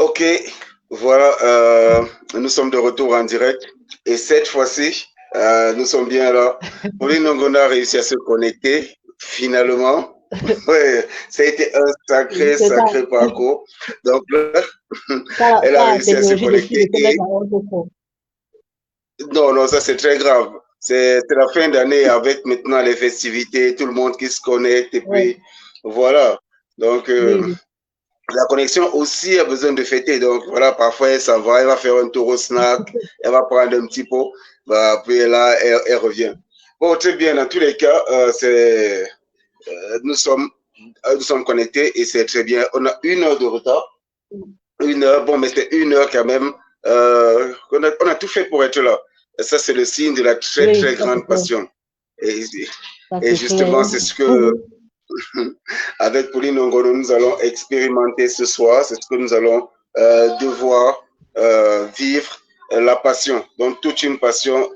Ok, voilà, nous sommes de retour en direct et cette fois-ci, nous sommes bien là. Pauline Nongona a réussi à se connecter finalement. Ouais, ça a été un sacré, C'est ça, sacré parcours. Donc là, ça, elle a ça, la réussi à se technologie depuis connecter le Québec et à Ouagadougou. non, non, ça c'est très grave. C'est la fin d'année avec maintenant les festivités, tout le monde qui se connecte et Ouais, puis voilà. Donc, oui, oui. la connexion aussi a besoin de fêter. Donc voilà, parfois elle s'en va, elle va faire un tour au snack, elle va prendre un petit pot, bah, puis là, elle revient. Bon, très bien, dans tous les cas, nous, sommes, nous sommes connectés et c'est très bien. On a 1 heure de retard. 1 heure, bon, mais c'est 1 heure quand même. On a tout fait pour être là. Et ça, c'est le signe de la très, Oui, très ça c'est grande clair. passion. Et, Ça et c'est clair. justement, c'est ce que avec Pauline Ongono, nous allons expérimenter ce soir. C'est ce que nous allons devoir vivre, la passion. Donc, toute une passion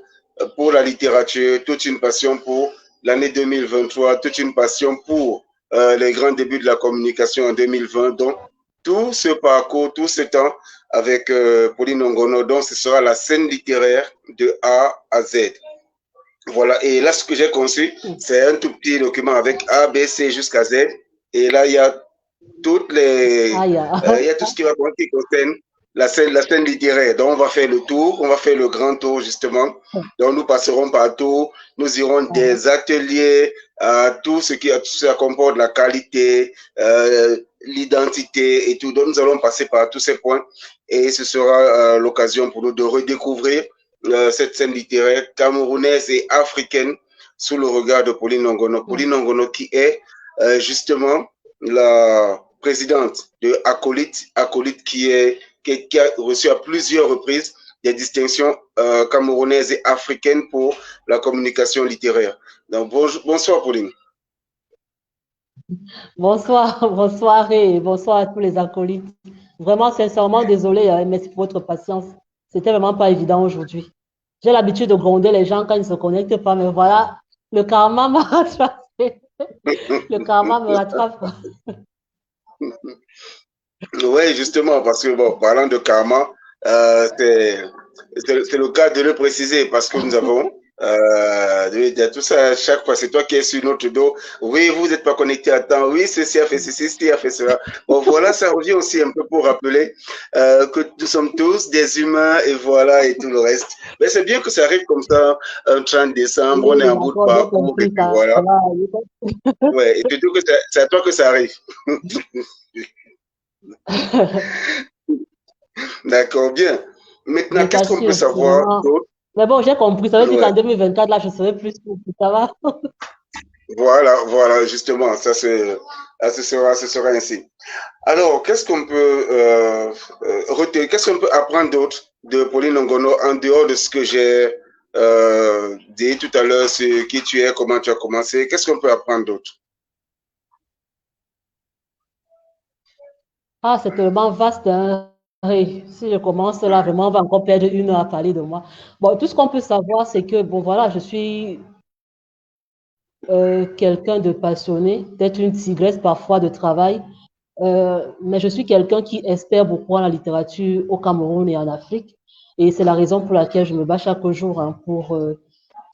pour la littérature, toute une passion pour l'année 2023, toute une passion pour les grands débuts de la communication en 2020. Donc, tout ce parcours, tout ce temps avec Pauline Ongono, donc ce sera la scène littéraire de A à Z. Voilà, et là, ce que j'ai conçu, c'est un tout petit document avec A, B, C jusqu'à Z. Et là, il y a toutes les, Aïe, il y a tout ce qui concerne la scène littéraire. Donc, on va faire le tour, on va faire le grand tour, justement. Donc, nous passerons partout, nous irons des ateliers, tout ce qui comporte la qualité, l'identité et tout. Donc, nous allons passer par tous ces points et ce sera l'occasion pour nous de redécouvrir cette scène littéraire camerounaise et africaine sous le regard de Pauline Nongono. Pauline Nongono qui est justement la présidente de Acolyte, Acolyte qui a reçu à plusieurs reprises des distinctions camerounaises et africaines pour la communication littéraire. Donc, bonsoir Pauline. Bonsoir, bonsoir et bonsoir à tous les acolytes. Vraiment, sincèrement, désolé, hein, merci pour votre patience. C'était vraiment pas évident aujourd'hui. J'ai l'habitude de gronder les gens quand ils ne se connectent pas, mais voilà, le karma m'a rattrapé. Le karma me rattrape. Oui, justement, parce que, bon, parlant de karma, c'est le cas de le préciser, parce que nous avons tout ça à chaque fois. C'est toi qui es sur notre dos. Oui, vous n'êtes pas connecté à temps. Oui, ceci a fait ceci, ceci a fait cela. Bon, voilà, ça revient aussi un peu pour rappeler que nous sommes tous des humains et voilà, et tout le reste. Mais c'est bien que ça arrive comme ça, un 30 décembre, on est Oui, en bout de d'accord, j'ai parcours et compris puis ça. voilà. Voilà. Ouais, et surtout que c'est à toi que ça arrive. D'accord, bien. Je Maintenant, qu'est-ce qu'on peut t'assure, c'est savoir vraiment. d'autre? Mais bon, j'ai compris. Ça veut dire Ouais, qu'en 2024, là, je serai plus souple. Ça va? voilà, voilà, justement, ce sera ainsi. Alors, qu'est-ce qu'on peut retenir, qu'est-ce qu'on peut apprendre d'autre de Pauline Longono en dehors de ce que j'ai dit tout à l'heure sur qui tu es, comment tu as commencé? Qu'est-ce qu'on peut apprendre d'autre? Ah, c'est tellement vaste, hein. Oui, si je commence là, vraiment, on va encore perdre 1 heure à parler de moi. Bon, tout ce qu'on peut savoir, c'est que, bon, voilà, je suis quelqu'un de passionné, peut-être une tigresse parfois de travail, mais je suis quelqu'un qui espère beaucoup en la littérature au Cameroun et en Afrique. Et c'est la raison pour laquelle je me bats chaque jour hein, pour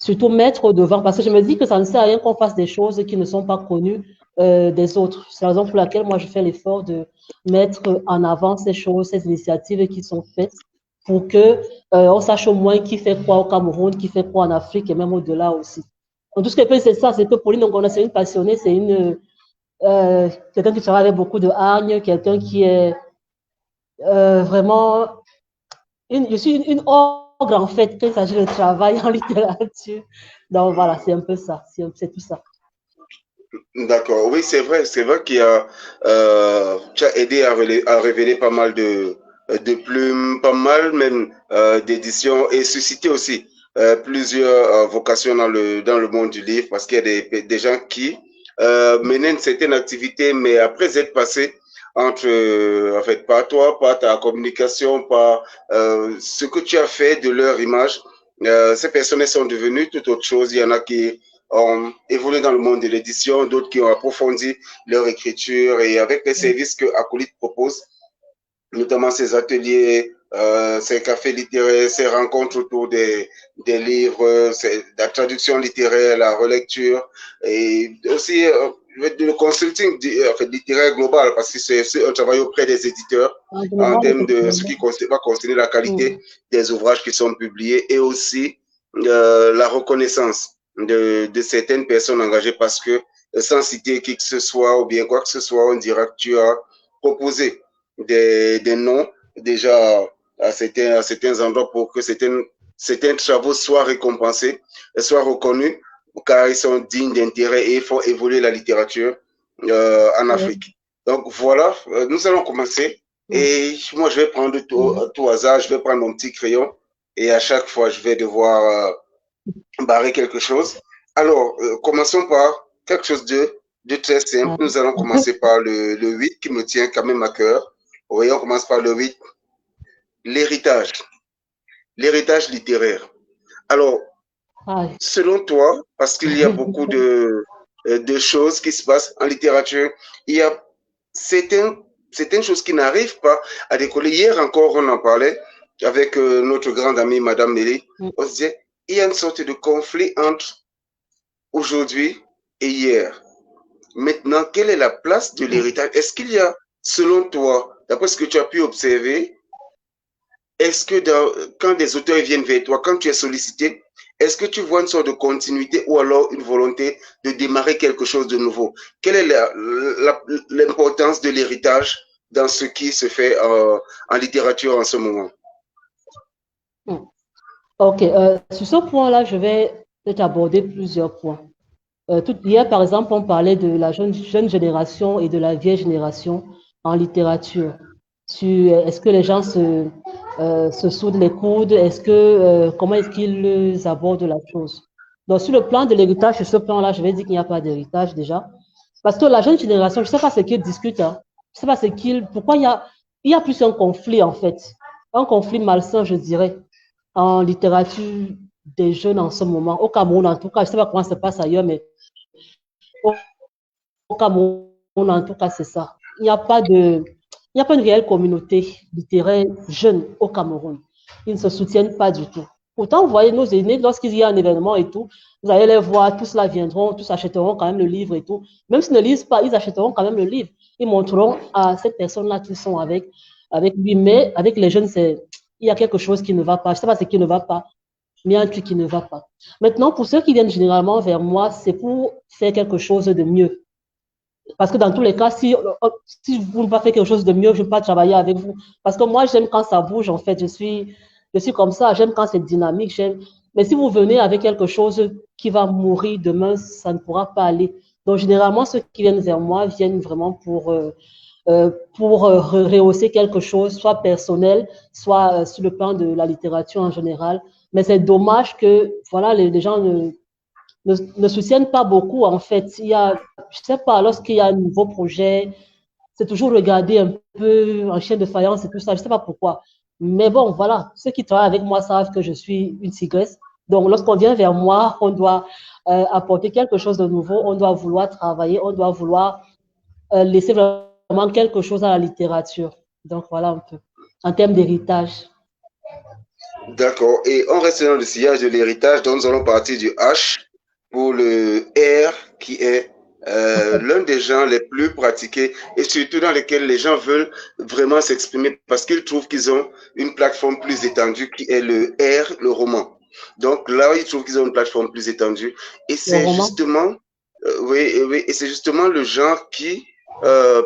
surtout mettre au devant, parce que je me dis que ça ne sert à rien qu'on fasse des choses qui ne sont pas connues des autres. C'est la raison pour laquelle moi je fais l'effort de mettre en avant ces choses, ces initiatives qui sont faites pour que on sache au moins qui fait quoi au Cameroun, qui fait quoi en Afrique et même au-delà aussi. Donc, tout ce que je peux, c'est ça, c'est que Pauline, donc, c'est une passionnée, c'est une quelqu'un qui travaille avec beaucoup de hargne, quelqu'un qui est vraiment je suis une ogre en fait quand il s'agit de travail en littérature. Donc voilà, c'est un peu ça, c'est tout ça. D'accord, oui, c'est vrai qu'il y a, tu as aidé à révéler pas mal de plumes, pas mal même d'éditions et susciter aussi plusieurs vocations dans le monde du livre parce qu'il y a des gens qui menaient une certaine activité, mais après être passés entre, en fait, par toi, par ta communication, par ce que tu as fait de leur image, ces personnes sont devenues tout autre chose. Il y en a qui ont évolué dans le monde de l'édition, d'autres qui ont approfondi leur écriture et avec les services que Acolyte propose, notamment ces ateliers, ces cafés littéraires, ces rencontres autour des livres, la traduction littéraire, la relecture, et aussi le consulting en fait, littéraire global, parce que c'est un travail auprès des éditeurs En en général, termes de ce effectivement. qui va concerner la qualité Mm. des ouvrages qui sont publiés et aussi la reconnaissance de certaines personnes engagées, parce que sans citer qui que ce soit ou bien quoi que ce soit, on dira que tu as proposé des noms déjà à certains endroits pour que certains travaux soient récompensés, soient reconnus, car ils sont dignes d'intérêt et ils font évoluer la littérature en Ouais. Afrique. Donc voilà, nous allons commencer. Mm. Et moi, je vais prendre Mm. tout hasard, je vais prendre mon petit crayon et à chaque fois, je vais devoir barrer quelque chose. Alors, commençons par quelque chose de très simple. Ouais. Nous allons commencer par le 8 qui me tient quand même à cœur. Oui, on commence par le 8, l'héritage, l'héritage littéraire. Alors, Ah, selon toi, parce qu'il y a beaucoup de choses qui se passent en littérature, il y a certaines choses qui n'arrivent pas à décoller. Hier encore, on en parlait avec notre grande amie, Madame Mélie. mm. On se disait, il y a une sorte de conflit entre aujourd'hui et hier. Maintenant, quelle est la place de Mm. l'héritage? Est-ce qu'il y a, selon toi, d'après ce que tu as pu observer, est-ce que quand des auteurs viennent vers toi, quand tu es sollicité, est-ce que tu vois une sorte de continuité ou alors une volonté de démarrer quelque chose de nouveau? Quelle est l'importance de l'héritage dans ce qui se fait en littérature en ce moment? Mm. Ok, sur ce point-là, je vais peut-être aborder plusieurs points. Hier, par exemple, on parlait de la jeune génération et de la vieille génération en littérature. Est-ce que les gens se soudent les coudes? Comment est-ce qu'ils abordent la chose? Donc, sur le plan de l'héritage, sur ce plan-là, je vais dire qu'il n'y a pas d'héritage déjà. Parce que la jeune génération, je ne sais pas ce qu'ils discutent. Hein. Je sais pas pourquoi il y a plus un conflit, en fait. Un conflit malsain, je dirais, en littérature des jeunes en ce moment. Au Cameroun, en tout cas, je ne sais pas comment ça se passe ailleurs, mais au, au Cameroun, en tout cas, c'est ça. Il n'y a pas une réelle communauté littéraire jeune au Cameroun. Ils ne se soutiennent pas du tout. Pourtant, vous voyez, nos aînés, lorsqu'il y a un événement et tout, vous allez les voir, tous là viendront, tous achèteront quand même le livre et tout. Même s'ils ne lisent pas, ils achèteront quand même le livre. Ils montreront à cette personne-là qu'ils sont avec lui. Mais avec les jeunes, il y a quelque chose qui ne va pas. Je ne sais pas ce qui ne va pas, mais il y a un truc qui ne va pas. Maintenant, pour ceux qui viennent généralement vers moi, c'est pour faire quelque chose de mieux. Parce que dans tous les cas, si vous ne pas faire quelque chose de mieux, je ne vais pas travailler avec vous. Parce que moi, j'aime quand ça bouge, en fait. Je suis comme ça, j'aime quand c'est dynamique. Mais si vous venez avec quelque chose qui va mourir demain, ça ne pourra pas aller. Donc, généralement, ceux qui viennent vers moi viennent vraiment pour rehausser quelque chose, soit personnel, soit sur le plan de la littérature en général. Mais c'est dommage que voilà, les gens ne soutiennent pas beaucoup, en fait. Je ne sais pas, lorsqu'il y a un nouveau projet, c'est toujours regarder un peu en chien de faïence et tout ça. Je ne sais pas pourquoi. Mais bon, voilà, ceux qui travaillent avec moi savent que je suis une tigresse. Donc, lorsqu'on vient vers moi, on doit apporter quelque chose de nouveau, on doit vouloir travailler, on doit vouloir laisser vraiment quelque chose à la littérature. Donc, voilà un peu, en termes d'héritage. D'accord. Et on reste dans le sillage de l'héritage, donc nous allons partir du H pour le R, qui est l'un des genres les plus pratiqués et surtout dans lesquels les gens veulent vraiment s'exprimer parce qu'ils trouvent qu'ils ont une plateforme plus étendue, qui est le R, le roman. Donc là, ils trouvent qu'ils ont une plateforme plus étendue. Et Le c'est roman. justement, oui, et c'est justement le genre qui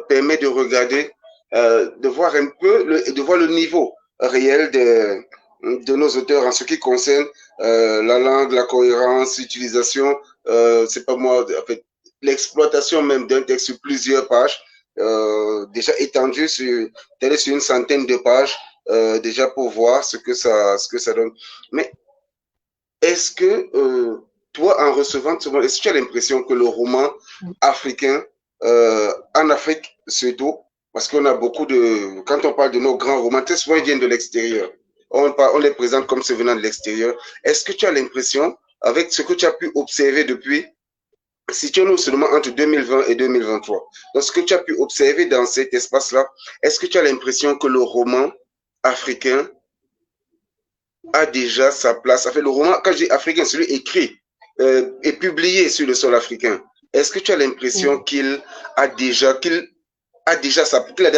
permet de regarder, de voir un peu, de voir le niveau réel de nos auteurs en ce qui concerne la langue, la cohérence, l'utilisation, c'est pas moi, en fait, l'exploitation même d'un texte sur plusieurs pages, déjà étendu sur une centaine de pages, déjà pour voir ce que ça donne. Mais est-ce que toi, en recevant ce moment, est-ce que tu as l'impression que le roman africain, en Afrique surtout, parce qu'on a beaucoup de, quand on parle de nos grands romans, très souvent ils viennent de l'extérieur. On les présente comme se venant de l'extérieur. Est-ce que tu as l'impression, avec ce que tu as pu observer depuis, situons-nous seulement entre 2020 et 2023. Donc, ce que tu as pu observer dans cet espace-là, est-ce que tu as l'impression que le roman africain a déjà sa place? Enfin, le roman, quand je dis africain, celui écrit et publié sur le sol africain. Est-ce que tu as l'impression qu'il a déjà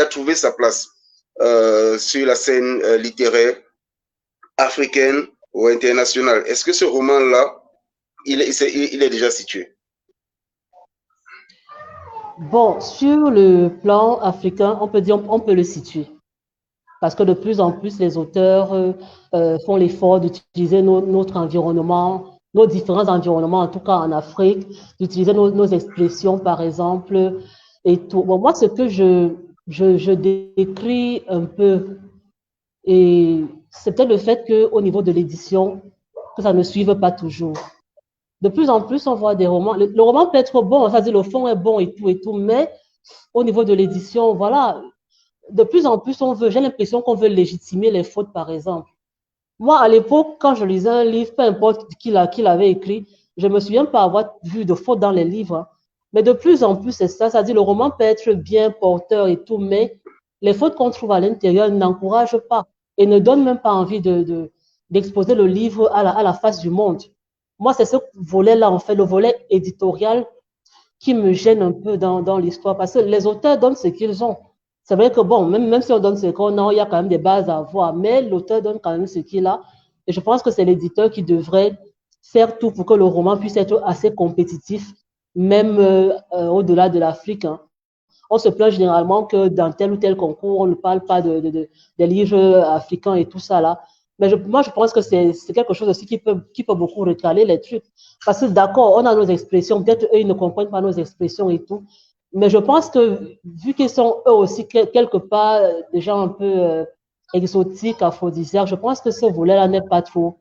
trouvé sa place sur la scène littéraire africaine ou internationale? Est-ce que ce roman-là, il est déjà situé? Bon, sur le plan africain, on peut dire, on peut le situer. Parce que de plus en plus, les auteurs font l'effort d'utiliser notre environnement, nos différents environnements, en tout cas en Afrique, d'utiliser nos expressions, par exemple, et tout. Bon, moi, ce que je décris un peu, et c'est peut-être le fait qu'au niveau de l'édition, que ça ne suive pas toujours. De plus en plus, on voit des romans. Le roman peut être bon, c'est-à-dire le fond est bon et tout, mais au niveau de l'édition, voilà, de plus en plus, j'ai l'impression qu'on veut légitimer les fautes, par exemple. Moi, à l'époque, quand je lisais un livre, peu importe qui l'avait écrit, je ne me souviens pas avoir vu de fautes dans les livres. Hein. Mais de plus en plus, c'est ça. C'est-à-dire, le roman peut être bien porteur et tout, mais les fautes qu'on trouve à l'intérieur n'encouragent pas et ne donnent même pas envie d'exposer le livre à la face du monde. Moi, c'est ce volet-là, en fait, le volet éditorial qui me gêne un peu dans l'histoire parce que les auteurs donnent ce qu'ils ont. C'est vrai que bon, même si on donne ce qu'on a, il y a quand même des bases à avoir, mais l'auteur donne quand même ce qu'il a. Et je pense que c'est l'éditeur qui devrait faire tout pour que le roman puisse être assez compétitif, même au-delà de l'Afrique. Hein. On se plaint généralement que dans tel ou tel concours, on ne parle pas des livres africains et tout ça là. Mais moi, je pense que c'est quelque chose aussi qui peut beaucoup recaler les trucs. Parce que d'accord, on a nos expressions, peut-être eux, ils ne comprennent pas nos expressions et tout. Mais je pense que vu qu'ils sont eux aussi quelque part des gens un peu exotiques, aphrodisiaques, je pense que ce volet-là n'est pas trop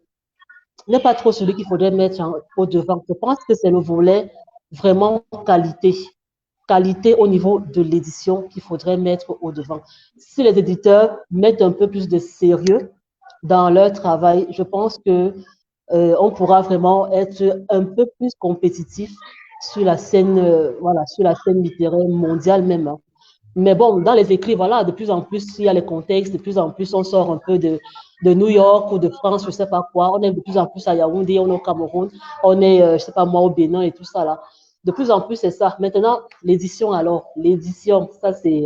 celui qu'il faudrait mettre au devant. Je pense que c'est le volet vraiment qualité. Qualité au niveau de l'édition qu'il faudrait mettre au devant. Si les éditeurs mettent un peu plus de sérieux dans leur travail, je pense que on pourra vraiment être un peu plus compétitif sur la scène, voilà, sur la scène littéraire mondiale même. Hein. Mais bon, dans les écrits, voilà, de plus en plus, il y a les contextes, de plus en plus, on sort un peu de New York ou de France, je ne sais pas quoi. On est de plus en plus à Yaoundé, on est au Cameroun, on est, je ne sais pas moi, au Bénin et tout ça là. De plus en plus, c'est ça. Maintenant, l'édition alors. L'édition, ça c'est,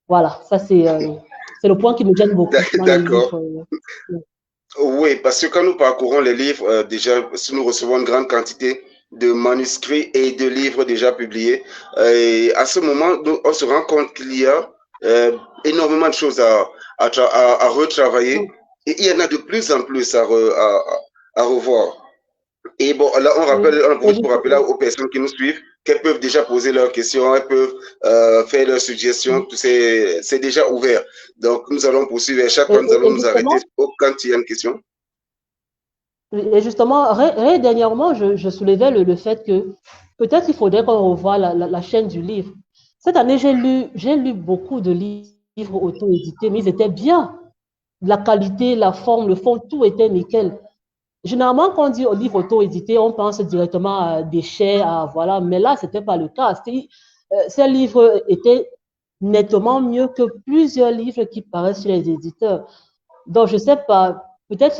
voilà, ça c'est le point qui me gêne beaucoup dans les D'accord. livres. Oui, parce que quand nous parcourons les livres, déjà, si nous recevons une grande quantité de manuscrits et de livres déjà publiés, et à ce moment, on se rend compte qu'il y a énormément de choses à retravailler et il y en a de plus en plus à revoir. Et bon, là, on profite pour rappeler aux personnes qui nous suivent qu'elles peuvent déjà poser leurs questions, elles peuvent faire leurs suggestions, c'est déjà ouvert. Donc, nous allons poursuivre et chaque fois, nous allons nous arrêter quand il y a une question. Et justement, dernièrement, je soulevais le fait que peut-être il faudrait qu'on revoie la chaîne du livre. Cette année, j'ai lu beaucoup de livres auto-édités, mais ils étaient bien. La qualité, la forme, le fond, tout était nickel. Généralement, quand on dit livre auto-édité, on pense directement à déchets, à voilà, mais là, c'était pas le cas. Ces livres étaient nettement mieux que plusieurs livres qui paraissent sur les éditeurs. Donc, je sais pas, peut-être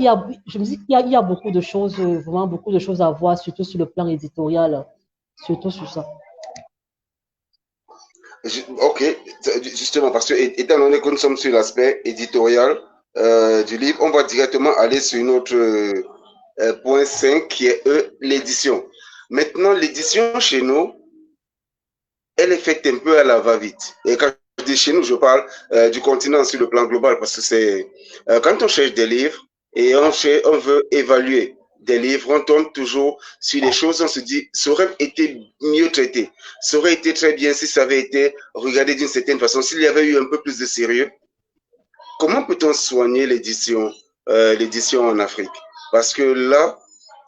je me dis qu'il y a beaucoup de choses, vraiment beaucoup de choses à voir, surtout sur le plan éditorial, surtout sur ça. Ok, justement, parce que étant donné que nous sommes sur l'aspect éditorial du livre, on va directement aller sur notre point 5 qui est l'édition. Maintenant, l'édition chez nous, elle est faite un peu à la va-vite. Et quand je dis chez nous, je parle du continent sur le plan global parce que c'est quand on cherche des livres et on veut évaluer des livres, on tombe toujours sur des choses, on se dit, ça aurait été mieux traité. Ça aurait été très bien si ça avait été regardé d'une certaine façon, s'il y avait eu un peu plus de sérieux. Comment peut-on soigner l'édition en Afrique? Parce que là,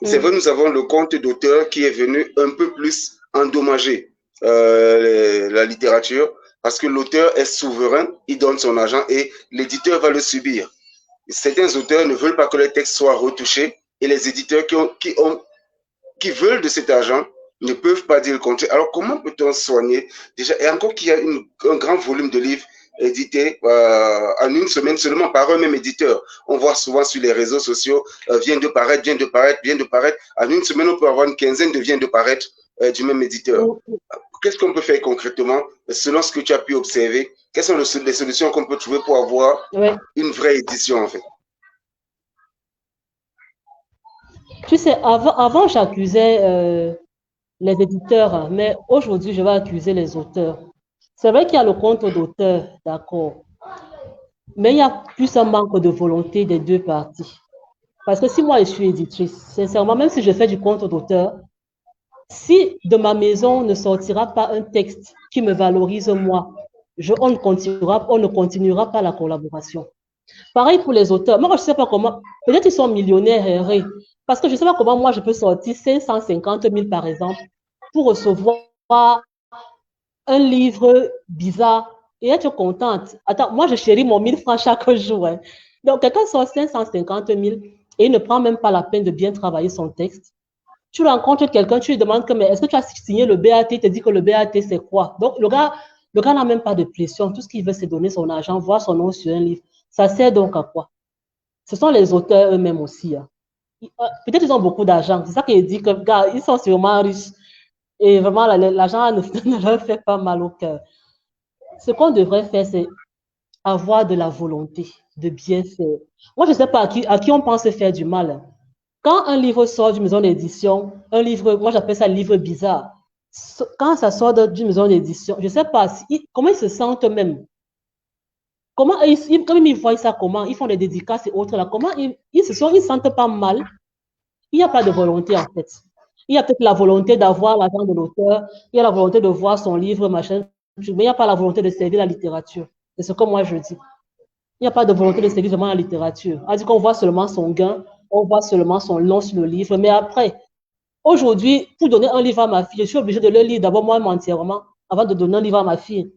c'est vrai, nous avons le compte d'auteur qui est venu un peu plus endommager la littérature parce que l'auteur est souverain, il donne son argent et l'éditeur va le subir. Certains auteurs ne veulent pas que les textes soient retouchés et les éditeurs qui veulent de cet argent ne peuvent pas dire le contraire. Alors, comment peut-on soigner déjà? Et encore qu'il y a un grand volume de livres édités en une semaine seulement par un même éditeur. On voit souvent sur les réseaux sociaux, vient de paraître, vient de paraître, vient de paraître. En une semaine, on peut avoir une quinzaine de vient de paraître du même éditeur. Qu'est-ce qu'on peut faire concrètement selon ce que tu as pu observer? Quelles sont les solutions qu'on peut trouver pour avoir une vraie édition en fait? Tu sais, avant j'accusais les éditeurs, mais aujourd'hui, je vais accuser les auteurs. C'est vrai qu'il y a le compte d'auteur, d'accord, mais il y a plus un manque de volonté des deux parties. Parce que si moi, je suis éditrice, sincèrement, même si je fais du compte d'auteur, si de ma maison ne sortira pas un texte qui me valorise moi, on ne continuera pas la collaboration. Pareil pour les auteurs. Moi, je ne sais pas comment, peut-être ils sont millionnaires, parce que je ne sais pas comment moi, je peux sortir 550 000, par exemple, pour recevoir un livre bizarre et être contente. Attends, moi, je chéris mon 1000 francs chaque jour. Donc, quelqu'un sort 550 000 et il ne prend même pas la peine de bien travailler son texte. Tu rencontres quelqu'un, tu lui demandes que, mais est-ce que tu as signé le BAT? Il te dit que le BAT, c'est quoi? Donc, le gars n'a même pas de pression. Tout ce qu'il veut, c'est donner son argent, voir son nom sur un livre. Ça sert donc à quoi? Ce sont les auteurs eux-mêmes aussi. Peut-être qu'ils ont beaucoup d'argent. C'est ça qu'il dit que, gars, ils sont sûrement riches. Et vraiment, l'argent ne leur fait pas mal au cœur. Ce qu'on devrait faire, c'est avoir de la volonté de bien faire. Moi, je ne sais pas à qui on pense faire du mal. Quand un livre sort d'une maison d'édition, un livre, moi j'appelle ça livre bizarre, quand ça sort d'une maison d'édition, je ne sais pas comment ils se sentent eux-mêmes. Comment comme ils voient ça, comment ils font des dédicaces et autres là, comment ils se sentent pas mal. Il n'y a pas de volonté en fait. Il y a peut-être la volonté d'avoir l'argent de l'auteur, il y a la volonté de voir son livre, machin, mais il n'y a pas la volonté de servir la littérature. C'est ce que moi je dis. Il n'y a pas de volonté de servir vraiment la littérature. On dit qu'on voit seulement son gain, on voit seulement son nom sur le livre, mais après, aujourd'hui, pour donner un livre à ma fille, je suis obligée de le lire d'abord moi entièrement avant de donner un livre à ma fille.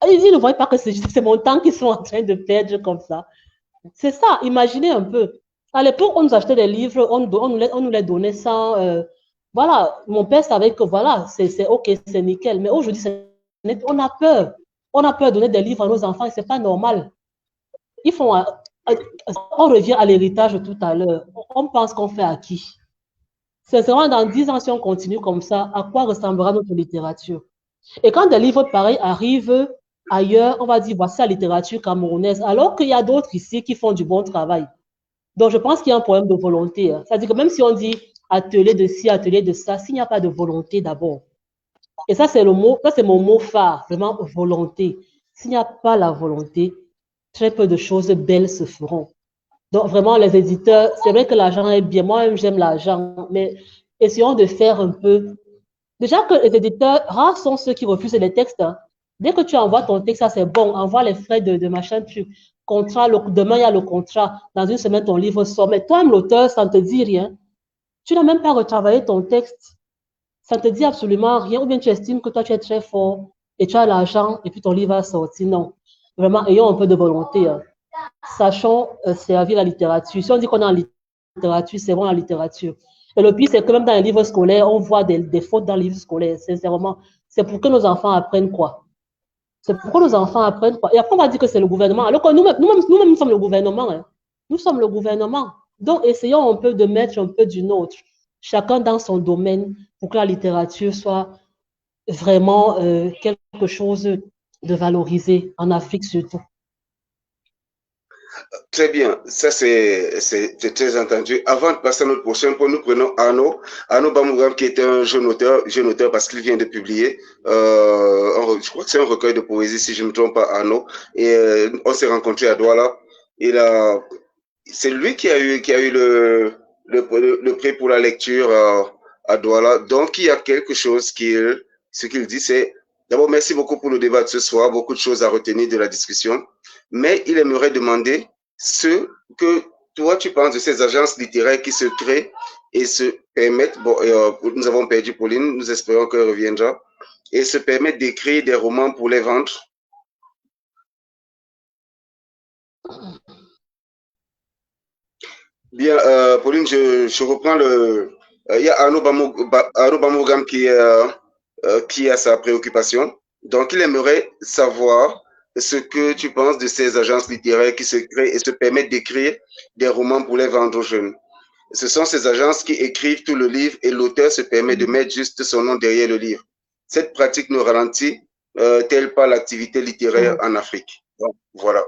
Ils ne voient pas que c'est mon temps qu'ils sont en train de perdre comme ça. C'est ça, imaginez un peu. À l'époque, on nous achetait des livres, on nous les donnait sans. Voilà, mon père savait que voilà, c'est OK, c'est nickel. Mais aujourd'hui, on a peur. On a peur de donner des livres à nos enfants et ce n'est pas normal. Ils font, on revient à l'héritage tout à l'heure. On pense qu'on fait à qui? Sincèrement, dans 10 ans, si on continue comme ça, à quoi ressemblera notre littérature? Et quand des livres pareils arrivent ailleurs, on va dire voici la littérature camerounaise, alors qu'il y a d'autres ici qui font du bon travail. Donc, je pense qu'il y a un problème de volonté. C'est-à-dire que même si on dit atelier de ci, atelier de ça, s'il n'y a pas de volonté d'abord, et ça, c'est mon mot phare, vraiment volonté. S'il n'y a pas la volonté, très peu de choses belles se feront. Donc, vraiment, les éditeurs, c'est vrai que l'argent est bien. Moi-même, j'aime l'argent, mais essayons de faire un peu. Déjà que les éditeurs, rares sont ceux qui refusent les textes. Dès que tu envoies ton texte, ça c'est bon. Envoie les frais de machin, contrat, demain il y a le contrat. Dans une semaine, ton livre sort. Mais toi, l'auteur, ça ne te dit rien. Tu n'as même pas retravaillé ton texte. Ça ne te dit absolument rien. Ou bien tu estimes que toi, tu es très fort et tu as l'argent et puis ton livre va sortir. Non. Vraiment, ayons un peu de volonté. Sachons servir la littérature. Si on dit qu'on est en littérature, c'est bon la littérature. Et le pire, c'est que même dans les livres scolaires, on voit des fautes dans les livres scolaires. Sincèrement, c'est pour que nos enfants apprennent quoi? C'est pour que nos enfants apprennent quoi? Et après, on va dire que c'est le gouvernement. Alors que nous-mêmes, nous sommes le gouvernement. Hein. Nous sommes le gouvernement. Donc, essayons un peu de mettre un peu du nôtre, chacun dans son domaine, pour que la littérature soit vraiment quelque chose de valorisé, en Afrique surtout. Très bien, ça c'est très entendu. Avant de passer à notre prochain point, nous prenons Arnaud Bamouram qui est un jeune auteur parce qu'il vient de publier, je crois que c'est un recueil de poésie si je ne me trompe pas, Arnaud. Et on s'est rencontrés à Douala. C'est lui qui a eu le prix pour la lecture à Douala. Donc il y a quelque chose ce qu'il dit, c'est d'abord merci beaucoup pour le débat de ce soir, beaucoup de choses à retenir de la discussion. Mais il aimerait demander ce que toi tu penses de ces agences littéraires qui se créent et se permettent, bon, nous avons perdu Pauline, nous espérons qu'elle reviendra, et se permettent d'écrire des romans pour les vendre. Bien, Pauline, je reprends Il y a Arnaud Bamogam qui a sa préoccupation. Donc, il aimerait savoir ce que tu penses de ces agences littéraires qui se créent et se permettent d'écrire des romans pour les vendre aux jeunes. Ce sont ces agences qui écrivent tout le livre et l'auteur se permet de mettre juste son nom derrière le livre. Cette pratique nous ralentit-elle pas l'activité littéraire en Afrique? Donc, voilà.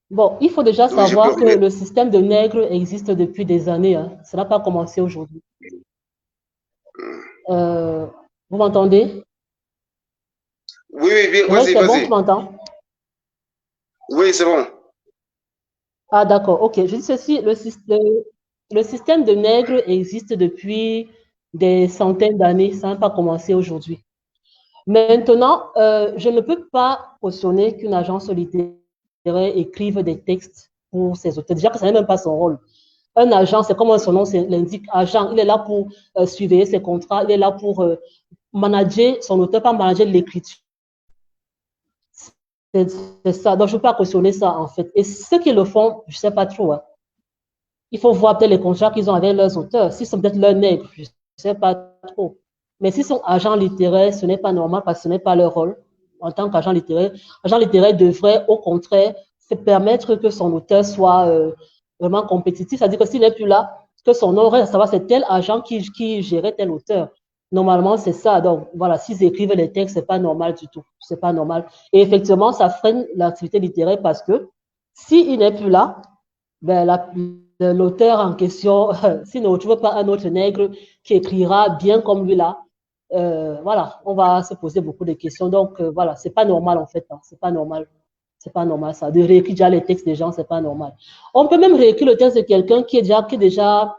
Bon, il faut déjà savoir que le système de nègre existe depuis des années. Hein. Ça n'a pas commencé aujourd'hui. Vous m'entendez? Oui, oui, vas-y. C'est bon, tu m'entends? Oui, c'est bon. Ah, d'accord, ok. Je dis ceci, le système de nègre existe depuis des centaines d'années, ça n'a pas commencé aujourd'hui. Maintenant, je ne peux pas cautionner qu'une agence littéraire écrive des textes pour ses auteurs. Déjà que ça n'est même pas son rôle. Un agent, c'est comme son nom l'indique, agent, il est là pour surveiller ses contrats, il est là pour manager son auteur, pas manager l'écriture. C'est ça. Donc, je ne peux pas cautionner ça, en fait. Et ceux qui le font, je ne sais pas trop. Hein. Il faut voir peut-être les contrats qu'ils ont avec leurs auteurs. S'ils sont peut-être leurs nègres, je ne sais pas trop. Mais s'ils sont agents littéraires, ce n'est pas normal parce que ce n'est pas leur rôle en tant qu'agent littéraire. L'agent littéraire devrait, au contraire, se permettre que son auteur soit vraiment compétitif. C'est-à-dire que s'il n'est plus là, que son nom reste à savoir c'est tel agent qui gérait tel auteur. Normalement, c'est ça. Donc, voilà, s'ils écrivent les textes, c'est pas normal du tout. C'est pas normal. Et effectivement, ça freine l'activité littéraire parce que s'il n'est plus là, ben, l'auteur en question, s'il ne retrouve pas un autre nègre qui écrira bien comme lui là, voilà, on va se poser beaucoup de questions. Donc, voilà, c'est pas normal en fait. Hein, c'est pas normal. C'est pas normal ça. De réécrire déjà les textes des gens, c'est pas normal. On peut même réécrire le texte de quelqu'un qui est déjà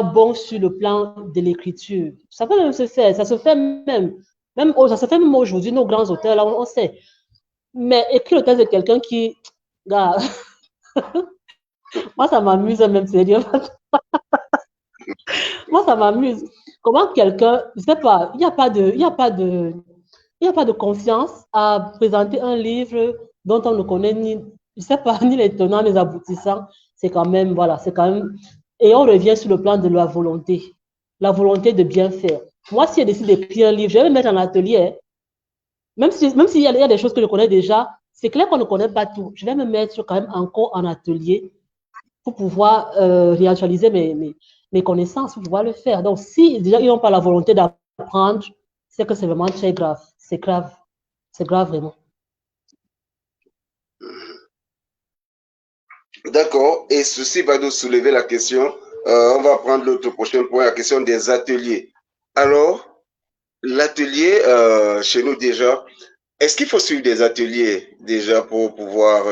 bon sur le plan de l'écriture. Ça peut même se faire. Ça se fait même. Ça se fait même aujourd'hui, nos grands auteurs, là, on sait. Mais écrire le texte de quelqu'un qui, gars, moi, ça m'amuse même, sérieux. Moi, ça m'amuse. Comment quelqu'un, je sais pas, il n'y a pas de confiance à présenter un livre dont on ne connaît ni, je sais pas, ni les tenants, les aboutissants. C'est quand même, voilà, c'est quand même. Et on revient sur le plan de la volonté de bien faire. Moi, si je décide d'écrire un livre, je vais me mettre en atelier. Même s'il y a des choses que je connais déjà, c'est clair qu'on ne connaît pas tout. Je vais me mettre quand même encore en atelier pour pouvoir réactualiser mes connaissances, pour pouvoir le faire. Donc, si déjà ils n'ont pas la volonté d'apprendre, c'est que c'est vraiment très grave. C'est grave. C'est grave vraiment. D'accord. Et ceci va nous soulever la question. On va prendre l'autre prochain point, la question des ateliers. Alors, l'atelier, chez nous déjà, est-ce qu'il faut suivre des ateliers déjà pour pouvoir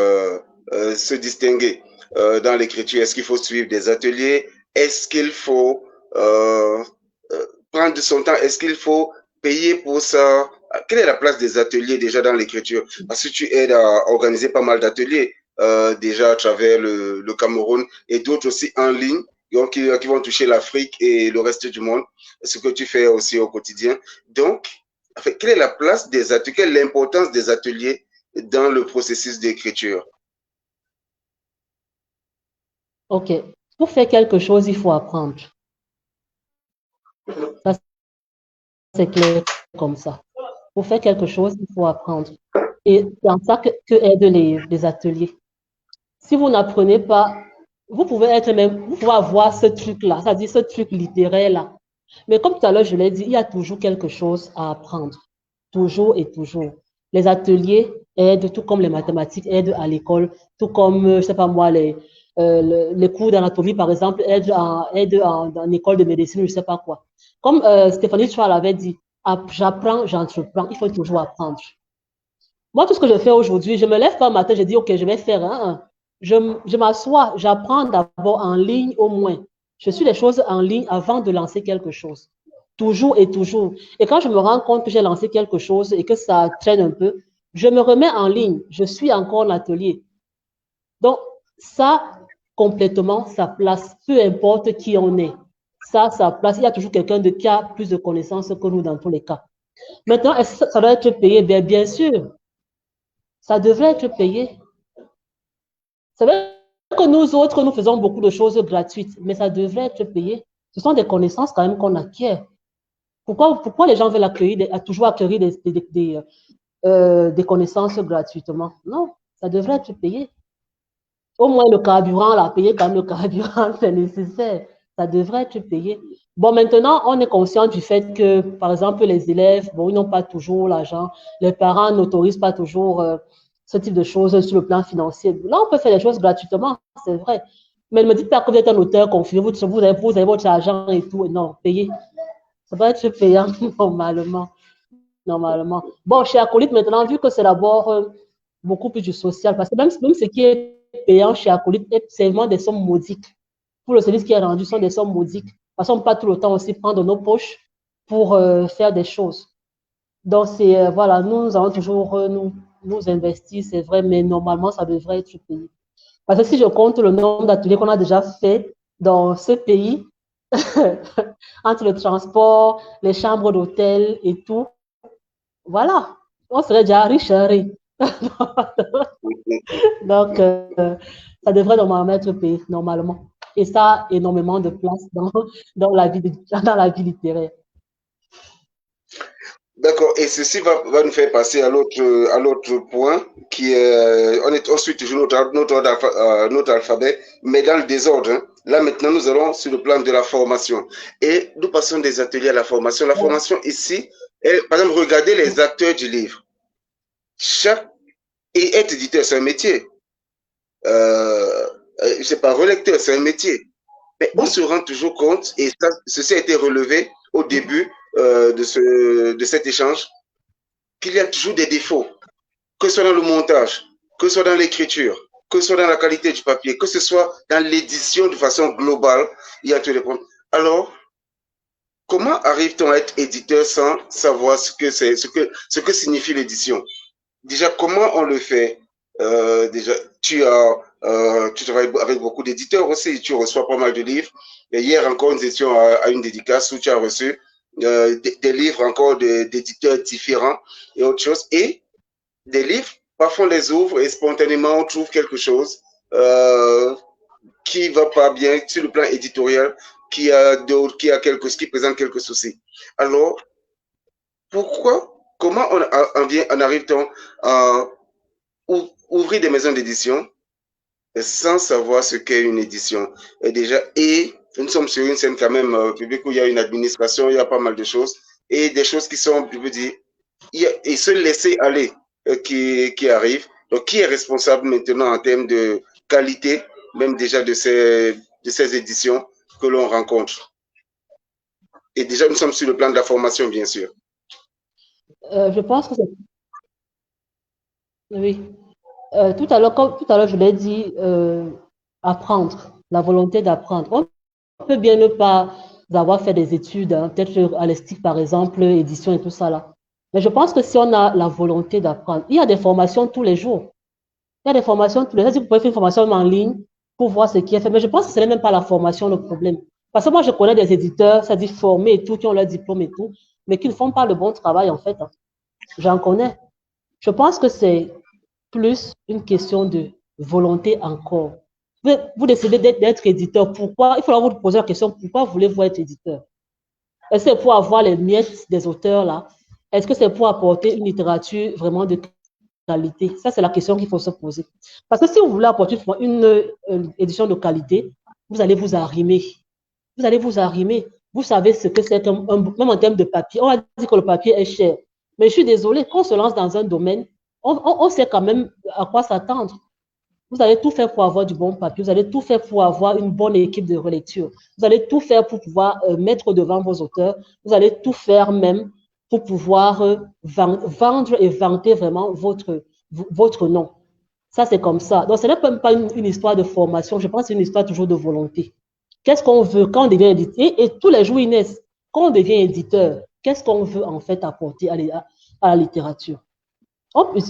se distinguer dans l'écriture? Est-ce qu'il faut suivre des ateliers? Est-ce qu'il faut prendre son temps? Est-ce qu'il faut payer pour ça? Quelle est la place des ateliers déjà dans l'écriture? Parce que tu aides à organiser pas mal d'ateliers déjà à travers le Cameroun et d'autres aussi en ligne donc, qui vont toucher l'Afrique et le reste du monde, ce que tu fais aussi au quotidien. Donc, en fait, quelle est la place des ateliers, quelle est l'importance des ateliers dans le processus d'écriture? Ok. Pour faire quelque chose, il faut apprendre. Ça, c'est clair comme ça. Pour faire quelque chose, il faut apprendre. Et c'est en ça que aident les ateliers. Si vous n'apprenez pas, vous pouvez avoir ce truc-là, c'est-à-dire ce truc littéraire-là. Mais comme tout à l'heure, je l'ai dit, il y a toujours quelque chose à apprendre. Toujours et toujours. Les ateliers aident, tout comme les mathématiques aident à l'école, tout comme, je ne sais pas moi, les cours d'anatomie, par exemple, aident en école de médecine, je ne sais pas quoi. Comme Stéphanie Choual avait dit, j'apprends, j'entreprends, il faut toujours apprendre. Moi, tout ce que je fais aujourd'hui, je me lève pas le matin, je dis, OK, je vais faire un. Je m'assois, j'apprends d'abord en ligne au moins. Je suis les choses en ligne avant de lancer quelque chose. Toujours et toujours. Et quand je me rends compte que j'ai lancé quelque chose et que ça traîne un peu, je me remets en ligne. Je suis encore en atelier. Donc, ça, complètement, sa place, peu importe qui on est. Ça, sa place, il y a toujours quelqu'un qui a plus de connaissances que nous dans tous les cas. Maintenant, est-ce que ça doit être payé? Bien sûr. Ça devrait être payé. Ça doit que nous autres, nous faisons beaucoup de choses gratuites, mais ça devrait être payé. Ce sont des connaissances quand même qu'on acquiert. Pourquoi les gens veulent toujours acquérir des connaissances gratuitement? Non, ça devrait être payé. Au moins le carburant, là, payer quand même le carburant, c'est nécessaire. Ça devrait être payé. Bon, maintenant, on est conscient du fait que, par exemple, les élèves, bon, ils n'ont pas toujours l'argent. Les parents n'autorisent pas toujours ce type de choses sur le plan financier. Là, on peut faire des choses gratuitement, c'est vrai. Mais ne me dites pas que vous êtes un auteur confié, vous avez votre argent et tout. Non, payé. Ça doit être payant normalement. Normalement. Bon, chez Acolyte, maintenant, vu que c'est d'abord beaucoup plus du social, parce que même ce qui est payant chez Acolyte, c'est vraiment des sommes maudiques. Pour le service qui est rendu, ce sont des sommes maudiques. Parce qu'on ne peut pas tout le temps aussi prendre nos poches pour faire des choses. Donc, c'est, voilà, nous allons toujours nous investir, c'est vrai, mais normalement, ça devrait être payé. Parce que si je compte le nombre d'ateliers qu'on a déjà fait dans ce pays, entre le transport, les chambres d'hôtel et tout, voilà, on serait déjà riche, riche. Donc, ça devrait normalement être payé, normalement. Et ça a énormément de place dans la vie littéraire. D'accord, et ceci va nous faire passer à l'autre point, qui est, on suit toujours notre alphabet, mais dans le désordre. Hein. Là, maintenant, nous allons sur le plan de la formation. Et nous passons des ateliers à la formation. La formation ici, par exemple, regardez les acteurs du livre. Et être éditeur, c'est un métier. Je sais pas, relecteur, c'est un métier. Mais on se rend toujours compte, et ça, ceci a été relevé au début de cet échange, qu'il y a toujours des défauts, que ce soit dans le montage, que ce soit dans l'écriture, que ce soit dans la qualité du papier, que ce soit dans l'édition de façon globale, il y a tous les problèmes. Alors, comment arrive-t-on à être éditeur sans savoir ce que signifie l'édition? Déjà, comment on le fait? Déjà, tu travailles avec beaucoup d'éditeurs aussi, tu reçois pas mal de livres. Et hier encore, nous étions à une dédicace où tu as reçu des livres encore d'éditeurs différents et autre chose. Et des livres, parfois on les ouvre et spontanément on trouve quelque chose qui va pas bien sur le plan éditorial, qui qui présente quelques soucis. Alors, comment on arrive-t-on à ouvrir des maisons d'édition sans savoir ce qu'est une édition? Et nous sommes sur une scène quand même publique où il y a une administration, il y a pas mal de choses, et des choses qui sont, je veux dire, et se laisser aller qui arrive. Donc, qui est responsable maintenant en termes de qualité, même déjà de ces éditions que l'on rencontre? Et déjà, nous sommes sur le plan de la formation, bien sûr. Je pense que c'est... Oui. Tout à l'heure, je l'ai dit, apprendre, la volonté d'apprendre. On peut bien ne pas avoir fait des études, hein, peut-être à l'ESTIC, par exemple, édition et tout ça là. Mais je pense que si on a la volonté d'apprendre, il y a des formations tous les jours. Il y a des formations tous les jours. Vous pouvez faire une formation en ligne pour voir ce qui est fait. Mais je pense que ce n'est même pas la formation le problème. Parce que moi, je connais des éditeurs, ça dit formés et tout, qui ont leur diplôme et tout, mais qui ne font pas le bon travail, en fait. J'en connais. Je pense que c'est plus une question de volonté encore. Vous décidez d'être éditeur. Pourquoi? Il faudra vous poser la question, pourquoi voulez-vous être éditeur? Est-ce que c'est pour avoir les miettes des auteurs là? Est-ce que c'est pour apporter une littérature vraiment de qualité? Ça, c'est la question qu'il faut se poser. Parce que si vous voulez apporter une édition de qualité, vous allez vous arrimer. Vous allez vous arrimer. Vous savez ce que c'est, même en termes de papier. On va dire que le papier est cher. Mais je suis désolée, quand on se lance dans un domaine, on sait quand même à quoi s'attendre. Vous allez tout faire pour avoir du bon papier, vous allez tout faire pour avoir une bonne équipe de relecture, vous allez tout faire pour pouvoir mettre devant vos auteurs, vous allez tout faire même pour pouvoir vendre et vanter vraiment votre nom. Ça, c'est comme ça. Donc, ce n'est même pas une histoire de formation, je pense que c'est une histoire toujours de volonté. Qu'est-ce qu'on veut quand on devient éditeur? Et tous les jours, Inès, quand on devient éditeur, qu'est-ce qu'on veut en fait apporter à la littérature?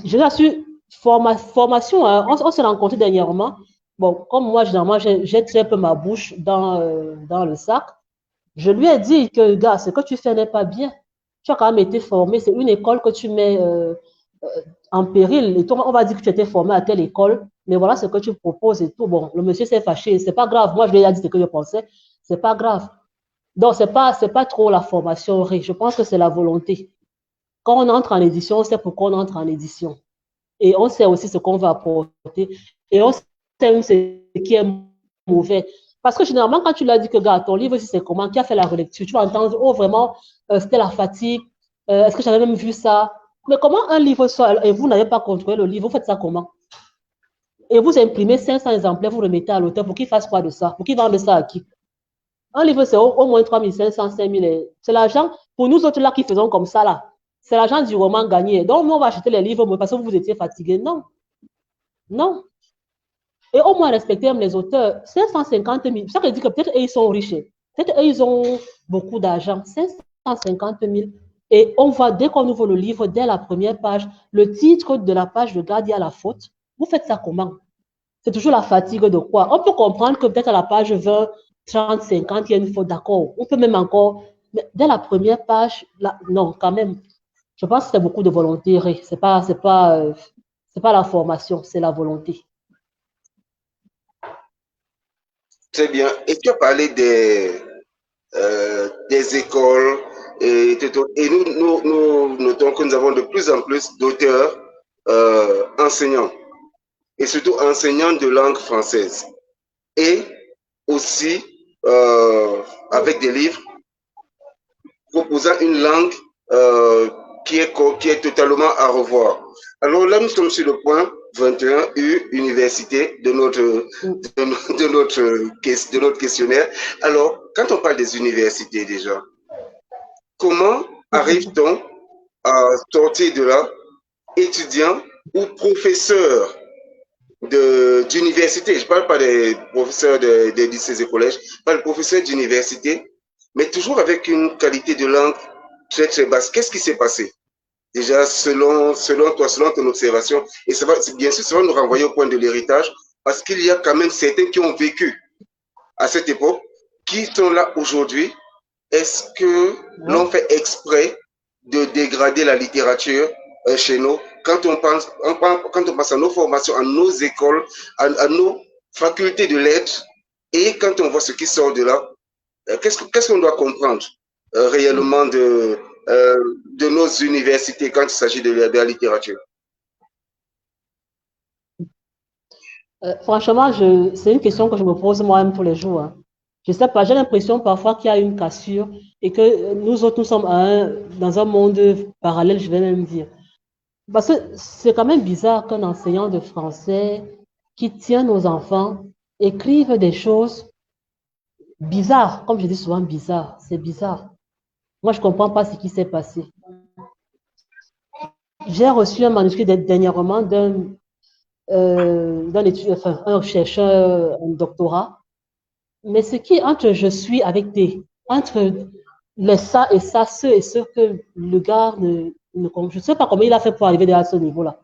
Je l'assure, formation, hein, on s'est rencontrés dernièrement. Bon, comme moi, généralement, j'ai très peu ma bouche dans le sac. Je lui ai dit que, gars, ce que tu fais n'est pas bien. Tu as quand même été formé. C'est une école que tu mets en péril. Et toi, on va dire que tu étais formé à telle école. mais voilà ce que tu proposes et tout. Bon, le monsieur s'est fâché, c'est pas grave. Moi, je lui ai dit ce que je pensais, c'est pas grave. Donc, c'est pas trop la formation, je pense que c'est la volonté. Quand on entre en édition, on sait pourquoi on entre en édition. Et on sait aussi ce qu'on va apporter. Et on sait ce qui est mauvais. Parce que généralement, quand tu l'as dit que, gars, ton livre, si c'est comment, qui a fait la relecture, tu vas entendre, oh, vraiment, c'était la fatigue, est-ce que j'avais même vu ça? Mais comment un livre sort et vous n'avez pas contrôlé le livre, vous faites ça comment? Et vous imprimez 500 exemplaires, vous remettez à l'auteur pour qu'il fasse quoi de ça? Pour qu'il vende ça à qui? Un livre, c'est au moins 3500, 5000. C'est l'argent, pour nous autres là qui faisons comme ça, là, c'est l'argent du roman gagné. Donc, nous, on va acheter les livres parce que vous étiez fatigué. Non, non. Et au moins respecter les auteurs. 550 000, ça veut dire que peut-être ils sont riches. Peut-être ils ont beaucoup d'argent. 550 000. Et on voit, dès qu'on ouvre le livre, dès la première page, le titre de la page, le gars dit à la faute. Vous faites ça comment? C'est toujours la fatigue de quoi? On peut comprendre que peut-être à la page 20, 30, 50, il y a une faute, d'accord. On peut même encore, mais dès la première page, là, non, quand même. Je pense que c'est beaucoup de volonté. C'est pas la formation, c'est la volonté. Très bien. Et tu as parlé des écoles et nous notons que nous avons de plus en plus d'auteurs enseignants et surtout enseignants de langue française et aussi avec des livres proposant une langue qui est totalement à revoir. Alors là, nous sommes sur le point 21 U, université de notre questionnaire. Alors, quand on parle des universités déjà, comment arrive-t-on à sortir de là étudiant ou professeur d'université? Je ne parle pas des professeurs des lycées et collèges, je parle de professeurs d'université, mais toujours avec une qualité de langue très très basse. Qu'est-ce qui s'est passé? Déjà, selon toi, selon ton observation, et ça va, bien sûr, ça va nous renvoyer au point de l'héritage, parce qu'il y a quand même certains qui ont vécu à cette époque, qui sont là aujourd'hui. Est-ce que l'on fait exprès de dégrader la littérature chez nous quand on pense à nos formations, à nos écoles, à nos facultés de lettres, et quand on voit ce qui sort de là, qu'est-ce qu'on doit comprendre réellement de nos universités quand il s'agit de la littérature? Franchement, c'est une question que je me pose moi-même tous les jours. Hein. Je sais pas, j'ai l'impression parfois qu'il y a une cassure et que nous autres, nous sommes dans un monde parallèle, je vais même dire. Parce que c'est quand même bizarre qu'un enseignant de français qui tient nos enfants écrive des choses bizarres, comme je dis souvent bizarres, c'est bizarre. Moi, je ne comprends pas ce qui s'est passé. J'ai reçu un manuscrit dernièrement un chercheur, un doctorat. Mais ce qui, entre je suis avec entre les ça et ça, ceux et ceux que le gars je ne sais pas comment il a fait pour arriver à ce niveau-là.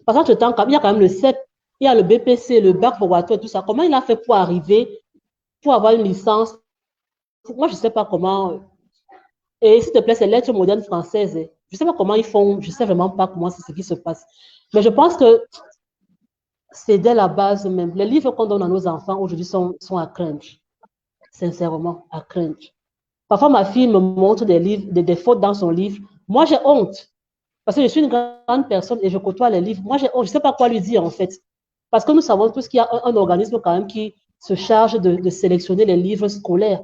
Parce qu'entre-temps, il y a quand même le CEP, il y a le BPC, le bac pour et tout ça. Comment il a fait pour arriver, pour avoir une licence? Moi, je ne sais pas comment. Et s'il te plaît, c'est lettres modernes françaises. Je ne sais pas comment ils font, je ne sais vraiment pas comment c'est ce qui se passe. Mais je pense que c'est dès la base même. Les livres qu'on donne à nos enfants aujourd'hui sont à craindre. Sincèrement, à craindre. Parfois, ma fille me montre des fautes dans son livre. Moi, j'ai honte. Parce que je suis une grande personne et je côtoie les livres. Moi, j'ai honte. Je ne sais pas quoi lui dire, en fait. Parce que nous savons tous qu'il y a un organisme quand même qui se charge de sélectionner les livres scolaires.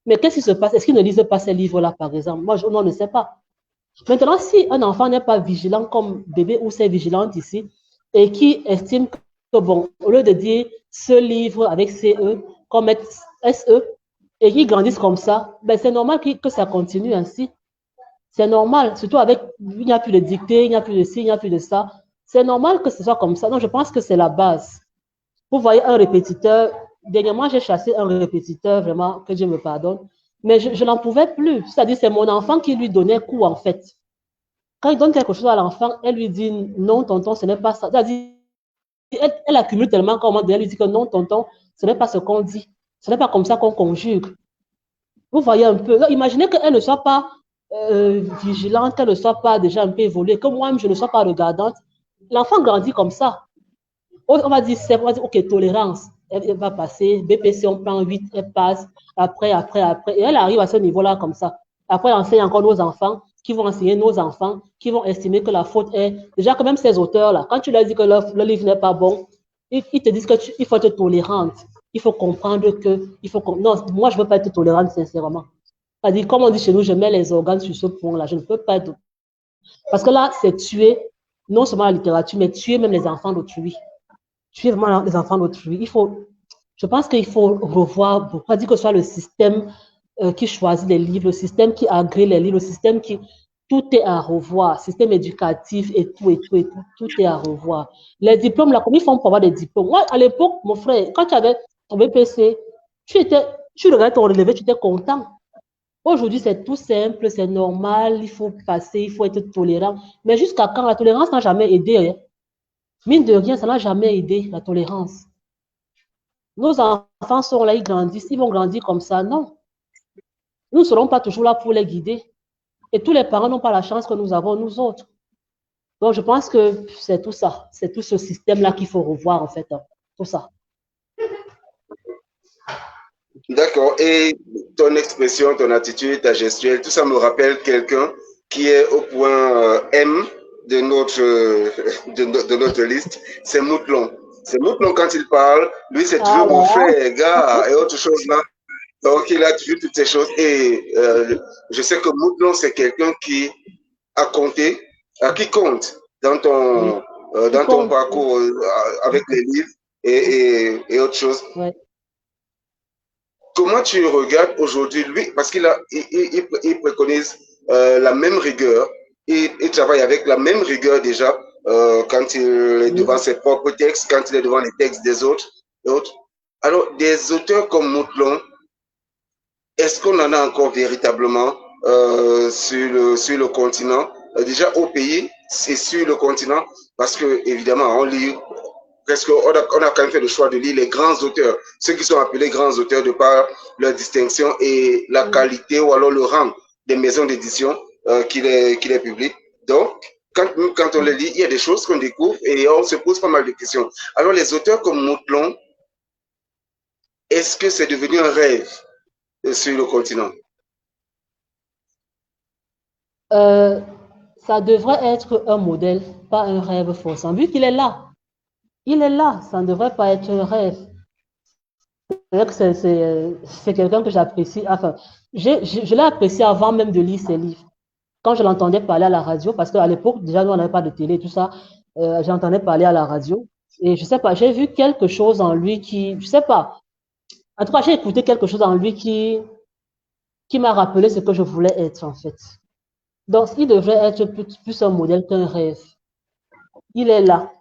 Mais qu'est-ce qui se passe? Est-ce qu'ils ne lisent pas ces livres-là, par exemple? Moi, on ne sait pas. Maintenant, si un enfant n'est pas vigilant comme bébé ou c'est vigilante ici, et qui estime que, bon, au lieu de dire ce livre avec CE, qu'on mette SE, et qu'ils grandissent comme ça, ben c'est normal que ça continue ainsi. C'est normal, surtout avec, il n'y a plus de dictée, il n'y a plus de ci, il n'y a plus de ça. C'est normal que ce soit comme ça. Donc, je pense que c'est la base. Vous voyez un répétiteur, dernièrement, j'ai chassé un répétiteur, vraiment, que Dieu me pardonne, mais je n'en pouvais plus. C'est-à-dire, c'est mon enfant qui lui donnait coup, en fait. Quand il donne quelque chose à l'enfant, elle lui dit non, tonton, ce n'est pas ça. C'est-à-dire, elle accumule tellement qu'à un moment donné, elle lui dit que non, tonton, ce n'est pas ce qu'on dit. Ce n'est pas comme ça qu'on conjugue. Vous voyez un peu. Donc, imaginez qu'elle ne soit pas vigilante, qu'elle ne soit pas déjà un peu évoluée, que moi-même, je ne sois pas regardante. L'enfant grandit comme ça. On va dire, ok, tolérance, elle va passer, BPC, on prend 8, elle passe, après, et elle arrive à ce niveau-là comme ça. Après, elle enseigne encore nos enfants, qui vont enseigner nos enfants, qui vont estimer que la faute est, déjà quand même ces auteurs-là, quand tu leur dis que le livre n'est pas bon, ils te disent qu'il faut être tolérante, il faut comprendre que, non, moi je ne veux pas être tolérante sincèrement. C'est-à-dire, comme on dit chez nous, je mets les organes sur ce point-là, je ne peux pas être, parce que là, c'est tuer, non seulement la littérature, mais tuer même les enfants d'autrui. Tuer vraiment les enfants d'autrui. Je pense qu'il faut revoir, pourquoi dire que ce soit le système qui choisit les livres, le système qui agrée les livres, le système qui, tout est à revoir, système éducatif et tout est à revoir. Les diplômes, là, comment ils font pour avoir des diplômes? Moi, à l'époque, mon frère, quand tu avais ton BPC, tu regardais ton relevé, tu étais content. Aujourd'hui, c'est tout simple, c'est normal, il faut passer, il faut être tolérant. Mais jusqu'à quand? La tolérance n'a jamais aidé. Hein. Mine de rien, ça n'a jamais aidé, la tolérance. Nos enfants sont là, ils grandissent, ils vont grandir comme ça. Non. Nous ne serons pas toujours là pour les guider. Et tous les parents n'ont pas la chance que nous avons, nous autres. Donc, je pense que c'est tout ça. C'est tout ce système-là qu'il faut revoir, en fait. Hein. Tout ça. D'accord. Et ton expression, ton attitude, ta gestuelle, tout ça me rappelle quelqu'un qui est au point M de notre liste. C'est Moutlon. C'est Moutlon quand il parle. Lui, c'est toujours mon frère, gars, et autre chose là. Donc, il a toujours toutes ces choses. Et je sais que Moutlon, c'est quelqu'un qui a compté, qui compte dans ton parcours avec les livres et autre chose. Ouais. Comment tu regardes aujourd'hui, lui, parce qu'il préconise la même rigueur, il travaille avec la même rigueur déjà quand il est devant ses propres textes, quand il est devant les textes des autres. Alors, des auteurs comme Moutlon, est-ce qu'on en a encore véritablement sur le continent, déjà au pays et sur le continent, parce que évidemment, on lit presque, on a quand même fait le choix de lire les grands auteurs, ceux qui sont appelés grands auteurs de par leur distinction et la qualité ou alors le rang des maisons d'édition qui les publient. Donc, quand on les lit, il y a des choses qu'on découvre et on se pose pas mal de questions. Alors, les auteurs comme Moutlon, est-ce que c'est devenu un rêve sur le continent? Ça devrait être un modèle, pas un rêve forçant. Vu qu'il est là, il est là, ça ne devrait pas être un rêve. C'est quelqu'un que j'apprécie. Enfin, je l'ai apprécié avant même de lire ses livres. Quand je l'entendais parler à la radio, parce qu'à l'époque, déjà, nous, on n'avait pas de télé, tout ça, j'entendais parler à la radio. Et je sais pas, j'ai vu quelque chose en lui qui, je sais pas. En tout cas, j'ai écouté quelque chose en lui qui m'a rappelé ce que je voulais être, en fait. Donc, il devrait être plus un modèle qu'un rêve. Il est là.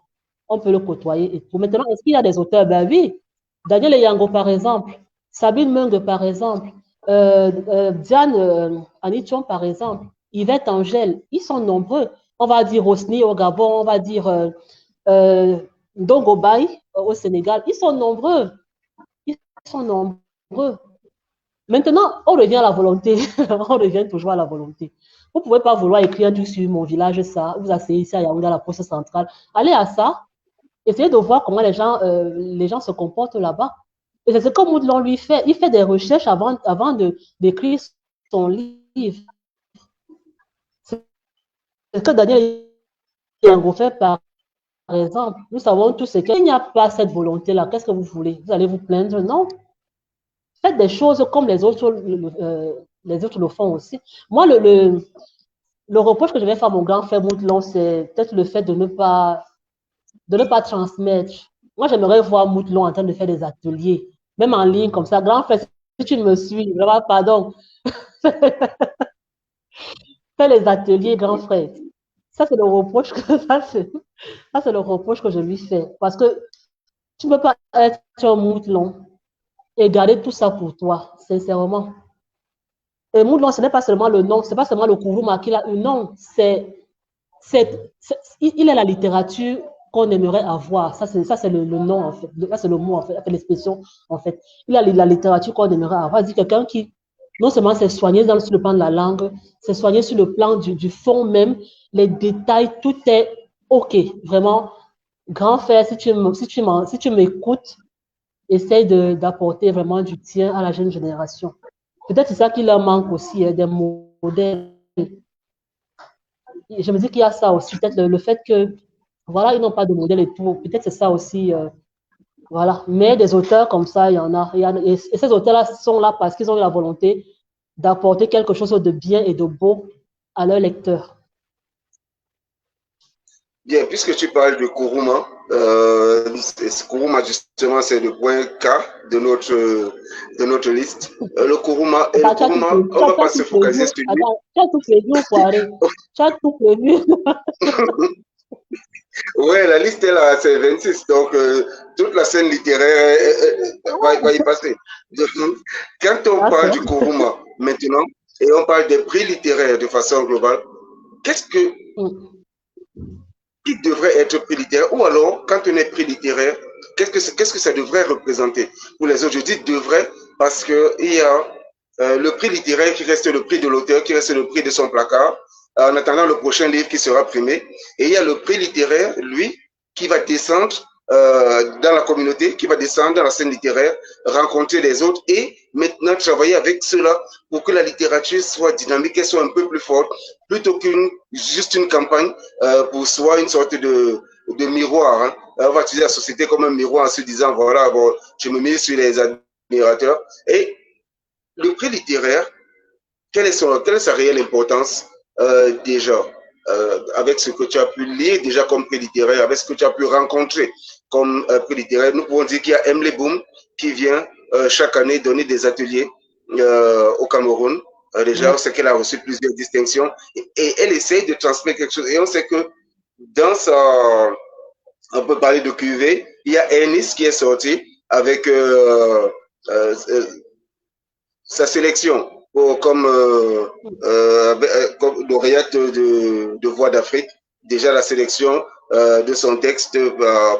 On peut le côtoyer et tout. Maintenant, est-ce qu'il y a des auteurs? Ben oui. Daniel Eyango, par exemple. Sabine Mung, par exemple. Diane Anichon, par exemple. Yvette Angèle. Ils sont nombreux. On va dire Rosny au Gabon. On va dire Ndongo Bay au Sénégal. Ils sont nombreux. Ils sont nombreux. Maintenant, on revient à la volonté. On revient toujours à la volonté. Vous ne pouvez pas vouloir écrire un truc sur mon village, ça. Vous asseyez ici à Yaoundé, à la poste centrale. Allez à ça. Essayez de voir comment les gens se comportent là-bas. Et c'est ce que Moutlon lui fait. Il fait des recherches avant d'écrire son livre. C'est ce que Daniel Yango fait par exemple. Nous savons tous qu'il n'y a pas cette volonté-là. Qu'est-ce que vous voulez? Vous allez vous plaindre? Non. Faites des choses comme les autres le font aussi. Moi, le reproche que je vais faire à mon grand frère Moutlon, c'est peut-être le fait de ne pas transmettre. Moi, j'aimerais voir Moutlon en train de faire des ateliers, même en ligne comme ça. Grand frère, si tu me suis, vraiment, pardon. Fais les ateliers, grand frère. Ça, c'est le reproche que je lui fais. Parce que tu ne peux pas être un Moutlon et garder tout ça pour toi, sincèrement. Et Moutlon, ce n'est pas seulement le nom, ce n'est pas seulement le Kourouma qu'il a eu, non, il est la littérature qu'on aimerait avoir. Ça, c'est le nom, en fait. Ça, c'est le mot, en fait, l'expression, en fait. Il a la littérature qu'on aimerait avoir. C'est quelqu'un qui, non seulement s'est soigné sur le plan de la langue, s'est soigné sur le plan du fond même, les détails, tout est OK. Vraiment, grand frère, si tu m'écoutes, essaye d'apporter vraiment du tien à la jeune génération. Peut-être c'est ça qui leur manque aussi, des modèles. Je me dis qu'il y a ça aussi, peut-être le fait que, voilà, ils n'ont pas de modèle et tout. Peut-être c'est ça aussi, voilà. Mais des auteurs comme ça, il y en a. Et ces auteurs-là sont là parce qu'ils ont eu la volonté d'apporter quelque chose de bien et de beau à leurs lecteurs. Bien, puisque tu parles de Kuruma, Kuruma justement c'est le point K de notre liste. Le Kuruma, et le Kuruma, on ne va pas se focaliser sur lui. Tu as tout prévu ou quoi? Tu as tout prévu. Ouais, la liste est là, c'est 26, donc toute la scène littéraire va y passer. Quand on parle du Kuruma maintenant, et on parle des prix littéraires de façon globale, qu'est-ce que qui devrait être prix littéraire, ou alors quand on est prix littéraire, qu'est-ce que ça devrait représenter pour les autres? Je dis devrait parce que il y a le prix littéraire qui reste le prix de l'auteur, qui reste le prix de son placard, en attendant le prochain livre qui sera primé. Et il y a le prix littéraire, lui, qui va descendre dans la communauté, qui va descendre dans la scène littéraire, rencontrer les autres et maintenant travailler avec ceux-là pour que la littérature soit dynamique, qu'elle soit un peu plus forte, plutôt qu'une juste une campagne pour soit une sorte de miroir. Hein. On va utiliser la société comme un miroir en se disant, voilà, bon, je me mets sur les admirateurs. Et le prix littéraire, quelle est sa réelle importance déjà avec ce que tu as pu lire déjà comme prix littéraire, avec ce que tu as pu rencontrer comme prix littéraire? Nous pouvons dire qu'il y a Emily Boom qui vient chaque année donner des ateliers au Cameroun. Déjà, on sait qu'elle a reçu plusieurs distinctions et elle essaye de transmettre quelque chose. Et on sait que dans sa... On peut parler de QV. Il y a Ernest qui est sorti avec sa sélection comme lauréate de Voix d'Afrique. Déjà la sélection de son texte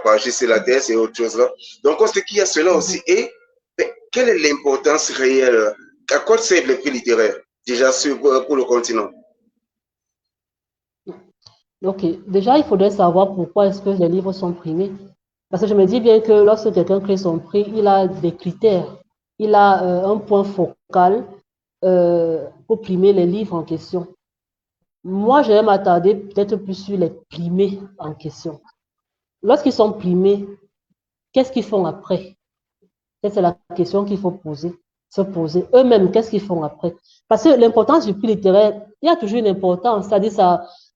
par J.C. Lattès et autres choses là. Donc on sait qu'il y a cela aussi. Et quelle est l'importance réelle? À quoi servent les prix littéraires déjà pour le continent? Ok, déjà il faudrait savoir pourquoi est-ce que les livres sont primés. Parce que je me dis bien que lorsque quelqu'un crée son prix, il a des critères, il a un point focal pour primer les livres en question. Moi, je vais m'attarder peut-être plus sur les primés en question. Lorsqu'ils sont primés, qu'est-ce qu'ils font après? C'est la question qu'il faut se poser. Eux-mêmes, qu'est-ce qu'ils font après? Parce que l'importance du prix littéraire, il y a toujours une importance. C'est-à-dire,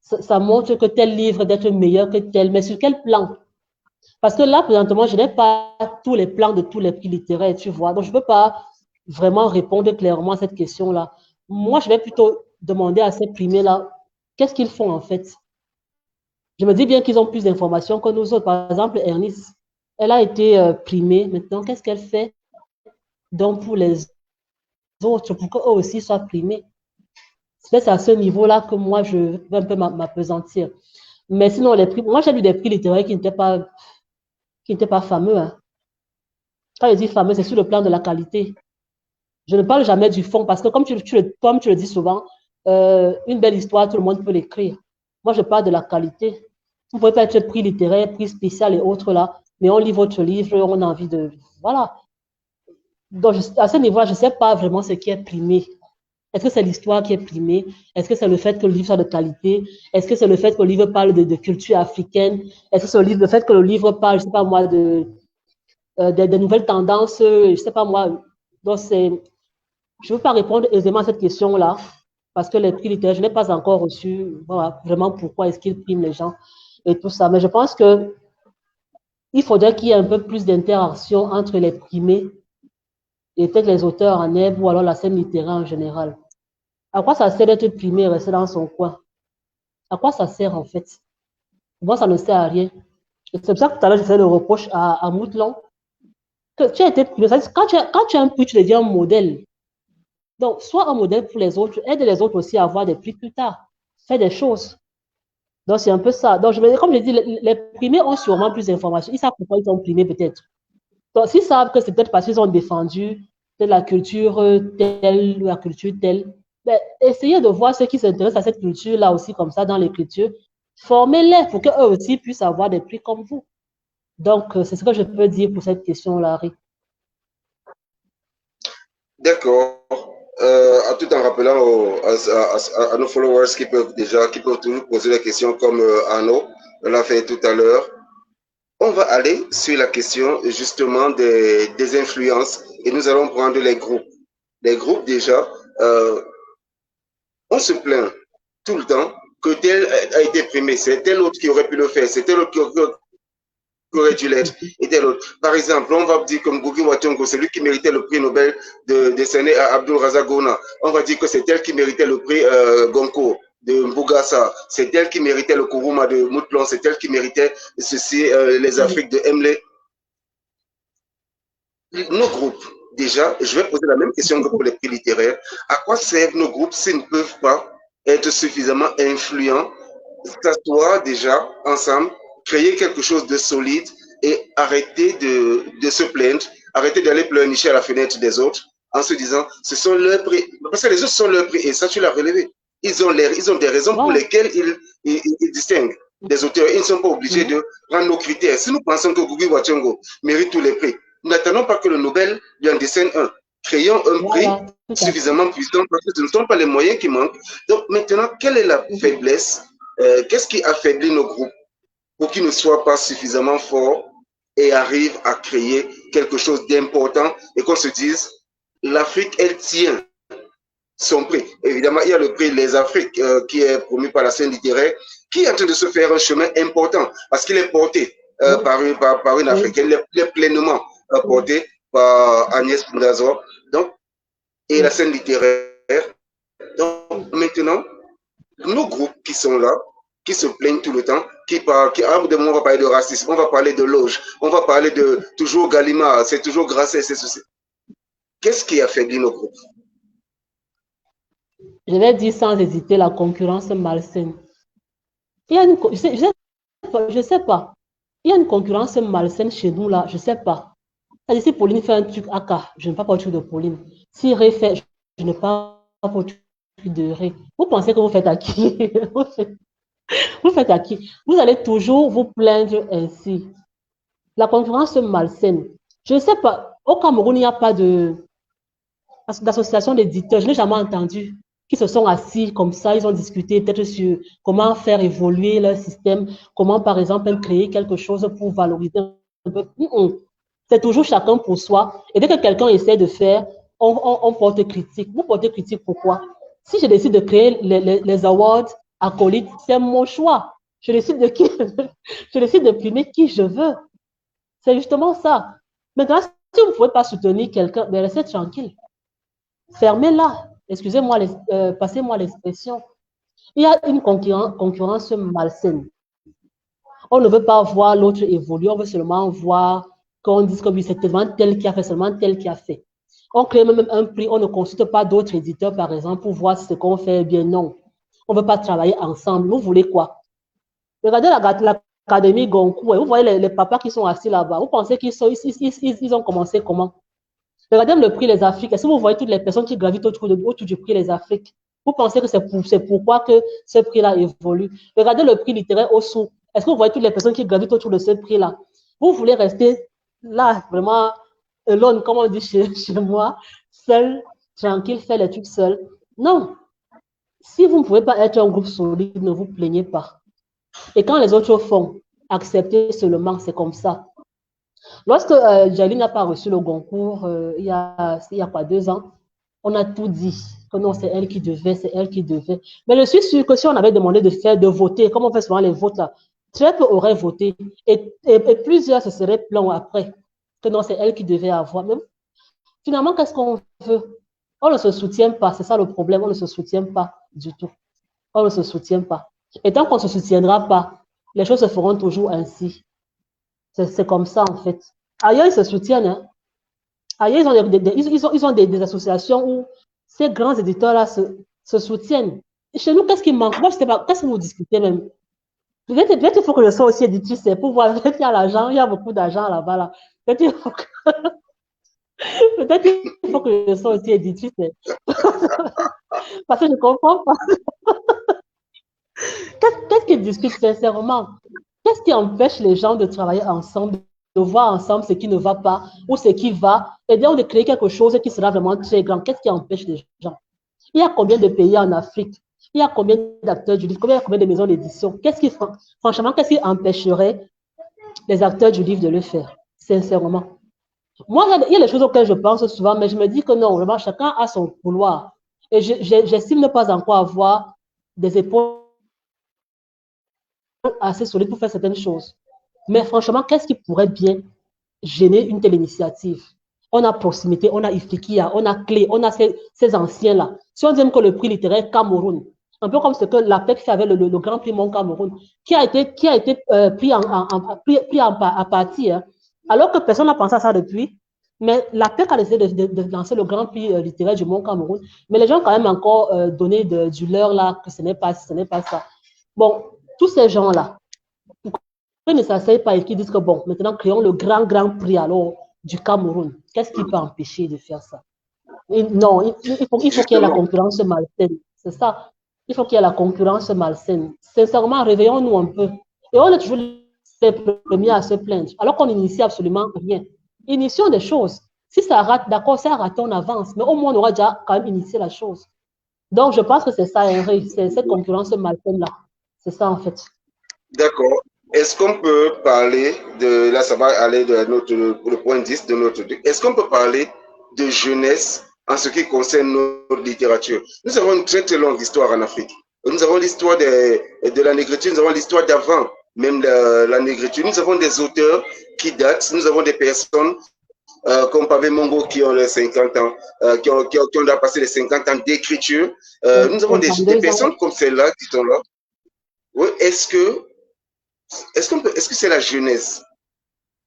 ça montre que tel livre d'être meilleur que tel. Mais sur quel plan? Parce que là, présentement, je n'ai pas tous les plans de tous les prix littéraires, tu vois. Donc, je ne peux pas vraiment répondre clairement à cette question-là. Moi, je vais plutôt demander à ces primés-là, qu'est-ce qu'ils font en fait? Je me dis bien qu'ils ont plus d'informations que nous autres. Par exemple, Ernest, elle a été primée. Maintenant, qu'est-ce qu'elle fait? Donc, pour les autres, pour qu'eux aussi soient primés. C'est à ce niveau-là que moi, je veux un peu m'appesantir. Mais sinon, les prix, moi, j'ai lu des prix littéraires qui n'étaient pas fameux. Hein. Quand je dis fameux, c'est sur le plan de la qualité. Je ne parle jamais du fond parce que, comme tu le dis souvent, une belle histoire, tout le monde peut l'écrire. Moi, je parle de la qualité. Vous ne pouvez pas être prix littéraire, prix spécial et autres là, mais on lit votre livre, on a envie de... Voilà. Donc, à ce niveau-là, je ne sais pas vraiment ce qui est primé. Est-ce que c'est l'histoire qui est primée? Est-ce que c'est le fait que le livre soit de qualité? Est-ce que c'est le fait que le livre parle de culture africaine? Est-ce que c'est le fait que le livre parle, je ne sais pas moi, de nouvelles tendances, je ne sais pas moi. Donc, je ne veux pas répondre aisément à cette question-là, parce que les prix littéraires, je n'ai pas encore reçu voilà, vraiment pourquoi est-ce qu'ils priment les gens et tout ça. Mais je pense qu'il faudrait qu'il y ait un peu plus d'interaction entre les primés et peut-être les auteurs en herbe ou alors la scène littéraire en général. À quoi ça sert d'être primé et rester dans son coin? À quoi ça sert en fait? Moi, ça ne sert à rien. C'est pour ça que tout à l'heure, je faisais le reproche à Moutlon que tu as été primé. Quand tu as un prix, tu deviens un modèle. Donc, sois un modèle pour les autres, aide les autres aussi à avoir des prix plus tard. Fais des choses. Donc, c'est un peu ça. Donc, comme je dis, les primés ont sûrement plus d'informations. Ils savent pourquoi ils sont primés peut-être. Donc, s'ils savent que c'est peut-être parce qu'ils ont défendu la culture telle ou la culture telle, ben, essayez de voir ceux qui s'intéressent à cette culture-là aussi, comme ça, dans l'écriture. Formez-les pour qu'eux aussi puissent avoir des prix comme vous. Donc, c'est ce que je peux dire pour cette question, Larry. D'accord. Tout en rappelant à nos followers qui peuvent toujours poser des questions comme Arnaud l'a fait tout à l'heure. On va aller sur la question justement des influences et nous allons prendre les groupes. Les groupes déjà, on se plaint tout le temps que tel a été primé, c'est tel autre qui aurait pu le faire, c'est tel autre qui aurait dû l'être, et tel autre. Par exemple, on va dire comme Gugi Watongo, c'est lui qui méritait le prix Nobel décerné à Abdul Razak Gona. On va dire que c'est elle qui méritait le prix Goncourt de Mbugasa, c'est elle qui méritait le Kuruma de Moutlon, c'est elle qui méritait ceci, les Afriques de Emle. Nos groupes, déjà, je vais poser la même question que pour les prix littéraires. À quoi servent nos groupes s'ils ne peuvent pas être suffisamment influents, s'asseoir déjà ensemble, créer quelque chose de solide et arrêter de se plaindre, arrêter d'aller pleurnicher à la fenêtre des autres en se disant ce sont leurs prix. Parce que les autres sont leurs prix et ça, tu l'as relevé. Ils ont des raisons pour lesquelles ils distinguent des auteurs. Ils ne sont pas obligés de prendre nos critères. Si nous pensons que Gugi Watongo mérite tous les prix, n'attendons pas que le Nobel lui en décerne un. Créons un prix suffisamment puissant parce que ce ne sont pas les moyens qui manquent. Donc maintenant, quelle est la faiblesse? Qu'est-ce qui affaiblit nos groupes pour qu'ils ne soient pas suffisamment forts et arrivent à créer quelque chose d'important et qu'on se dise, l'Afrique, elle tient son prix. Évidemment, il y a le prix Les Afriques qui est promu par la scène littéraire, qui est en train de se faire un chemin important parce qu'il est porté par une Africaine, il est pleinement porté par Agnès Ndazo. Donc, et la scène littéraire. Donc, maintenant, nos groupes qui sont là, qui se plaignent tout le temps, à un moment, on va parler de racisme, on va parler de loge, on va parler de toujours Gallimard, c'est toujours Grasset, c'est ceci. Qu'est-ce qui affaiblit nos groupes? Je vais dire sans hésiter la concurrence malsaine. Il y a une, je sais pas. Il y a une concurrence malsaine chez nous là, je sais pas. Si Pauline fait un truc AK, je ne parle pas au truc de Pauline. Si Ré fait, je ne parle pas au truc de Ré. Vous pensez que vous faites à qui? Vous faites à qui? Vous allez toujours vous plaindre ainsi. La concurrence malsaine. Je ne sais pas. Au Cameroun, il n'y a pas d'association d'éditeurs. Je n'ai jamais entendu qui se sont assis comme ça. Ils ont discuté peut-être sur comment faire évoluer leur système, comment par exemple créer quelque chose pour valoriser un peu. C'est toujours chacun pour soi. Et dès que quelqu'un essaie de faire, on porte critique. Vous portez critique pourquoi? Si je décide de créer les awards acolytes, c'est mon choix. Je décide de qui je décide de primer qui je veux. C'est justement ça. Maintenant, si vous ne pouvez pas soutenir quelqu'un, ben restez tranquille. Fermez-la. Excusez-moi, passez-moi l'expression. Il y a une concurrence malsaine. On ne veut pas voir l'autre évoluer, on veut seulement voir qu'on dise que oui, c'est seulement tel qui a fait, seulement tel qui a fait. On crée même un prix, on ne consulte pas d'autres éditeurs, par exemple, pour voir si ce qu'on fait est bien. Non. On ne veut pas travailler ensemble. Vous voulez quoi? Regardez l'Académie Goncourt, vous voyez les papas qui sont assis là-bas. Vous pensez qu'ils ont commencé comment? Regardez le prix Les Afriques. Est-ce que vous voyez toutes les personnes qui gravitent autour du prix Les Afriques? Vous pensez que c'est pourquoi que ce prix-là évolue? Regardez le prix littéraire au sous. Est-ce que vous voyez toutes les personnes qui gravitent autour de ce prix-là? Vous voulez rester là, vraiment, alone, comme on dit chez moi, seul, tranquille, faire les trucs seul? Non. Si vous ne pouvez pas être un groupe solide, ne vous plaignez pas. Et quand les autres font, acceptez seulement, c'est comme ça. Lorsque Jaline n'a pas reçu le Goncourt, il y a quoi, 2 ans, on a tout dit. Que non, c'est elle qui devait, c'est elle qui devait. Mais je suis sûre que si on avait demandé de voter, comme on fait souvent les votes là, très peu auraient voté. Et plusieurs se seraient plaints après. Que non, c'est elle qui devait avoir. Mais finalement, qu'est-ce qu'on veut? On ne se soutient pas, c'est ça le problème, on ne se soutient pas du tout. On ne se soutient pas. Et tant qu'on ne se soutiendra pas, les choses se feront toujours ainsi. C'est comme ça, en fait. Ailleurs, ils se soutiennent. Hein. Ailleurs, ils ont des associations où ces grands éditeurs-là se soutiennent. Et chez nous, qu'est-ce qui manque? Moi, je ne sais pas. Qu'est-ce que vous discutez même? Peut-être qu'il faut que je sois aussi éditrice pour voir. Peut-être qu'il y a l'argent, il y a beaucoup d'argent là-bas. Là. Peut-être qu'il faut que je sois aussi éditrice. Parce que je ne comprends pas. Qu'est-ce qu'ils discutent sincèrement? qu'est-ce qui empêche les gens de travailler ensemble, de voir ensemble ce qui ne va pas ou ce qui va, et donc de créer quelque chose qui sera vraiment très grand? Qu'est-ce qui empêche les gens? Il y a combien de pays en Afrique? Il y a combien d'acteurs du livre? Combien de maisons d'édition? Franchement, qu'est-ce qui empêcherait les acteurs du livre de le faire? Sincèrement. Moi, il y a des choses auxquelles je pense souvent, mais je me dis que non, vraiment, chacun a son couloir. Et j'estime ne pas encore avoir des épaules assez solides pour faire certaines choses. Mais franchement, qu'est-ce qui pourrait bien gêner une telle initiative? On a Proximité, on a Ifriqiya, on a Clé, on a ces anciens-là. Si on dit que le prix littéraire Cameroun, un peu comme ce que l'APEC fait avec le Grand Prix Mon Cameroun, qui a été pris à partie, hein, alors que personne n'a pensé à ça depuis. Mais l'APEC a décidé de lancer le Grand Prix littéraire du Mont Cameroun. Mais les gens ont quand même encore donné du leur là, que ce n'est pas ça. Bon, tous ces gens-là, ils ne s'asseyent pas et qui disent que bon, maintenant créons le grand prix alors du Cameroun. Qu'est-ce qui peut empêcher de faire ça? Non, il faut qu'il y ait la concurrence malsaine. C'est ça. Il faut qu'il y ait la concurrence malsaine. Sincèrement, réveillons-nous un peu. Et on est toujours les premiers à se plaindre, alors qu'on n'initie absolument rien. Initions des choses. Si ça rate, d'accord, ça a raté, on avance. Mais au moins, on aura déjà quand même initié la chose. Donc, je pense que c'est ça, Henri, c'est cette concurrence malsaine-là. C'est ça, en fait. D'accord. Est-ce qu'on peut parler de, là ça va aller de le point 10 de notre truc, est-ce qu'on peut parler de jeunesse en ce qui concerne notre littérature? Nous avons une très très longue histoire en Afrique. Nous avons l'histoire de la négritude, nous avons l'histoire d'avant même la négritude. Nous avons des auteurs qui datent, nous avons des personnes comme Pavé Mongo qui ont les 50 ans, qui ont passé les 50 ans d'écriture. Nous avons des personnes comme celle-là qui sont là. Oui, est-ce que c'est la jeunesse?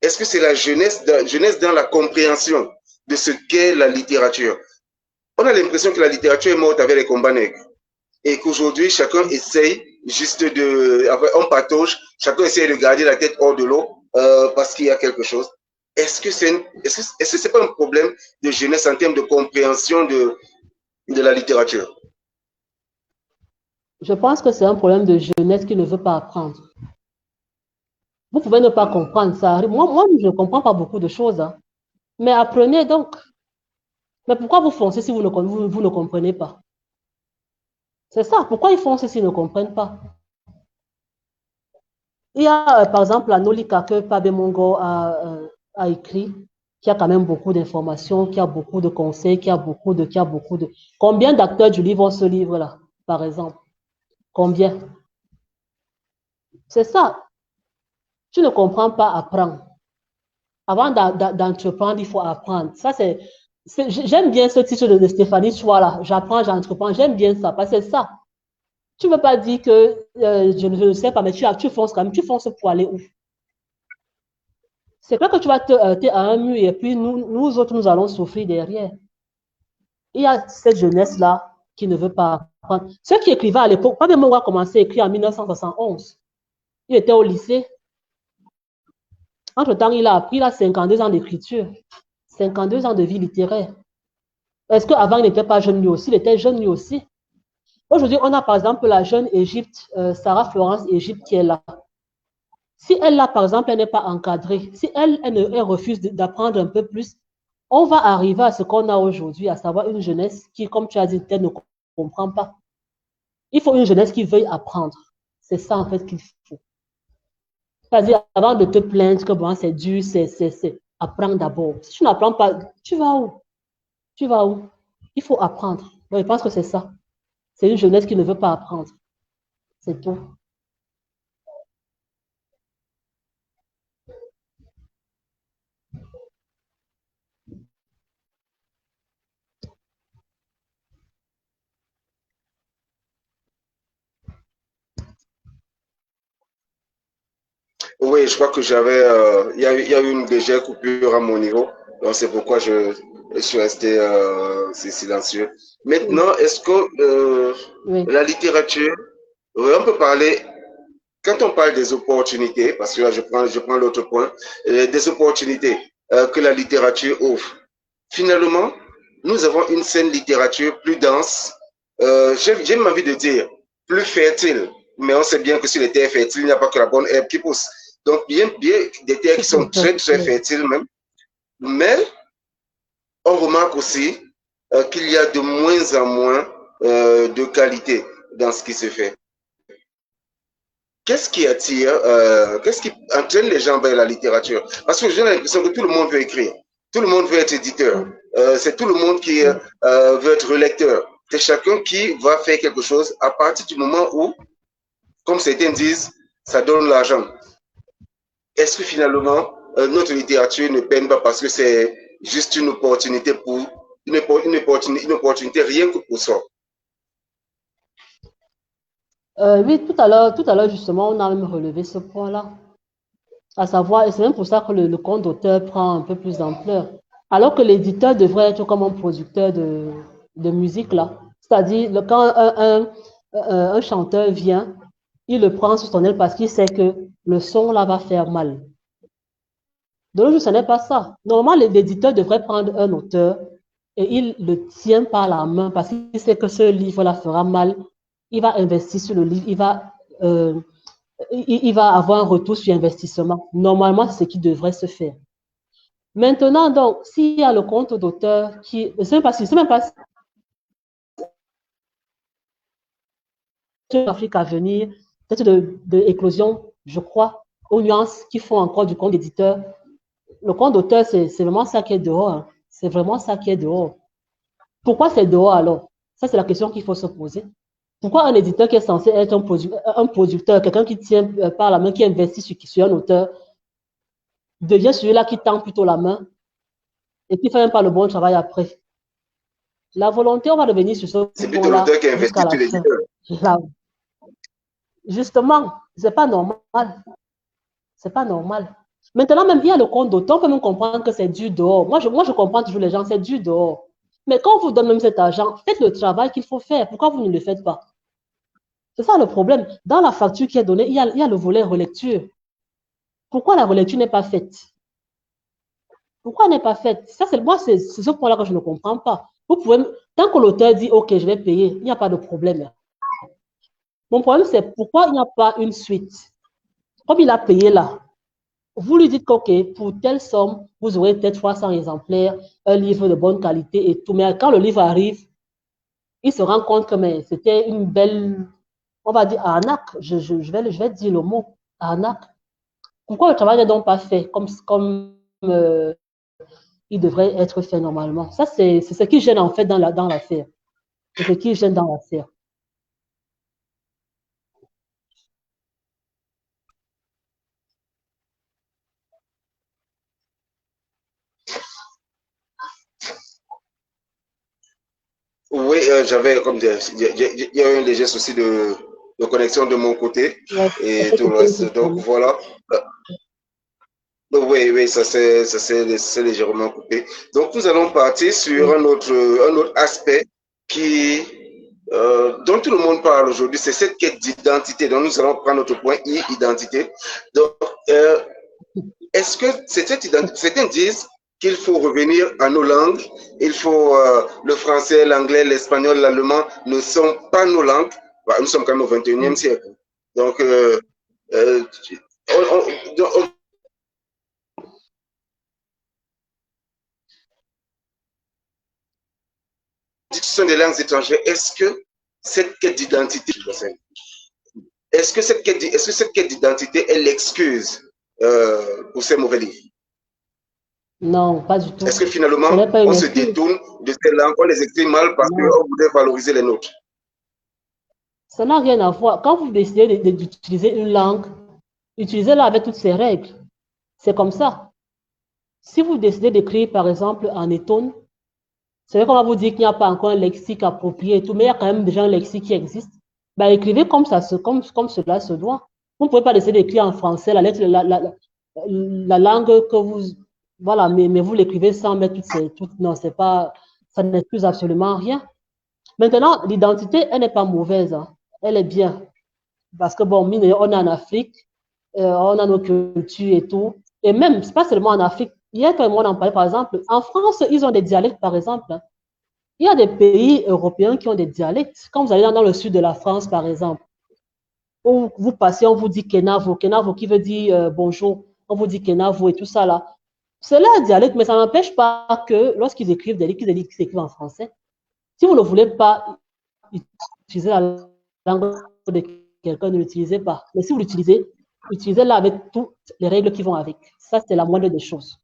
Est-ce que c'est la jeunesse dans la compréhension de ce qu'est la littérature? On a l'impression que la littérature est morte avec les combats nègres et qu'aujourd'hui, chacun essaye juste on patauge, chacun essaye de garder la tête hors de l'eau parce qu'il y a quelque chose. Est-ce que c'est pas un problème de jeunesse en termes de compréhension de la littérature? Je pense que c'est un problème de jeunesse qui ne veut pas apprendre. Vous pouvez ne pas comprendre, ça arrive. Moi, je ne comprends pas beaucoup de choses. Hein. Mais apprenez donc. Mais pourquoi vous foncez si vous ne comprenez pas? C'est ça. Pourquoi ils foncent s'ils ne comprennent pas? Il y a, par exemple, la Nolika que Pabe Mongo a écrit, qui a quand même beaucoup d'informations, qui a beaucoup de conseils, qui a beaucoup de... Combien d'acteurs du livre ont ce livre-là, par exemple? Combien? C'est ça. Tu ne comprends pas, apprends. Avant d'entreprendre, il faut apprendre. Ça, j'aime bien ce titre de Stéphanie Choua là. J'apprends, j'entreprends. J'aime bien ça, parce que c'est ça. Tu ne veux pas dire que je ne sais pas, mais tu fonces quand même. Tu fonces pour aller où? C'est clair que tu vas te heurter à un mur et puis nous autres, nous allons souffrir derrière. Il y a cette jeunesse-là qui ne veut pas apprendre. Ceux qui écrivaient à l'époque, pas même moi, a commencé à écrire en 1971. Il était au lycée. Entre-temps, il a 52 ans d'écriture, 52 ans de vie littéraire. Est-ce qu'avant, il n'était pas jeune lui aussi? Il était jeune lui aussi. Aujourd'hui, on a par exemple la jeune Égypte, Sarah Florence Égypte qui est là. Si elle, là, par exemple, elle n'est pas encadrée, si elle refuse d'apprendre un peu plus, on va arriver à ce qu'on a aujourd'hui, à savoir une jeunesse qui, comme tu as dit, elle ne comprend pas. Il faut une jeunesse qui veuille apprendre. C'est ça, en fait, qu'il faut. C'est-à-dire, avant de te plaindre que bon, c'est dur, c'est apprendre d'abord. Si tu n'apprends pas, tu vas où? Tu vas où? Il faut apprendre. Donc, je pense que c'est ça. C'est une jeunesse qui ne veut pas apprendre. C'est tout. Oui, je crois que il y a eu une légère coupure à mon niveau, donc c'est pourquoi je suis resté silencieux. Maintenant, est-ce que la littérature, on peut parler, quand on parle des opportunités, parce que là je prends l'autre point, des opportunités que la littérature offre. Finalement, nous avons une scène littérature plus dense, j'ai même envie de dire, plus fertile mais on sait bien que sur les terres fertiles, il n'y a pas que la bonne herbe qui pousse. Donc, bien des terres qui sont très, très fertiles même, mais on remarque aussi qu'il y a de moins en moins de qualité dans ce qui se fait. Qu'est-ce qui attire, qu'est-ce qui entraîne les gens vers la littérature? Parce que j'ai l'impression que tout le monde veut écrire, tout le monde veut être éditeur, c'est tout le monde qui veut être relecteur. C'est chacun qui va faire quelque chose à partir du moment où, comme certains disent, ça donne l'argent. Est-ce que finalement, notre littérature ne peine pas parce que c'est juste une opportunité pour une opportunité rien que pour ça? Oui, tout à l'heure, justement, on a même relevé ce point-là. À savoir, et c'est même pour ça que le compte d'auteur prend un peu plus d'ampleur. Alors que l'éditeur devrait être comme un producteur de musique, là. C'est-à-dire, quand un chanteur vient, il le prend sous son aile parce qu'il sait que le son, là, va faire mal. De nos jours, ce n'est pas ça. Normalement, l'éditeur devrait prendre un auteur et il le tient par la main parce qu'il sait que ce livre-là fera mal. Il va investir sur le livre, il va avoir un retour sur investissement. Normalement, c'est ce qui devrait se faire. Maintenant, donc, s'il y a le compte d'auteur qui... C'est même pas l'Afrique à venir, peut-être de éclosion, je crois, aux nuances qui font encore du compte d'éditeur. Le compte d'auteur, c'est vraiment ça qui est dehors. Hein. C'est vraiment ça qui est dehors. Pourquoi c'est dehors alors? Ça, c'est la question qu'il faut se poser. Pourquoi un éditeur qui est censé être un producteur, quelqu'un qui tient par la main, qui investit sur un auteur, devient celui-là qui tend plutôt la main et qui ne fait même pas le bon travail après? La volonté, on va revenir sur ce point-là. C'est plutôt l'auteur qui investit sur l'éditeur. Justement, c'est pas normal. C'est pas normal. Maintenant, même, il y a le compte d'auteur, on peut même comprendre que c'est dû dehors. Moi, je comprends toujours les gens, c'est dû dehors. Mais quand on vous donne même cet argent, faites le travail qu'il faut faire. Pourquoi vous ne le faites pas? C'est ça le problème. Dans la facture qui est donnée, il y a le volet relecture. Pourquoi la relecture n'est pas faite? Pourquoi elle n'est pas faite? Ça, moi, c'est ce point-là que je ne comprends pas. Vous pouvez, tant que l'auteur dit, OK, je vais payer, il n'y a pas de problème. Mon problème, c'est pourquoi il n'y a pas une suite. Comme il a payé là, vous lui dites qu'OK, pour telle somme, vous aurez peut-être 300 exemplaires, un livre de bonne qualité et tout. Mais quand le livre arrive, il se rend compte que c'était une belle, on va dire, arnaque. Je vais dire le mot, arnaque. Pourquoi le travail n'est donc pas fait comme il devrait être fait normalement? Ça, c'est ce qui gêne en fait dans l'affaire. C'est ce qui gêne dans l'affaire. Oui, j'avais comme il y a eu un léger souci de connexion de mon côté et tout le reste. Donc voilà. Oui, oui, ça c'est légèrement coupé. Donc nous allons partir sur un autre aspect qui dont tout le monde parle aujourd'hui, c'est cette quête d'identité. Donc nous allons prendre notre point identité. Donc est-ce que c'est cette identité? Certains disent qu'il faut revenir à nos langues. Il faut le français, l'anglais, l'espagnol, l'allemand ne sont pas nos langues. Bah, nous sommes quand même au 21e siècle. Donc, sont des langues étrangères. Est-ce que cette quête d'identité, est-ce que cette quête d'identité est l'excuse pour ces mauvais livres? Non, pas du tout. Est-ce que finalement, on se détourne de ces langues, on les écrit mal parce qu'on voudrait valoriser les nôtres? Ça n'a rien à voir. Quand vous décidez d'utiliser une langue, utilisez-la avec toutes ses règles. C'est comme ça. Si vous décidez d'écrire, par exemple, en étone, c'est vrai qu'on va vous dire qu'il n'y a pas encore un lexique approprié et tout, mais il y a quand même déjà un lexique qui existe. Ben, écrivez comme cela se doit. Vous ne pouvez pas décider d'écrire en français la lettre, la langue que vous... Voilà, mais vous l'écrivez sans mettre non, c'est pas... Ça n'excuse absolument rien. Maintenant, l'identité, elle n'est pas mauvaise. Hein. Elle est bien. Parce que, bon, on est en Afrique, on a nos cultures et tout. Et même, c'est pas seulement en Afrique. Hier, quand on en parlait, par exemple, en France, ils ont des dialectes, par exemple. Hein. Il y a des pays européens qui ont des dialectes. Quand vous allez dans le sud de la France, par exemple, où vous passez, on vous dit Kenavo, Kenavo qui veut dire bonjour, on vous dit Kenavo et tout ça là. C'est là un dialecte, mais ça n'empêche pas que lorsqu'ils écrivent des livres, qu'ils écrivent en français. Si vous ne voulez pas utiliser la langue de quelqu'un, ne l'utilisez pas. Mais si vous l'utilisez, utilisez-la avec toutes les règles qui vont avec. Ça, c'est la moindre des choses.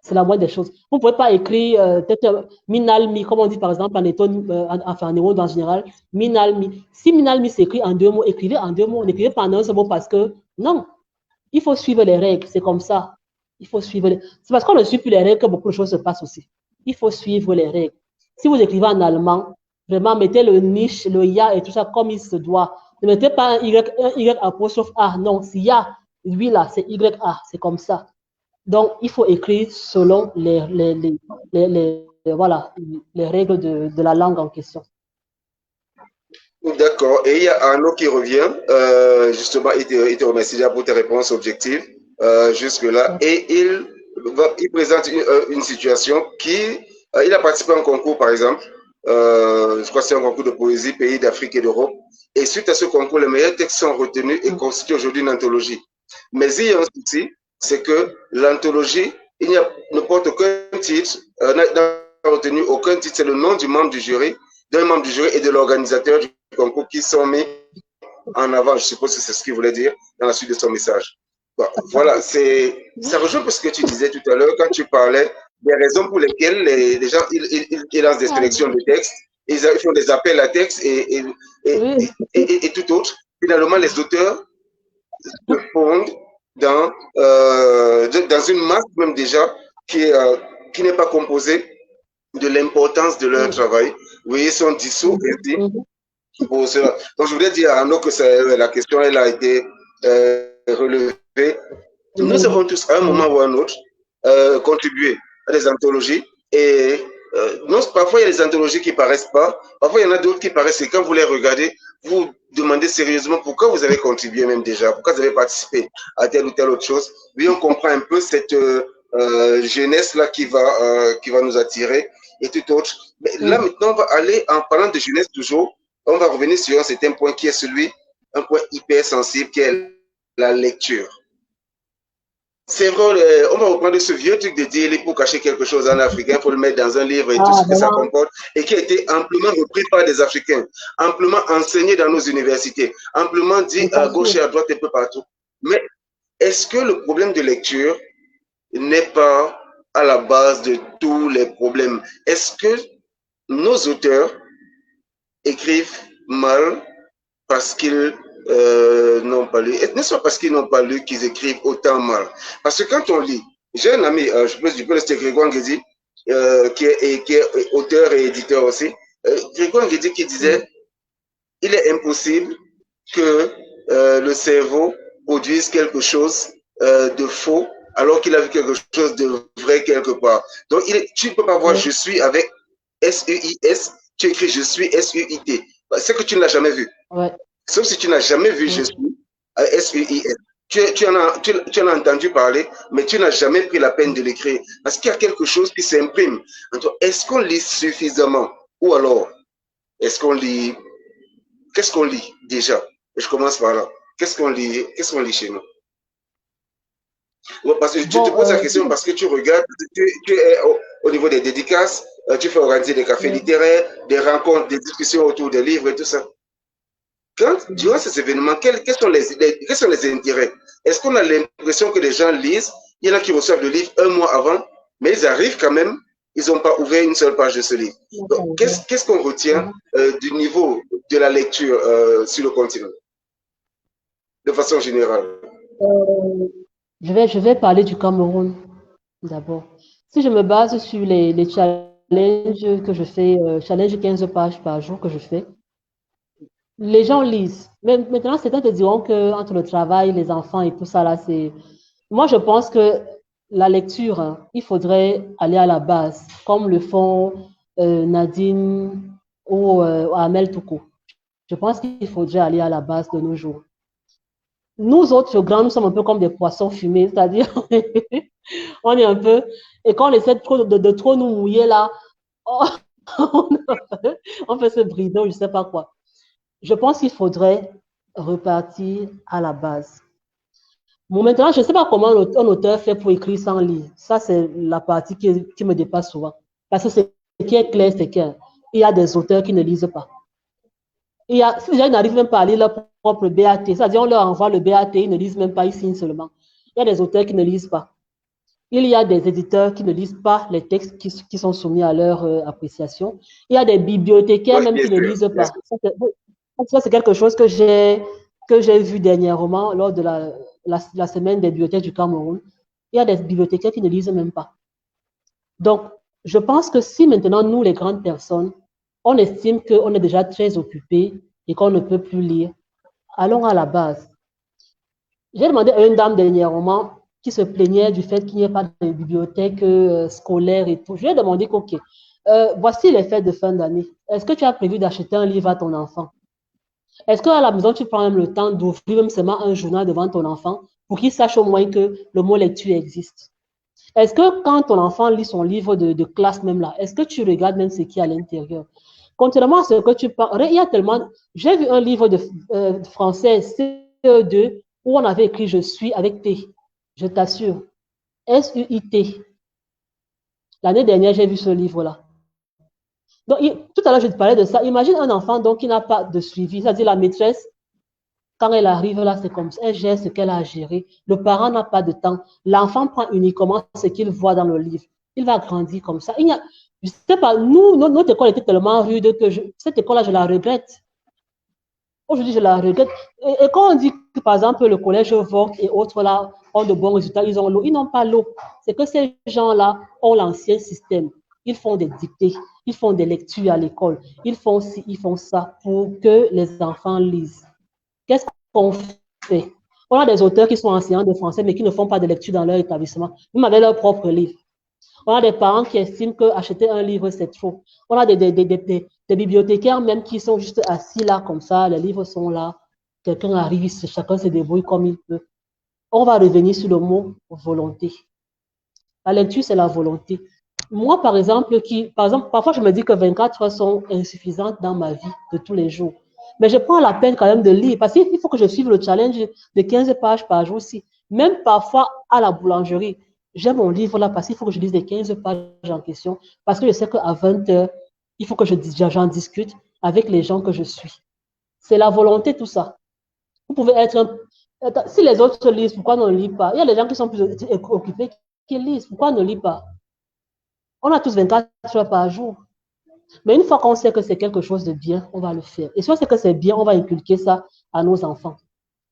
C'est la moindre des choses. Vous ne pouvez pas écrire peut-être minalmi, comme on dit par exemple en éton, enfin en héros en général, minalmi. Si minalmi s'écrit en 2 mots, écrivez en 2 mots. N'écrivez pas en un seul mot parce que non, il faut suivre les règles. C'est comme ça. Il faut suivre les... C'est parce qu'on ne suit plus les règles que beaucoup de choses se passent aussi. Il faut suivre les règles. Si vous écrivez en allemand, vraiment mettez le niche, le ya et tout ça comme il se doit. Ne mettez pas un y apostrophe a. Non, si ya, lui là, c'est ya. C'est comme ça. Donc, il faut écrire selon voilà, les règles de la langue en question. D'accord. Et il y a Arnaud qui revient. Justement, il te remercie déjà pour tes réponses objectives jusque-là. Et il présente une situation il a participé à un concours, par exemple. Je crois que c'est un concours de poésie, pays d'Afrique et d'Europe. Et suite à ce concours, les meilleurs textes sont retenus et constituent aujourd'hui une anthologie. Mais il y a un souci, c'est que l'anthologie, ne porte aucun titre, n'a retenu aucun titre, c'est le nom du membre du jury, d'un membre du jury et de l'organisateur du concours qui sont mis en avant. Je suppose que c'est ce qu'il voulait dire dans la suite de son message. Bon, voilà, ça rejoint un peu ce que tu disais tout à l'heure quand tu parlais des raisons pour lesquelles les gens ils lancent des sélections de textes, ils font des appels à textes et tout autre. Finalement, les auteurs se fondent dans une masse même déjà qui n'est pas composée de l'importance de leur travail. Oui, ils sont dissous pour cela. Donc, je voulais dire à Arnaud que la question elle a été relevée. Nous avons tous, à un moment ou à un autre, contribué à des anthologies et non, parfois il y a des anthologies qui ne paraissent pas, parfois il y en a d'autres qui paraissent et quand vous les regardez, vous demandez sérieusement pourquoi vous avez contribué même déjà, pourquoi vous avez participé à telle ou telle autre chose. Oui, on comprend un peu cette jeunesse-là qui va nous attirer et tout autre. Mais là, maintenant, on va aller, en parlant de jeunesse toujours, on va revenir sur un certain point qui est un point hyper sensible, qui est la lecture. C'est vrai, on va reprendre ce vieux truc de dire pour cacher quelque chose en africain, il faut le mettre dans un livre et tout ce que ça comporte, et qui a été amplement repris par des Africains, amplement enseigné dans nos universités, amplement dit à gauche et à droite un peu partout. Mais est-ce que le problème de lecture n'est pas à la base de tous les problèmes? Est-ce que nos auteurs écrivent mal parce qu'ils n'ont pas lu? N'est-ce pas parce qu'ils n'ont pas lu qu'ils écrivent autant mal? Parce que quand on lit, j'ai un ami, je peux le citer, Grégoire Nguédi, qui est auteur et éditeur aussi. Grégoire Nguédi qui disait il est impossible que le cerveau produise quelque chose de faux alors qu'il a vu quelque chose de vrai quelque part. Donc, tu ne peux pas voir je suis avec S-U-I-S, tu écris je suis S-U-I-T. C'est que tu ne l'as jamais vu. Ouais. Sauf si tu n'as jamais vu je suis S-U-I-S. Tu en as entendu parler, mais tu n'as jamais pris la peine de l'écrire. Parce qu'il y a quelque chose qui s'imprime. Est-ce qu'on lit suffisamment? Ou alors, est-ce qu'on lit... Qu'est-ce qu'on lit déjà? Je commence par là. Qu'est-ce qu'on lit chez nous? Parce que je te pose la question parce que tu regardes, tu es au niveau des dédicaces, tu fais organiser des cafés littéraires, des rencontres, des discussions autour des livres et tout ça. Durant ces événements, quels sont les intérêts? Est-ce qu'on a l'impression que les gens lisent? Il y en a qui reçoivent le livre un mois avant, mais ils arrivent quand même, ils n'ont pas ouvert une seule page de ce livre. Donc, qu'est-ce qu'on retient du niveau de la lecture sur le continent, de façon générale? Je vais parler du Cameroun d'abord. Si je me base sur les challenges que je fais, challenge 15 pages par jour que je fais, les gens lisent. Mais maintenant, certains te diront qu'entre le travail, les enfants et tout ça, là, c'est... Moi, je pense que la lecture, hein, il faudrait aller à la base, comme le font Nadine ou Amel Toukou. Je pense qu'il faudrait aller à la base de nos jours. Nous autres, grands, nous sommes un peu comme des poissons fumés, c'est-à-dire, on est un peu... Et quand on essaie de trop nous mouiller, là, on fait ce bridon, je ne sais pas quoi. Je pense qu'il faudrait repartir à la base. Bon, maintenant, je ne sais pas comment un auteur fait pour écrire sans lire. Ça, c'est la partie qui me dépasse souvent. Parce que ce qui est clair, c'est qu'il y a des auteurs qui ne lisent pas. Si les gens n'arrivent même pas à lire leur propre BAT, c'est-à-dire on leur envoie le BAT, ils ne lisent même pas, ils signent seulement. Il y a des auteurs qui ne lisent pas. Il y a des éditeurs qui ne lisent pas les textes qui sont soumis à leur appréciation. Il y a des bibliothécaires Oui, même bien qui ne sûr, lisent bien pas. sûr. Ça, c'est quelque chose que j'ai vu dernièrement lors de la semaine des bibliothèques du Cameroun. Il y a des bibliothécaires qui ne lisent même pas. Donc, je pense que si maintenant, nous, les grandes personnes, on estime qu'on est déjà très occupé et qu'on ne peut plus lire, allons à la base. J'ai demandé à une dame dernièrement qui se plaignait du fait qu'il n'y ait pas de bibliothèque scolaire et tout. Je lui ai demandé, OK, voici les fêtes de fin d'année. Est-ce que tu as prévu d'acheter un livre à ton enfant? Est-ce qu'à la maison, tu prends même le temps d'ouvrir même seulement un journal devant ton enfant pour qu'il sache au moins que le mot lecture existe? Est-ce que quand ton enfant lit son livre de classe même là, est-ce que tu regardes même ce qu'il y a à l'intérieur? Contrairement à ce que tu parles, il y a tellement... J'ai vu un livre de français CE2 où on avait écrit « Je suis » avec T. Je t'assure. S-U-I-T. L'année dernière, j'ai vu ce livre-là. Donc, tout à l'heure, je te parlais de ça. Imagine un enfant donc, qui n'a pas de suivi. C'est-à-dire la maîtresse, quand elle arrive là, c'est comme ça. Elle gère ce qu'elle a à gérer. Le parent n'a pas de temps. L'enfant prend uniquement ce qu'il voit dans le livre. Il va grandir comme ça. Je ne sais pas, notre école était tellement rude que cette école-là, je la regrette. Aujourd'hui, je la regrette. Et quand on dit que, par exemple, le collège Vogue et autres là ont de bons résultats, ils ont l'eau. Ils n'ont pas l'eau. C'est que ces gens-là ont l'ancien système. Ils font des dictées, ils font des lectures à l'école. Ils font ci, ils font ça pour que les enfants lisent. Qu'est-ce qu'on fait? On a des auteurs qui sont enseignants de français, mais qui ne font pas de lecture dans leur établissement, même avec leur propre livre. On a des parents qui estiment qu'acheter un livre, c'est trop. On a des bibliothécaires même qui sont juste assis là comme ça, les livres sont là, quelqu'un arrive, chacun se débrouille comme il peut. On va revenir sur le mot volonté. La lecture, c'est la volonté. Moi, parfois, je me dis que 24 heures sont insuffisantes dans ma vie de tous les jours. Mais je prends la peine quand même de lire parce qu'il faut que je suive le challenge de 15 pages par jour aussi. Même parfois à la boulangerie, j'ai mon livre là parce qu'il faut que je lise les 15 pages en question parce que je sais qu'à 20 heures, il faut que j'en discute avec les gens que je suis. C'est la volonté, tout ça. Vous pouvez être si les autres lisent, pourquoi ne lisent pas? Il y a des gens qui sont plus occupés qui lisent. Pourquoi ne lisent pas? On a tous 24 heures par jour. Mais une fois qu'on sait que c'est quelque chose de bien, on va le faire. Et si on sait que c'est bien, on va inculquer ça à nos enfants.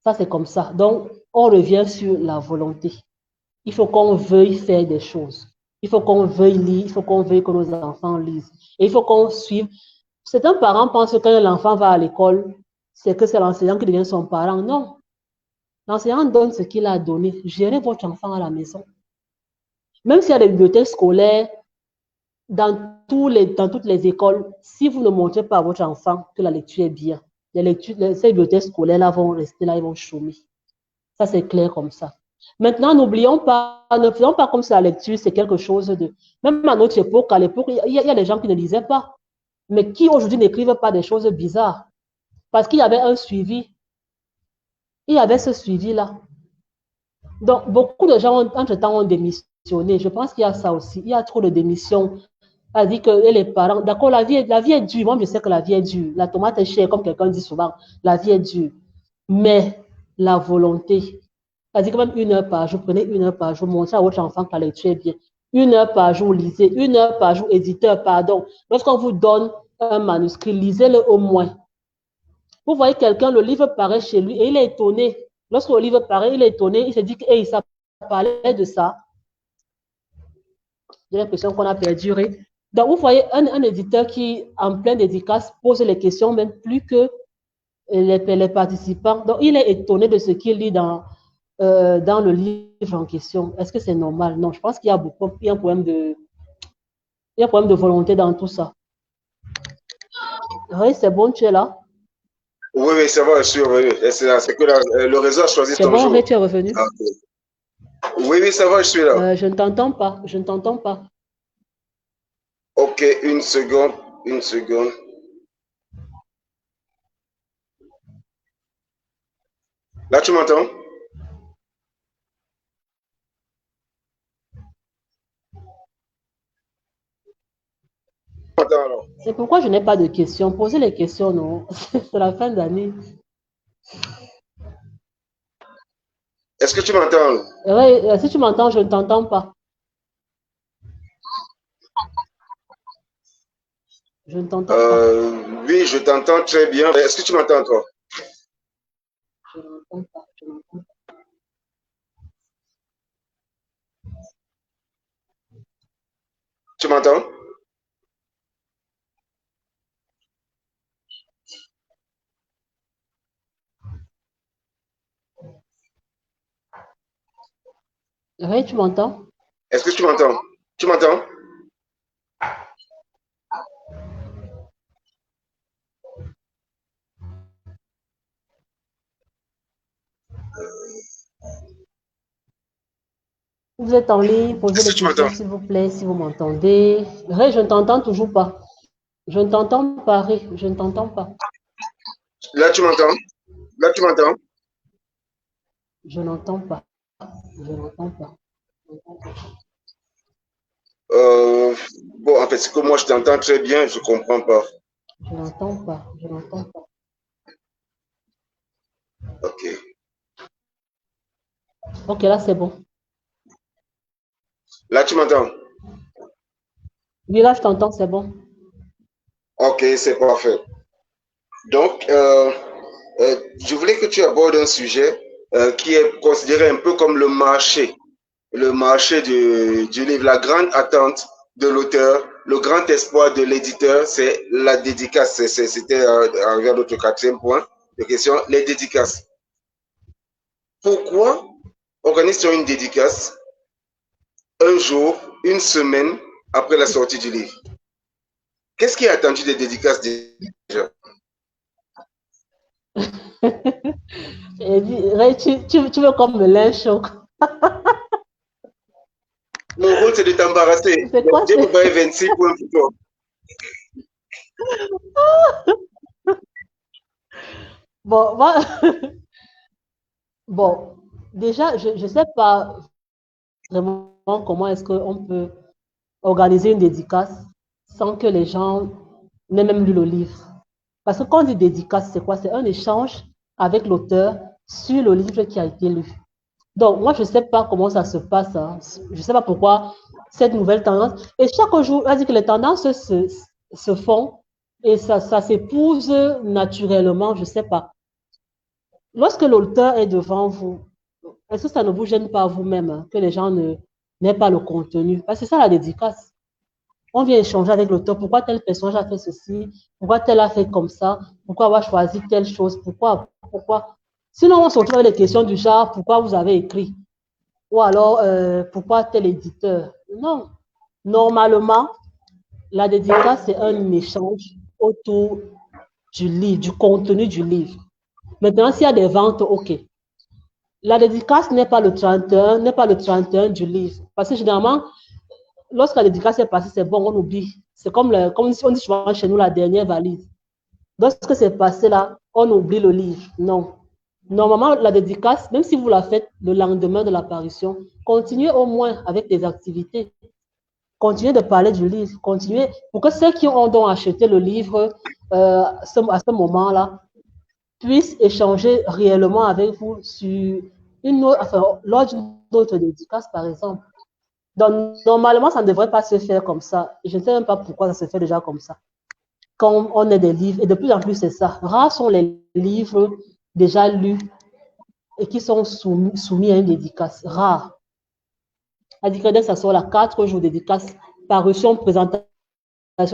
Ça, c'est comme ça. Donc, on revient sur la volonté. Il faut qu'on veuille faire des choses. Il faut qu'on veuille lire. Il faut qu'on veuille que nos enfants lisent. Et il faut qu'on suive. Certains parents pensent que quand l'enfant va à l'école, c'est que c'est l'enseignant qui devient son parent. Non. L'enseignant donne ce qu'il a donné. Gérez votre enfant à la maison. Même s'il y a des bibliothèques scolaires, dans toutes les écoles, si vous ne montrez pas à votre enfant que la lecture est bien, ces bibliothèques scolaires-là vont rester là, ils vont chômer. Ça, c'est clair comme ça. Maintenant, ne faisons pas comme si la lecture, c'est quelque chose de... Même à notre époque, il y a des gens qui ne lisaient pas, mais qui aujourd'hui n'écrivent pas des choses bizarres. Parce qu'il y avait un suivi. Il y avait ce suivi-là. Donc, beaucoup de gens, entre-temps, ont démissionné. Je pense qu'il y a ça aussi. Il y a trop de démissions. A dit que les parents, d'accord, la vie est dure. Moi, je sais que la vie est dure. La tomate est chère, comme quelqu'un dit souvent. La vie est dure. Mais la volonté, c'est-à-dire que même 1 heure par jour, prenez 1 heure par jour, montrez à votre enfant que la lecture est bien. 1 heure par jour, lisez. 1 heure par jour, éditeur, pardon. Lorsqu'on vous donne un manuscrit, lisez-le au moins. Vous voyez quelqu'un, le livre paraît chez lui et il est étonné. Lorsque le livre paraît, il est étonné. Il se dit que hey, ça parlait de ça. J'ai l'impression qu'on a perdu. Donc, vous voyez un éditeur qui, en pleine dédicace, pose les questions même plus que les participants. Donc, il est étonné de ce qu'il lit dans le livre en question. Est-ce que c'est normal? Non, je pense qu'il y a un problème de volonté dans tout ça. Oui, c'est bon, tu es là? Oui, oui, ça va, je suis revenu. C'est que le réseau a choisi C'est ton bon, jour. tu es revenu? Oui, oui, ça va, je suis là. Je ne t'entends pas. Je ne t'entends pas. Ok, une seconde, une seconde. Là, tu m'entends? C'est pourquoi je n'ai pas de questions. Posez les questions, non? C'est la fin d'année. Est-ce que tu m'entends? Ouais, si tu m'entends, je ne t'entends pas. Je ne t'entends pas. Oui, je t'entends très bien. Est-ce que tu m'entends, toi? Je n'entends pas. Je n'entends pas. Tu m'entends? Oui, tu m'entends? Est-ce que tu m'entends? Tu m'entends? Vous êtes en ligne, posez Est-ce les que tu questions, m'entends? s'il vous plaît, si vous m'entendez. Ray, je ne t'entends toujours pas. Je ne t'entends pas, Ray. Je ne t'entends pas. Là, tu m'entends? Là, tu m'entends? Je n'entends pas. Je n'entends pas. Je n'entends pas. Euh, bon, en fait, c'est que moi, je t'entends très bien, je comprends pas. Je n'entends pas. Je n'entends pas. Ok. Ok, là, c'est bon. Là, tu m'entends? Oui, là, je t'entends, c'est bon. Ok, c'est parfait. Donc, je voulais que tu abordes un sujet qui est considéré un peu comme le marché du livre, la grande attente de l'auteur, le grand espoir de l'éditeur, c'est la dédicace. C'était envers notre quatrième point de question, les dédicaces. Pourquoi organise-t-on une dédicace un jour, une semaine après la sortie du livre? Qu'est-ce qui est attendu des dédicaces déjà? Ray, tu veux comme me lynche. Mon rôle, c'est de t'embarrasser. C'est quoi? J'ai préparé 26 points pour toi. Bon, moi, bon, déjà, je ne sais pas vraiment comment est-ce qu'on peut organiser une dédicace sans que les gens n'aient même lu le livre. Parce que quand on dit dédicace, c'est quoi? C'est un échange avec l'auteur sur le livre qui a été lu. Donc, moi, je ne sais pas comment ça se passe. Hein. Je ne sais pas pourquoi cette nouvelle tendance. Et chaque jour, on dit que les tendances se font et ça s'épouse naturellement, je ne sais pas. Lorsque l'auteur est devant vous, est-ce que ça ne vous gêne pas vous-même hein, que les gens n'aient pas le contenu? Parce que c'est ça la dédicace. On vient échanger avec l'auteur. Pourquoi tel personnage a fait ceci? Pourquoi tel a fait comme ça? Pourquoi avoir choisi telle chose? Pourquoi? Sinon, on se retrouve avec des questions du genre, pourquoi vous avez écrit? Ou alors, pourquoi tel éditeur? Non. Normalement, la dédicace, c'est un échange autour du livre, du contenu du livre. Maintenant, s'il y a des ventes, OK. La dédicace n'est pas le 31, n'est pas le 31 du livre. Parce que généralement, lorsque la dédicace est passée, c'est bon, on oublie. C'est comme on dit souvent chez nous, la dernière valise. Lorsque c'est passé là, on oublie le livre. Non. Normalement, la dédicace, même si vous la faites le lendemain de l'apparition, continuez au moins avec des activités. Continuez de parler du livre. Continuez pour que ceux qui ont donc acheté le livre à ce moment-là puissent échanger réellement avec vous sur une autre, enfin, lors d'une autre dédicace, par exemple. Donc, normalement, ça ne devrait pas se faire comme ça. Je ne sais même pas pourquoi ça se fait déjà comme ça. Quand on a des livres, et de plus en plus, c'est ça. Rares sont les livres déjà lus et qui sont soumis à une dédicace. Rares. C'est-à-dire que dès que ça sort là, 4 jours de dédicace, parution, présentation,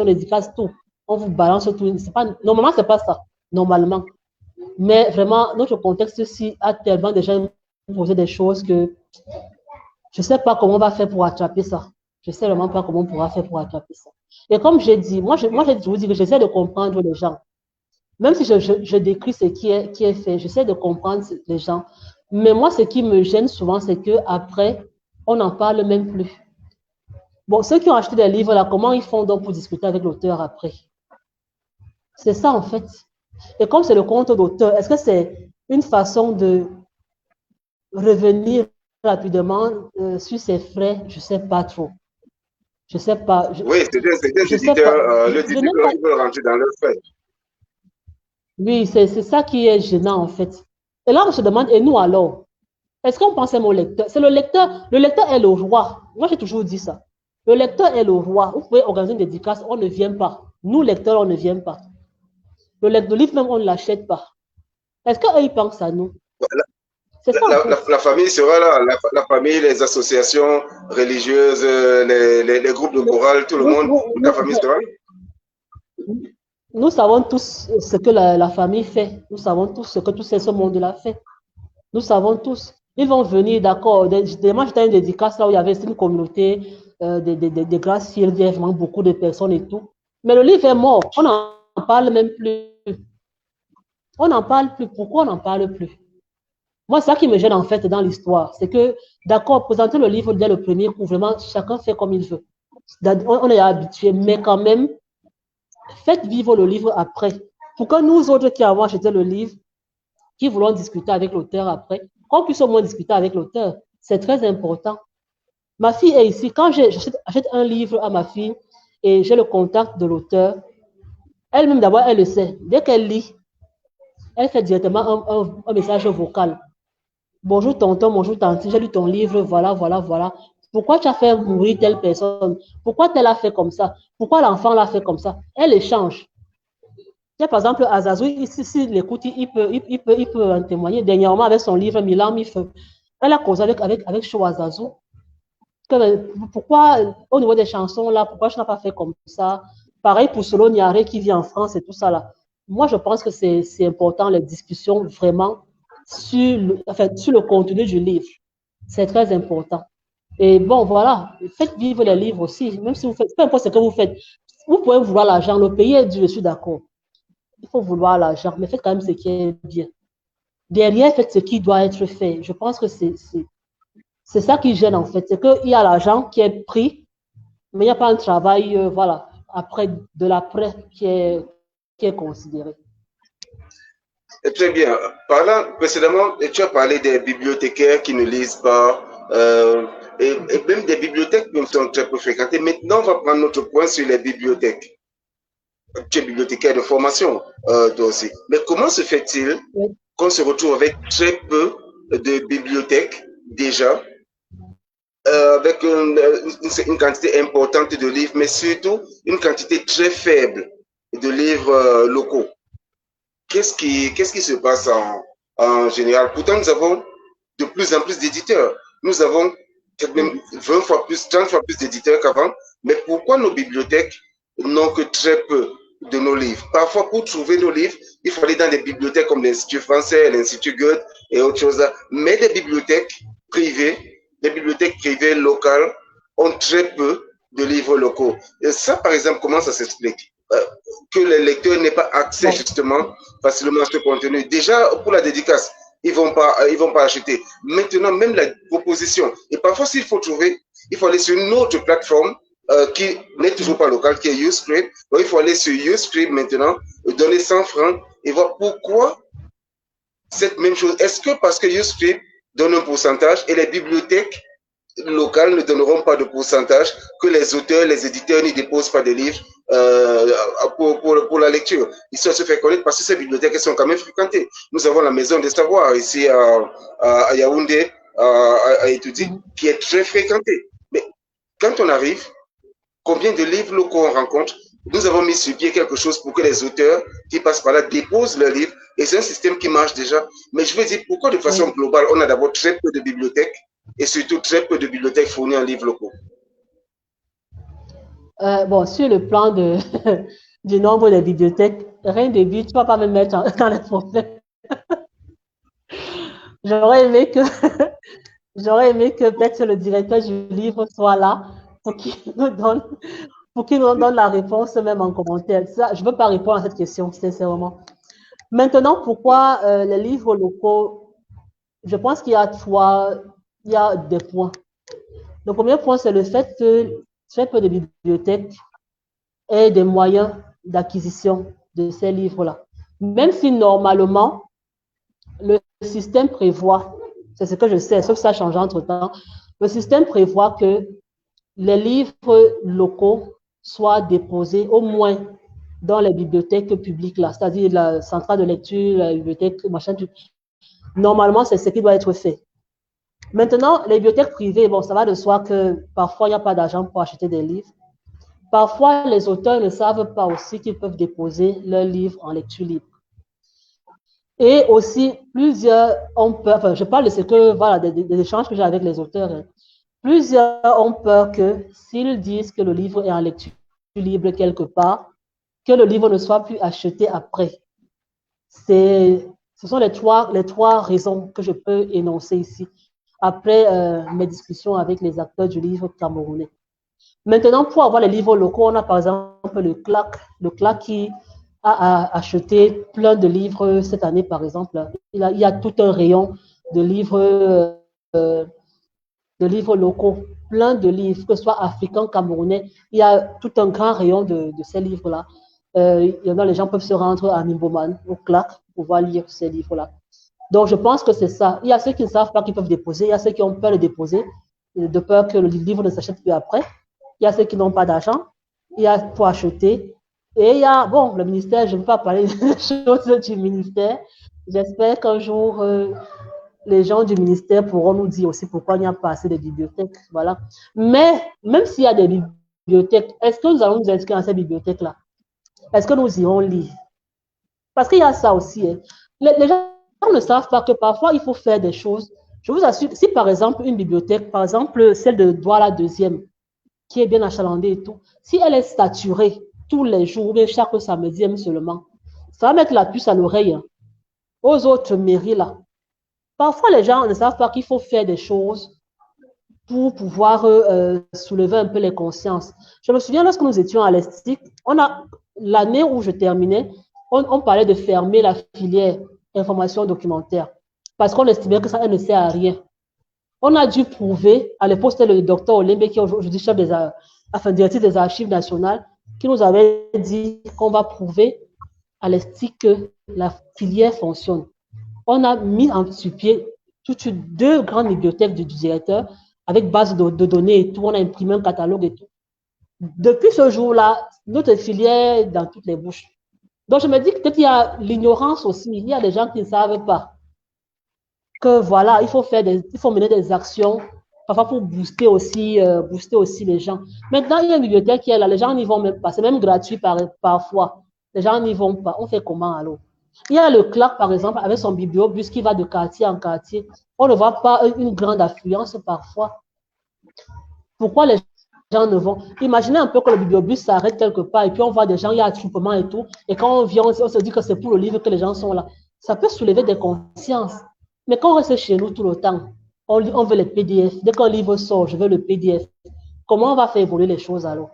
dédicace, tout. On vous balance tout. Normalement, ce n'est pas ça. Normalement. Mais vraiment, notre contexte-ci a tellement déjà posé des choses que je ne sais pas comment on va faire pour attraper ça. Je ne sais vraiment pas comment on pourra faire pour attraper ça. Et comme j'ai dit, je vous dis que j'essaie de comprendre les gens. Même si je décris ce qui est fait, j'essaie de comprendre les gens. Mais moi, ce qui me gêne souvent, c'est qu'après, on n'en parle même plus. Bon, ceux qui ont acheté des livres, là, comment ils font donc pour discuter avec l'auteur après? C'est ça, en fait. Et comme c'est le compte d'auteur, est-ce que c'est une façon de revenir rapidement sur ses frais, je ne sais pas trop. Je ne sais pas. Oui, c'est des éditeurs, les éditeurs, ils veulent rentrer dans leurs frais. Oui, c'est ça qui est gênant en fait. Et là, on se demande, et nous alors? Est-ce qu'on pense à mon lecteur? C'est le lecteur est le roi. Moi, j'ai toujours dit ça. Le lecteur est le roi. Vous pouvez organiser une dédicace, on ne vient pas. Nous, lecteurs, on ne vient pas. Le livre même, on ne l'achète pas. Est-ce qu'eux, ils pensent à nous? C'est ça, en fait. La famille sera là, la famille, les associations religieuses, les groupes de chorale, tout le monde, la famille sera là. Nous savons tous ce que la famille fait. Nous savons tous ce que tout ce monde-là fait. Nous savons tous. Ils vont venir, d'accord. Moi, j'étais à une dédicace là où il y avait une communauté des gratte-ciel, il y avait vraiment beaucoup de personnes et tout. Mais le livre est mort. On n'en parle même plus. On n'en parle plus. Pourquoi on n'en parle plus? Moi, c'est ça qui me gêne en fait dans l'histoire. C'est que, d'accord, présenter le livre dès le premier coup, vraiment, chacun fait comme il veut. On est habitué, mais quand même, faites vivre le livre après. Pour que nous autres qui avons acheté le livre, qui voulons discuter avec l'auteur après, qu'on puisse au moins discuter avec l'auteur. C'est très important. Ma fille est ici. Quand j'achète un livre à ma fille et j'ai le contact de l'auteur, elle-même d'abord, elle le sait. Dès qu'elle lit, elle fait directement un message vocal. Bonjour tonton, bonjour tante, j'ai lu ton livre, voilà, voilà, voilà. Pourquoi tu as fait mourir telle personne? Pourquoi elle a fait comme ça? Pourquoi l'enfant l'a fait comme ça? Elle échange. Par exemple, Azazou, s'il l'écoute, il peut en témoigner. Dernièrement, avec son livre Milan Mifeu, elle a causé avec Chou Azazou. Pourquoi, au niveau des chansons, là, pourquoi je n'ai pas fait comme ça? Pareil pour Solo Niaré qui vit en France et tout ça, là. Moi, je pense que c'est important, les discussions, vraiment, sur le contenu du livre. C'est très important. Et bon, voilà, faites vivre les livres aussi, même si vous faites, peu importe ce que vous faites. Vous pouvez vouloir l'argent, le pays est dur, je suis d'accord. Il faut vouloir l'argent, mais faites quand même ce qui est bien. Derrière, faites ce qui doit être fait. Je pense que c'est ça qui gêne en fait. C'est qu'il y a l'argent qui est pris, mais il n'y a pas un travail, voilà, après, de l'après qui est considéré. Très bien. Parlant précédemment, tu as parlé des bibliothécaires qui ne lisent pas, et même des bibliothèques qui sont très peu fréquentées. Maintenant, on va prendre notre point sur les bibliothèques. Tu es bibliothécaire de formation, toi aussi. Mais comment se fait-il qu'on se retrouve avec très peu de bibliothèques déjà, avec une quantité importante de livres, mais surtout une quantité très faible de livres locaux? Qu'est-ce qui se passe en général? Pourtant, nous avons de plus en plus d'éditeurs. Nous avons même 20 fois plus, 30 fois plus d'éditeurs qu'avant. Mais pourquoi nos bibliothèques n'ont que très peu de nos livres? Parfois, pour trouver nos livres, il faut aller dans des bibliothèques comme l'Institut français, l'Institut Goethe et autres choses. Mais les bibliothèques privées locales ont très peu de livres locaux. Et ça, par exemple, comment ça s'explique? Que les lecteurs n'aient pas accès justement facilement à ce contenu. Déjà, pour la dédicace, ils vont pas acheter. Maintenant, même la proposition. Et parfois, s'il faut trouver, il faut aller sur une autre plateforme qui n'est toujours pas locale, qui est YouScript. Donc, il faut aller sur YouScript maintenant, donner 100 francs et voir pourquoi cette même chose. Est-ce que parce que YouScript donne un pourcentage et les bibliothèques locales ne donneront pas de pourcentage, que les auteurs, les éditeurs n'y déposent pas de livres pour la lecture? Ils se fait connaître parce que ces bibliothèques sont quand même fréquentées. Nous avons la Maison des Savoirs ici à Yaoundé, à Etoudi, qui est très fréquentée. Mais quand on arrive, combien de livres locaux on rencontre? Nous avons mis sur pied quelque chose pour que les auteurs qui passent par là déposent leurs livres, et c'est un système qui marche déjà. Mais je veux dire, pourquoi de façon globale, on a d'abord très peu de bibliothèques et surtout très peu de bibliothèques fournies en livres locaux? Bon, sur le plan du nombre de bibliothèques, rien de but, tu ne vas pas me mettre dans les problèmes. J'aurais aimé que peut-être le directeur du livre soit là pour qu'il nous donne la réponse même en commentaire. Ça, je ne veux pas répondre à cette question, sincèrement. Maintenant, pourquoi les livres locaux? Je pense qu'il y a des points. Le premier point, c'est le fait que très peu de bibliothèques aient des moyens d'acquisition de ces livres-là. Même si normalement, le système prévoit C'est ce que je sais, sauf que ça a changé entre-temps. Le système prévoit que les livres locaux soient déposés au moins dans les bibliothèques publiques, là, c'est-à-dire la centrale de lecture, la bibliothèque, machin. Normalement, c'est ce qui doit être fait. Maintenant, les bibliothèques privées, bon, ça va de soi que parfois, il n'y a pas d'argent pour acheter des livres. Parfois, les auteurs ne savent pas aussi qu'ils peuvent déposer leurs livres en lecture libre. Et aussi, plusieurs ont peur, enfin, je parle de ce que, voilà, des échanges que j'ai avec les auteurs. Hein. Plusieurs ont peur que s'ils disent que le livre est en lecture libre quelque part, que le livre ne soit plus acheté après. Ce sont les trois raisons que je peux énoncer ici, après mes discussions avec les acteurs du livre camerounais. Maintenant, pour avoir les livres locaux, on a par exemple le CLAC qui a acheté plein de livres cette année, par exemple. Il y a tout un rayon de livres locaux, plein de livres, que ce soit africains, camerounais. Il y a tout un grand rayon de ces livres-là. Il y en a, les gens peuvent se rendre à Nimboman, au CLAC, pour pouvoir lire ces livres-là. Donc, je pense que c'est ça. Il y a ceux qui ne savent pas qu'ils peuvent déposer, il y a ceux qui ont peur de déposer, de peur que le livre ne s'achète plus après. Il y a ceux qui n'ont pas d'argent, il y a pour acheter. Et il y a, bon, le ministère, je ne veux pas parler des choses du ministère. J'espère qu'un jour, les gens du ministère pourront nous dire aussi pourquoi il n'y a pas assez de bibliothèques. Voilà. Mais même s'il y a des bibliothèques, est-ce que nous allons nous inscrire dans ces bibliothèques-là? Est-ce que nous irons lire? Parce qu'il y a ça aussi. Hein. Les gens ne savent pas que parfois, il faut faire des choses. Je vous assure, si par exemple, une bibliothèque, par exemple, celle de Douala 2e, qui est bien achalandée et tout, si elle est saturée tous les jours, mais chaque samedi seulement, ça va mettre la puce à l'oreille hein, aux autres mairies là. Parfois, les gens ne savent pas qu'il faut faire des choses pour pouvoir soulever un peu les consciences. Je me souviens, lorsque nous étions à l'ESTIC, l'année où je terminais, on parlait de fermer la filière information documentaire parce qu'on estimait que ça ne sert à rien. On a dû prouver, à l'époque, c'était le docteur Olembe, qui est aujourd'hui chef directeur des archives nationales, qui nous avait dit qu'on va prouver à l'ESTIC que la filière fonctionne. On a mis en pied deux grandes bibliothèques du directeur avec base de données et tout. On a imprimé un catalogue et tout. Depuis ce jour-là, notre filière est dans toutes les bouches. Donc, je me dis que peut-être qu'il y a l'ignorance aussi. Il y a des gens qui ne savent pas que voilà, il faut mener des actions parfois pour booster aussi les gens. Maintenant, il y a une bibliothèque qui est là. Les gens n'y vont même pas. C'est même gratuit parfois. Les gens n'y vont pas. On fait comment alors? Il y a le CLAC, par exemple, avec son bibliobus qui va de quartier en quartier. On ne voit pas une grande affluence parfois. Pourquoi les gens ne vont? Imaginez un peu que le bibliobus s'arrête quelque part et puis on voit des gens, il y a attroupement et tout. Et quand on vient, on se dit que c'est pour le livre que les gens sont là. Ça peut soulever des consciences. Mais quand on reste chez nous tout le temps, on veut les PDF. Dès qu'un livre sort, je veux le PDF. Comment on va faire évoluer les choses alors?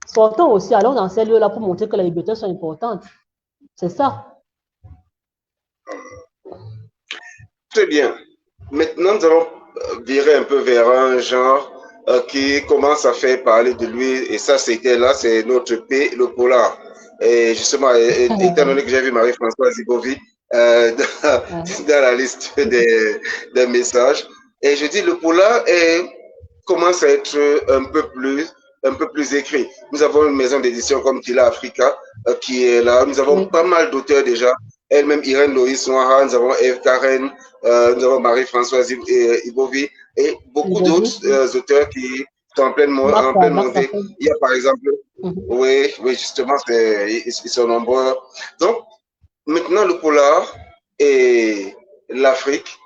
Sortons aussi, allons dans ces lieux-là pour montrer que les bibliothèques sont importantes. C'est ça. Très bien. Maintenant, nous allons virer un peu vers un genre qui commence à faire parler de lui. Et ça, c'est notre P, le polar. Et justement, étant donné que j'ai vu Marie-Françoise Ibovi dans la liste des messages, et je dis le polar commence à être un peu plus écrit. Nous avons une maison d'édition comme Tila Africa qui est là. Nous avons pas mal d'auteurs déjà. Elle-même, Irène Loïs Noira, nous avons Eve Karen, nous avons Marie-Françoise Ibovi et beaucoup d'autres auteurs qui sont en pleine montée. Il y a par exemple, oui, justement, ils sont nombreux. Donc, maintenant, le polar et l'Afrique,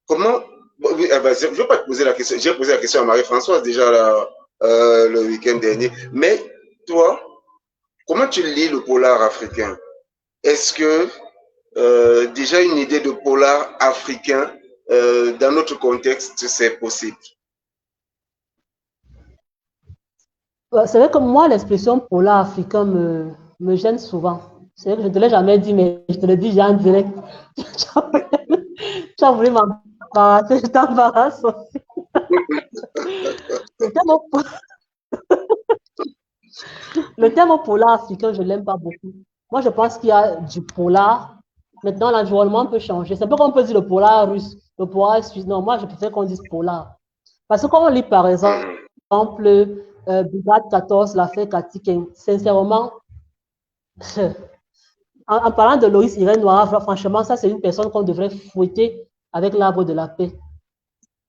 comment... Oui, je ne vais pas te poser la question. J'ai posé la question à Marie-Françoise déjà le week-end dernier. Mais toi, comment tu lis le polar africain? Est-ce que déjà une idée de polar africain dans notre contexte, c'est possible? C'est vrai que moi, l'expression polar africain me gêne souvent. C'est vrai que je ne te l'ai jamais dit, mais je te le dis en direct. Tu as voulu m'embarrasser, je t'embarrasse aussi. Le terme polar africain, je ne l'aime pas beaucoup. Moi, je pense qu'il y a du polar. Maintenant, l'environnement peut changer. C'est un peu comme on peut dire le polar russe. Le polar suisse, non, moi, je préfère qu'on dise polar. Parce que quand on lit, par exemple, Brigade 14, l'affaire Katikin, sincèrement, en parlant de Loïs Irène Noir, franchement, ça, c'est une personne qu'on devrait fouetter avec l'arbre de la paix.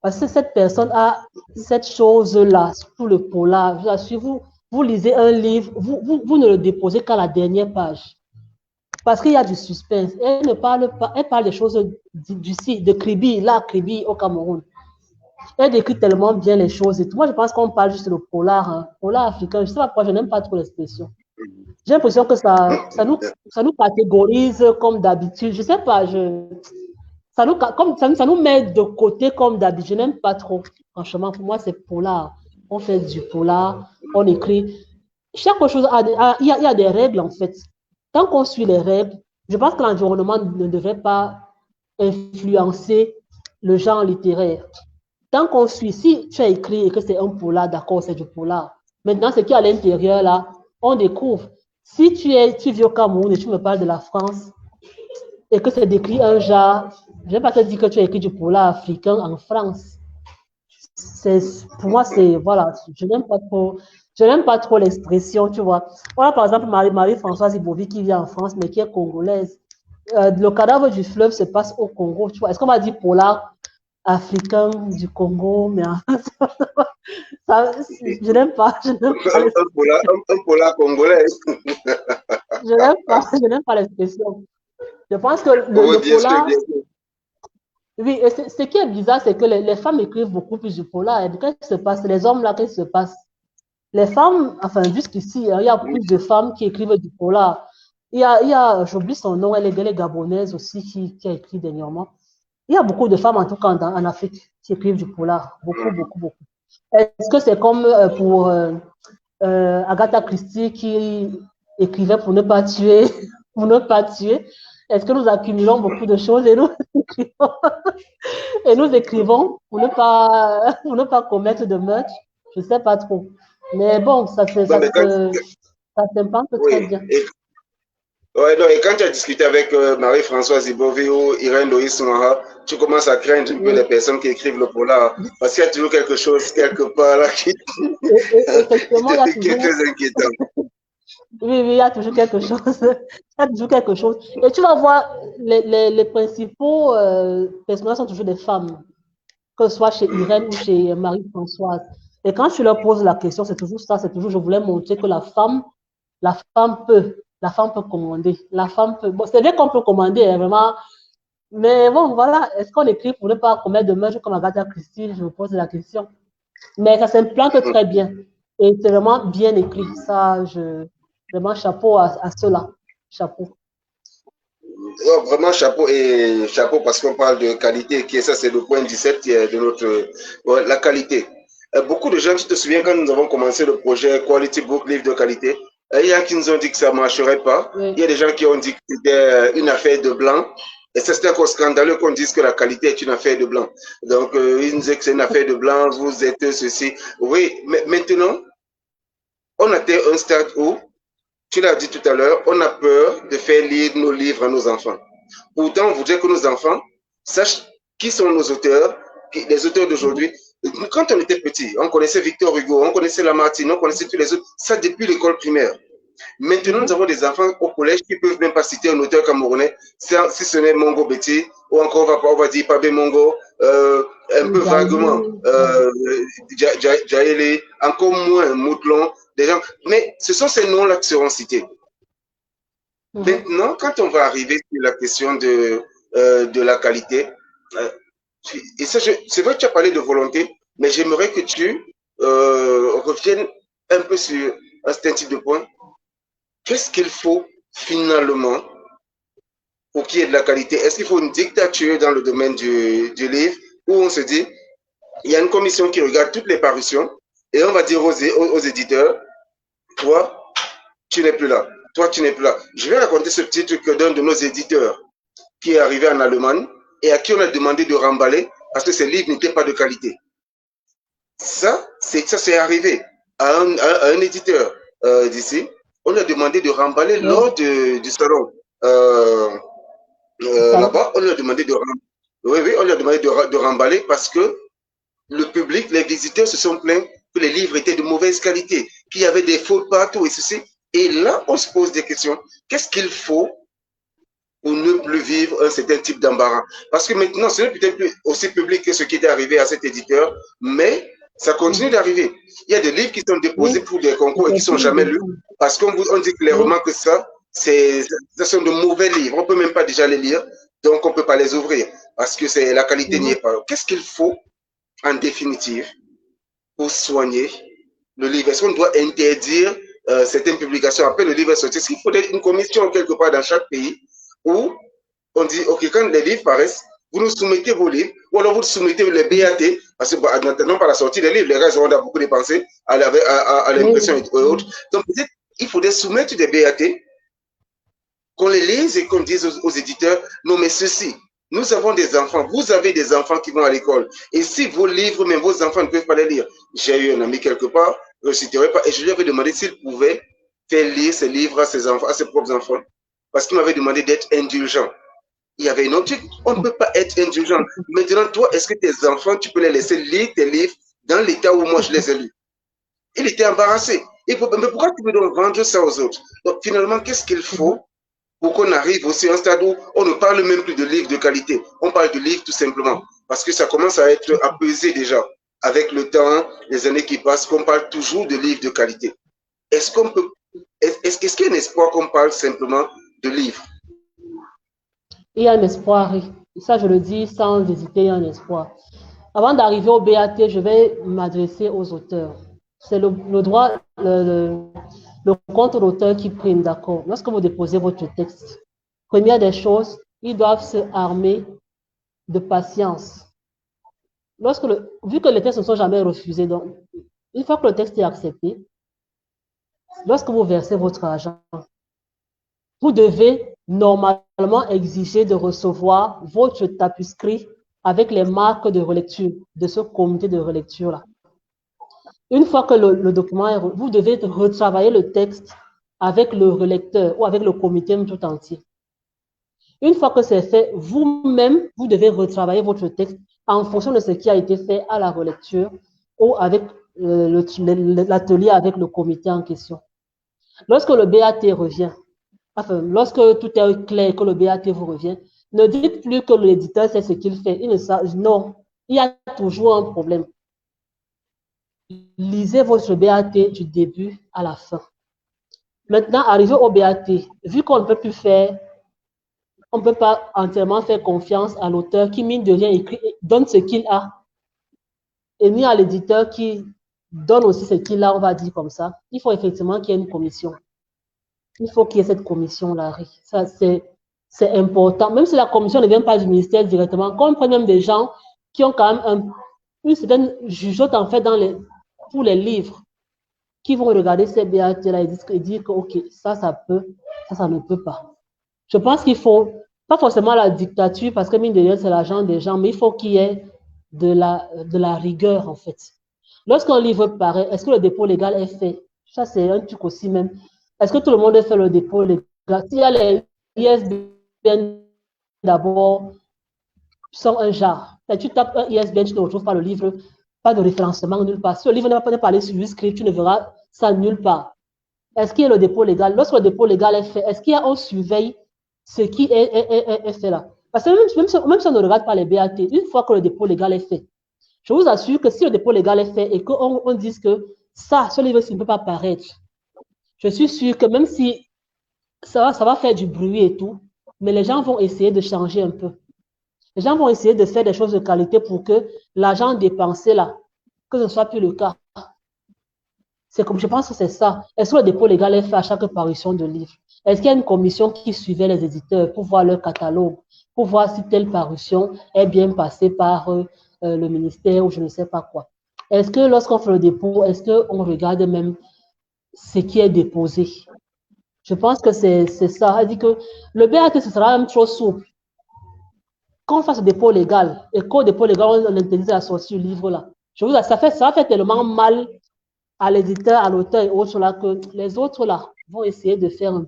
Parce que cette personne a cette chose-là, surtout le polar. Je vous assure, vous lisez un livre, vous ne le déposez qu'à la dernière page. Parce qu'il y a du suspense. Elle ne parle pas, elle parle des choses de Kribi, là, Kribi au Cameroun. Elle décrit tellement bien les choses et tout. Moi, je pense qu'on parle juste de polar, hein, polar africain. Je ne sais pas pourquoi, je n'aime pas trop l'expression. J'ai l'impression que ça nous catégorise comme d'habitude. Je ne sais pas, ça nous met de côté comme d'habitude. Je n'aime pas trop. Franchement, pour moi, c'est polar. On fait du polar, on écrit. Chaque chose, il y a des règles, en fait. Tant qu'on suit les règles, je pense que l'environnement ne devrait pas influencer le genre littéraire. Tant qu'on suit, si tu as écrit et que c'est un polar, d'accord, c'est du polar. Maintenant, ce qui est à l'intérieur, là, on découvre. Si tu vis au Cameroun et tu me parles de la France et que c'est décrit un genre, je ne vais pas te dire que tu as écrit du polar africain en France. Pour moi, voilà, je n'aime pas trop l'expression, tu vois. Voilà, par exemple, Marie-Françoise Ibovi qui vit en France, mais qui est congolaise. Le cadavre du fleuve se passe au Congo, tu vois. Est-ce qu'on va dire polar africain du Congo, mais je n'aime pas. Un polar congolais. Je n'aime pas l'expression. Je pense que le polar... Oui, et ce qui est bizarre, c'est que les femmes écrivent beaucoup plus du polar. Et qu'est-ce qui se passe? Les hommes, là, qu'est-ce qui se passe? Les femmes, enfin, jusqu'ici, il y a plus de femmes qui écrivent du polar. Il y a j'oublie son nom, elle est gabonaise aussi, qui a écrit dernièrement. Il y a beaucoup de femmes, en tout cas en Afrique, qui écrivent du polar. Beaucoup, beaucoup, beaucoup. Est-ce que c'est comme pour Agatha Christie qui écrivait pour ne pas tuer, pour ne pas tuer? Est-ce que nous accumulons beaucoup de choses et nous écrivons pour ne pas commettre de meurtre? Je ne sais pas trop. Mais bon, ça s'implante très bien. Et quand tu as discuté avec Marie-Françoise Ibovi ou Irène Loïs Noir, tu commences à craindre un peu les personnes qui écrivent le polar. Parce qu'il y a toujours quelque chose, quelque part là, qui est très inquiétant. Oui, il y a toujours quelque chose. Il y a toujours quelque chose. Et tu vas voir, les principaux personnages sont toujours des femmes, que ce soit chez Irène ou chez Marie-Françoise. Et quand tu leur poses la question, c'est toujours ça, c'est toujours, je voulais montrer que la femme peut commander. La femme peut. Bon, c'est vrai qu'on peut commander, hein, vraiment. Mais bon, voilà. Est-ce qu'on écrit pour ne pas commettre de meurtre comme Agatha Christie? Je me pose la question. Mais ça s'implante très bien. Et c'est vraiment bien écrit. Ça, vraiment chapeau à ceux-là. Chapeau. Oh, vraiment chapeau et chapeau parce qu'on parle de qualité, qui est ça, c'est le point 17 de notre. La qualité. Beaucoup de gens, tu te souviens quand nous avons commencé le projet Quality Book, livre de qualité, il y a qui nous ont dit que ça ne marcherait pas. Oui. Il y a des gens qui ont dit que c'était une affaire de blanc. Et ça, c'était encore scandaleux qu'on dise que la qualité est une affaire de blanc. Donc, ils nous disaient que c'est une affaire de blanc, vous êtes ceci. Oui, mais maintenant, on atteint un stade où, tu l'as dit tout à l'heure, on a peur de faire lire nos livres à nos enfants. Pourtant, on voudrait que nos enfants sachent qui sont nos auteurs, les auteurs d'aujourd'hui. Quand on était petit, on connaissait Victor Hugo, on connaissait Lamartine, on connaissait tous les autres, ça depuis l'école primaire. Maintenant, nous avons des enfants au collège qui ne peuvent même pas citer un auteur camerounais, si ce n'est Mongo Betty, ou encore on va dire Pabé Mongo, un peu vaguement, Jaele, encore moins Moutlon, des gens. Mais ce sont ces noms-là qui seront cités. Maintenant, quand on va arriver sur la question de la qualité, et ça, c'est vrai que tu as parlé de volonté, mais j'aimerais que tu reviennes un peu sur un certain type de point. Qu'est-ce qu'il faut finalement pour qu'il y ait de la qualité? Est-ce qu'il faut une dictature dans le domaine du livre où on se dit, il y a une commission qui regarde toutes les parutions et on va dire aux éditeurs, toi, tu n'es plus là. Toi, tu n'es plus là. Je vais raconter ce petit truc d'un de nos éditeurs qui est arrivé en Allemagne et à qui on a demandé de remballer parce que ses livres n'étaient pas de qualité. Ça c'est arrivé à un éditeur d'ici. On a demandé de remballer lors du salon. Là-bas, on a demandé de remballer. Oui, oui, on lui a demandé de remballer parce que le public, les visiteurs se sont plaints que les livres étaient de mauvaise qualité, qu'il y avait des fautes partout et ceci. Et là, on se pose des questions. Qu'est-ce qu'il faut pour ne plus vivre un certain type d'embarras? Parce que maintenant, ce n'est peut-être plus aussi public que ce qui était arrivé à cet éditeur, mais ça continue d'arriver. Il y a des livres qui sont déposés Oui, pour des concours et qui ne sont jamais lus effectivement. parce qu'on dit Oui. clairement que ça, ce sont de mauvais livres. On ne peut même pas déjà les lire, donc on ne peut pas les ouvrir parce que la qualité n'y est pas. Qu'est-ce qu'il faut en définitive pour soigner le livre? Est-ce qu'on doit interdire certaines publications après le livre est sorti? Est-ce qu'il faudrait une commission quelque part dans chaque pays où on dit, OK, quand les livres paraissent, vous nous soumettez vos livres, ou alors vous soumettez les BAT, parce que n'attendons pas la sortie des livres, les gars auront beaucoup dépensé à l'impression et autres. Donc peut-être il faudrait soumettre des BAT, qu'on les lise et qu'on dise aux éditeurs, non mais ceci, nous avons des enfants, vous avez des enfants qui vont à l'école. Et si vos livres, même vos enfants ne peuvent pas les lire, j'ai eu un ami quelque part, je ne citerai pas, et je lui avais demandé s'il pouvait faire lire ses livres à ses enfants, à ses propres enfants, parce qu'il m'avait demandé d'être indulgent. Il y avait une autre, on ne peut pas être indulgent. Maintenant, toi, est-ce que tes enfants, tu peux les laisser lire tes livres dans l'état où moi je les ai lus? Il était embarrassé. Mais pourquoi tu veux donc vendre ça aux autres? Donc finalement, qu'est-ce qu'il faut pour qu'on arrive aussi à un stade où on ne parle même plus de livres de qualité. On parle de livres tout simplement. Parce que ça commence à être apaisé déjà. Avec le temps, les années qui passent, qu'on parle toujours de livres de qualité. Est-ce qu'on peut, est-ce qu'il y a un espoir qu'on parle simplement de livres? Il y a un espoir, oui. Ça, je le dis sans hésiter, il y a un espoir. Avant d'arriver au BAT, je vais m'adresser aux auteurs. C'est le droit, le compte d'auteur qui prime, d'accord. Lorsque vous déposez votre texte, première des choses, ils doivent se armer de patience. Vu que les textes ne sont jamais refusés, donc, une fois que le texte est accepté, lorsque vous versez votre argent, vous devez normalement exiger de recevoir votre tapisserie avec les marques de relecture de ce comité de relecture-là. Une fois que le document est, vous devez retravailler le texte avec le relecteur ou avec le comité tout entier. Une fois que c'est fait, vous-même, vous devez retravailler votre texte en fonction de ce qui a été fait à la relecture ou avec l'atelier avec le comité en question. Lorsque le BAT revient, enfin, lorsque tout est clair, que le BAT vous revient, ne dites plus que l'éditeur sait ce qu'il fait. Non, il y a toujours un problème. Lisez votre BAT du début à la fin. Maintenant, arrivé au BAT, vu qu'on ne peut plus faire, on ne peut pas entièrement faire confiance à l'auteur qui, mine de rien, écrit, donne ce qu'il a, et ni à l'éditeur qui donne aussi ce qu'il a, on va dire comme ça. Il faut effectivement qu'il y ait une commission. Il faut qu'il y ait cette commission-là. Ça, c'est important. Même si la commission ne vient pas du ministère directement, qu'on prenne même des gens qui ont quand même une certaine jugeote en fait pour les livres, qui vont regarder ces BAT-là et dire que, OK, ça peut, ça ne peut pas. Je pense qu'il faut, pas forcément la dictature, parce que mine de rien, c'est l'argent des gens, mais il faut qu'il y ait de la rigueur, en fait. Lorsqu'un livre paraît, est-ce que le dépôt légal est fait? Ça, c'est un truc aussi même. Est-ce que tout le monde fait le dépôt légal? S'il y a les ISBN d'abord, sont un genre. Si tu tapes un ISBN, tu ne retrouves pas le livre, pas de référencement nulle part. Si le livre n'est pas parlé sur Uscript, tu ne verras ça nulle part. Est-ce qu'il y a le dépôt légal? Lorsque le dépôt légal est fait, est-ce qu'il y a un surveille ce qui est fait là? Parce que même si on ne regarde pas les BAT, une fois que le dépôt légal est fait, je vous assure que si le dépôt légal est fait et qu'on dise que ce livre ne peut pas paraître, je suis sûr que même si ça va faire du bruit et tout, mais les gens vont essayer de changer un peu. Les gens vont essayer de faire des choses de qualité pour que l'argent dépensé là, que ce ne soit plus le cas. C'est comme je pense que c'est ça. Est-ce que le dépôt légal est fait à chaque parution de livre? Est-ce qu'il y a une commission qui suivait les éditeurs pour voir leur catalogue, pour voir si telle parution est bien passée par le ministère ou je ne sais pas quoi? Est-ce que lorsqu'on fait le dépôt, est-ce qu'on regarde même ce qui est déposé? Je pense que c'est ça. Elle dit que le BAT, ce sera même trop souple. Quand on fasse le dépôt légal et qu'au dépôt légal, on interdit la sortie du livre là, je vous assure, ça fait tellement mal à l'éditeur, à l'auteur et autres là, que les autres là vont essayer de faire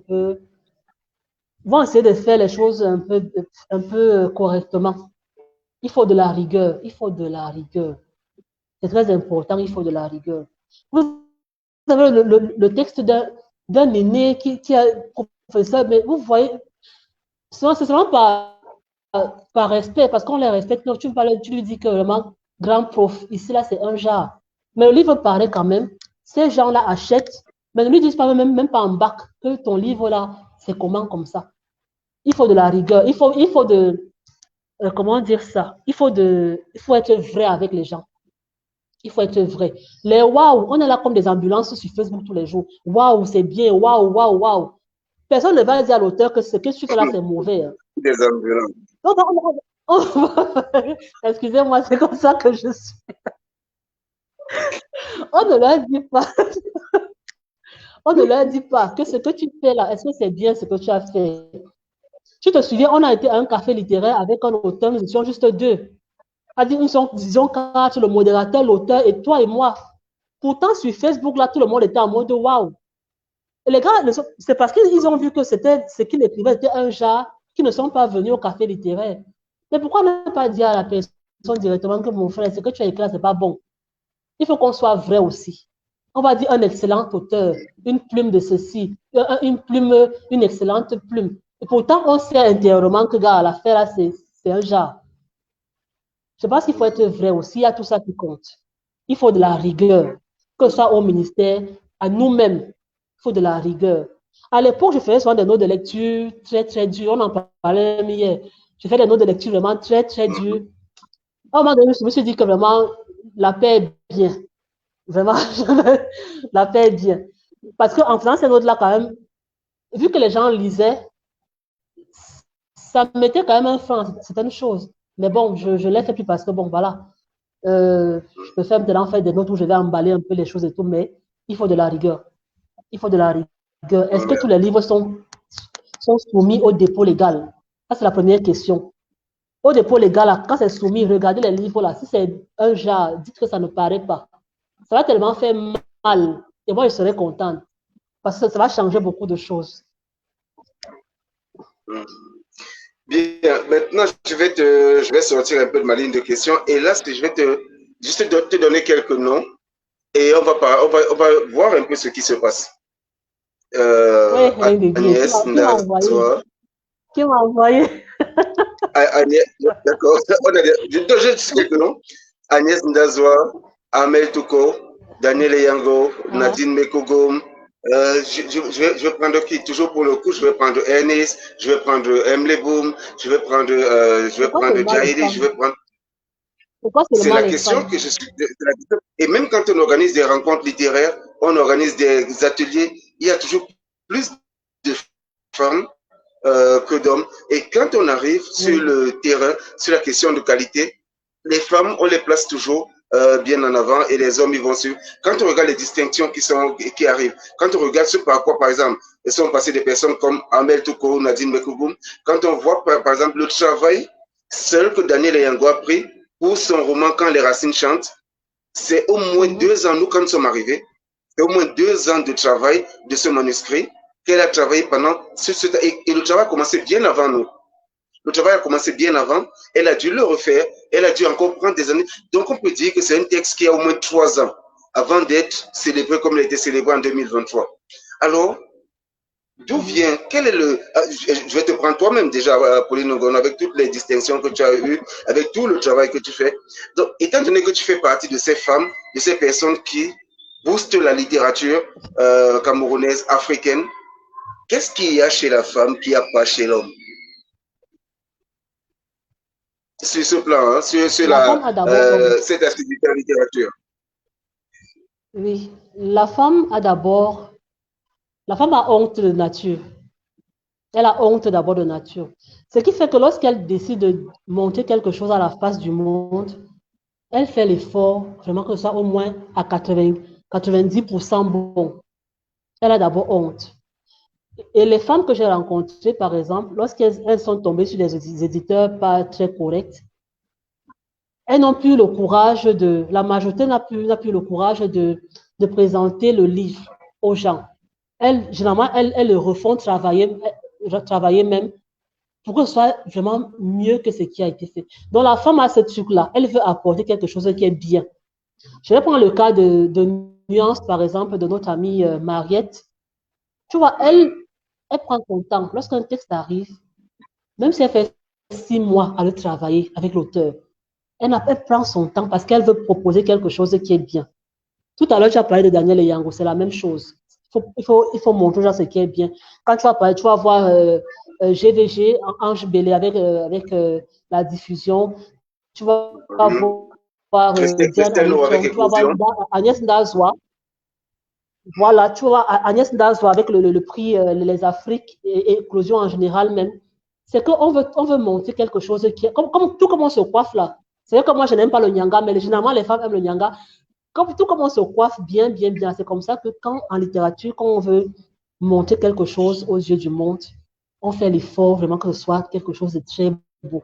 vont essayer de faire les choses un peu correctement. Il faut de la rigueur. Il faut de la rigueur. C'est très important, il faut de la rigueur. Vous avez le texte d'un aîné qui a professeur, mais vous voyez, c'est seulement par respect, parce qu'on les respecte. Tu lui dis que vraiment, grand prof, ici, là, c'est un genre. Mais le livre paraît quand même. Ces gens-là achètent, mais ne lui disent pas même pas en bac que ton livre, là, c'est comment comme ça. Il faut de la rigueur. Il faut de, comment dire ça? Il faut être vrai avec les gens. Il faut être vrai. Les waouh, on est là comme des ambulances sur Facebook tous les jours. Waouh, c'est bien. Waouh, waouh, waouh. Personne ne va dire à l'auteur que ce que tu fais là, c'est mauvais. Des ambulances. Excusez-moi, c'est comme ça que je suis. On ne leur dit pas. On ne leur dit pas que ce que tu fais là, est-ce que c'est bien ce que tu as fait? Tu te souviens, on a été à un café littéraire avec un auteur, nous étions juste deux. Nous sommes, disons, quatre, le modérateur, l'auteur et toi et moi. Pourtant, sur Facebook, là, tout le monde était en mode waouh. Et les gars, c'est parce qu'ils ont vu que c'était ce qu'ils écrivaient était un genre qui ne sont pas venus au café littéraire. Mais pourquoi ne pas dire à la personne directement que mon frère, ce que tu as écrit là, c'est pas bon? Il faut qu'on soit vrai aussi. On va dire un excellent auteur, une plume de ceci, une excellente plume. Et pourtant, on sait intérieurement que, gars, l'affaire là, c'est un genre. Je pense qu'il faut être vrai aussi, il y a tout ça qui compte. Il faut de la rigueur, que ce soit au ministère, à nous-mêmes, il faut de la rigueur. À l'époque, je faisais souvent des notes de lecture très, très dures. On en parlait hier. Je fais des notes de lecture vraiment très, très dures. À un moment donné, je me suis dit que vraiment, la paix est bien. Vraiment, la paix est bien. Parce qu'en faisant ces notes-là, quand même, vu que les gens lisaient, ça mettait quand même un frein à certaines choses. Mais bon, je l'ai fait plus parce que, bon, voilà. Je peux faire maintenant faire des notes où je vais emballer un peu les choses et tout, mais il faut de la rigueur. Il faut de la rigueur. Est-ce que tous les livres sont soumis au dépôt légal? Ça, c'est la première question. Au dépôt légal, là, quand c'est soumis, regardez les livres là. Si c'est un genre, dites que ça ne paraît pas. Ça va tellement faire mal. Et moi, je serais contente. Parce que ça va changer beaucoup de choses. Bien, maintenant, je vais sortir un peu de ma ligne de questions. Et là, je vais juste te donner quelques noms. Et on va voir un peu ce qui se passe. Agnès Ndazoa. Qui m'a envoyé? Agnès, d'accord. Je dis quelques noms. Agnès Ndazoa, Amel Touko, Daniel Yango, Nadine Mekogom. Je vais prendre qui? Toujours pour le coup, je vais prendre Ernest, je vais prendre Emleboum, je vais prendre Jairi, je vais prendre. C'est la question que je suis. Et même quand on organise des rencontres littéraires, on organise des ateliers, il y a toujours plus de femmes que d'hommes. Et quand on arrive sur le terrain, sur la question de qualité, les femmes, on les place toujours bien en avant et les hommes, ils vont suivre. Quand on regarde les distinctions qui arrivent, quand on regarde ce par quoi, par exemple, sont passées des personnes comme Amel Touko, Nadine Mekouboum, quand on voit, par exemple, le travail seul que Daniel Yango a pris pour son roman Quand les racines chantent, c'est au moins 2 ans, nous, quand nous sommes arrivés, c'est au moins 2 ans de travail de ce manuscrit qu'elle a travaillé pendant et le travail a commencé bien avant nous. Le travail a commencé bien avant, elle a dû le refaire, elle a dû encore prendre des années. Donc on peut dire que c'est un texte qui a au moins 3 ans avant d'être célébré comme il a été célébré en 2023. Alors, d'où vient, quel est le... Je vais te prendre toi-même déjà, Pauline Ogon, avec toutes les distinctions que tu as eues, avec tout le travail que tu fais. Donc, étant donné que tu fais partie de ces femmes, de ces personnes qui boostent la littérature camerounaise, africaine, qu'est-ce qu'il y a chez la femme qu'il n'y a pas chez l'homme? Sur ce plan, hein, sur cette activité en littérature. Oui, la femme a honte de nature. Elle a honte d'abord de nature. Ce qui fait que lorsqu'elle décide de monter quelque chose à la face du monde, elle fait l'effort, vraiment que ce soit au moins à 90% bon. Elle a d'abord honte. Et les femmes que j'ai rencontrées, par exemple, lorsqu'elles sont tombées sur des éditeurs pas très corrects, elles n'ont plus le courage la majorité n'a plus le courage de présenter le livre aux gens. Généralement, elles le refont travailler même pour que ce soit vraiment mieux que ce qui a été fait. Donc, la femme a ce truc-là. Elle veut apporter quelque chose qui est bien. Je vais prendre le cas de Nuance, par exemple, de notre amie Mariette. Tu vois, elle prend son temps. Lorsqu'un texte arrive, même si elle fait 6 mois à le travailler avec l'auteur, elle prend son temps parce qu'elle veut proposer quelque chose qui est bien. Tout à l'heure, tu as parlé de Daniel Eyango, c'est la même chose. Il faut montrer genre ce qui est bien. Quand tu vas parler, tu vas voir GVG, Ange Bélé avec la diffusion. Tu vas voir Diane Christelle Lo avec Hamilton, tu vas voir Éclosion. Agnès Ndazoua. Voilà, tu vois, Agnès Ndazoua avec le prix Les Afriques et Éclosion en général même. C'est qu'on veut montrer quelque chose qui est, tout comme on se coiffe là. C'est vrai que moi, je n'aime pas le nyanga, mais généralement, les femmes aiment le nyanga. Tout comme on se coiffe bien, bien, bien. C'est comme ça que en littérature, quand on veut montrer quelque chose aux yeux du monde, on fait l'effort vraiment que ce soit quelque chose de très beau.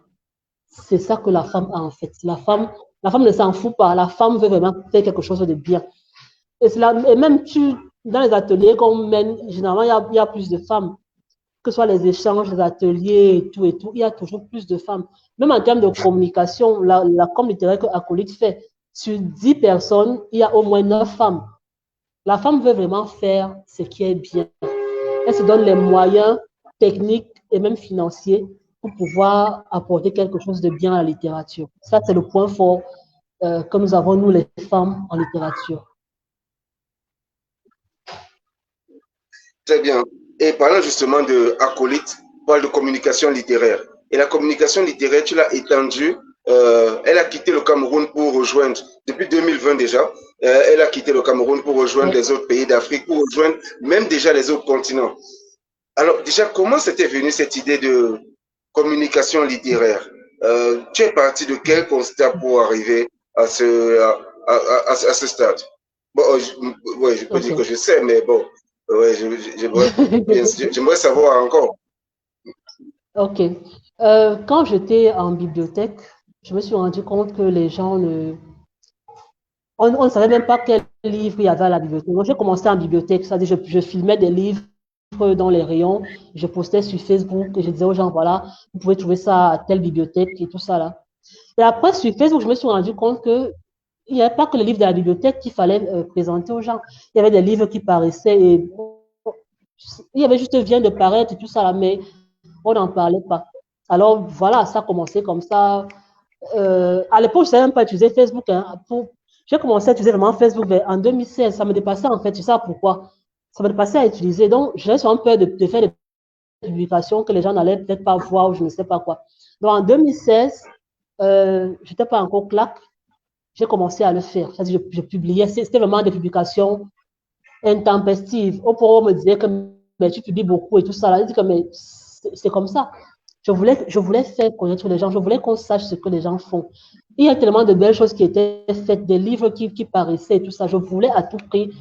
C'est ça que la femme a en fait. La femme ne s'en fout pas. La femme veut vraiment faire quelque chose de bien. Et même dans les ateliers qu'on mène, généralement, il y a plus de femmes. Que ce soit les échanges, les ateliers et tout, il y a toujours plus de femmes. Même en termes de communication, la com littéraire que Acolyte fait, sur 10 personnes, il y a au moins 9 femmes. La femme veut vraiment faire ce qui est bien. Elle se donne les moyens techniques et même financiers pour pouvoir apporter quelque chose de bien à la littérature. Ça, c'est le point fort que nous avons, nous, les femmes, en littérature. Très bien. Et parlant justement de Acolyte, on parle de communication littéraire. Et la communication littéraire, tu l'as étendue. Elle a quitté le Cameroun pour rejoindre, depuis 2020 déjà, elle a quitté le Cameroun pour rejoindre les autres pays d'Afrique, pour rejoindre même déjà les autres continents. Alors déjà, comment c'était venu cette idée de communication littéraire? Tu es parti de quel constat pour arriver à ce stade? Bon, je peux dire que je sais, mais bon, ouais, j'aimerais savoir encore. Ok. Quand j'étais en bibliothèque, je me suis rendu compte que les gens on ne savait même pas quel livre il y avait à la bibliothèque. Donc, j'ai commencé en bibliothèque, c'est-à-dire je filmais des livres dans les rayons, je postais sur Facebook et je disais aux gens, voilà, vous pouvez trouver ça à telle bibliothèque et tout ça là. Et après, sur Facebook, je me suis rendu compte que il n'y avait pas que les livres de la bibliothèque qu'il fallait présenter aux gens. Il y avait des livres qui paraissaient et il y avait juste vient de paraître et tout ça là, mais on n'en parlait pas. Alors voilà, ça a commencé comme ça. À l'époque, je ne savais même pas utiliser Facebook. Hein, j'ai commencé à utiliser vraiment Facebook en 2016. Ça me dépassait en fait. Tu sais pourquoi? Ça me dépassait à utiliser. Donc, j'avais souvent peur de faire des publications que les gens n'allaient peut-être pas voir ou je ne sais pas quoi. Donc, en 2016, je n'étais pas encore claque. J'ai commencé à le faire. C'est-à-dire, je publiais. C'était vraiment des publications intempestives. Au point où on me disait que mais tu publies beaucoup et tout ça. Là, je dis que mais c'est comme ça. Je voulais faire connaître les gens. Je voulais qu'on sache ce que les gens font. Il y a tellement de belles choses qui étaient faites, des livres qui paraissaient et tout ça. Je voulais à tout prix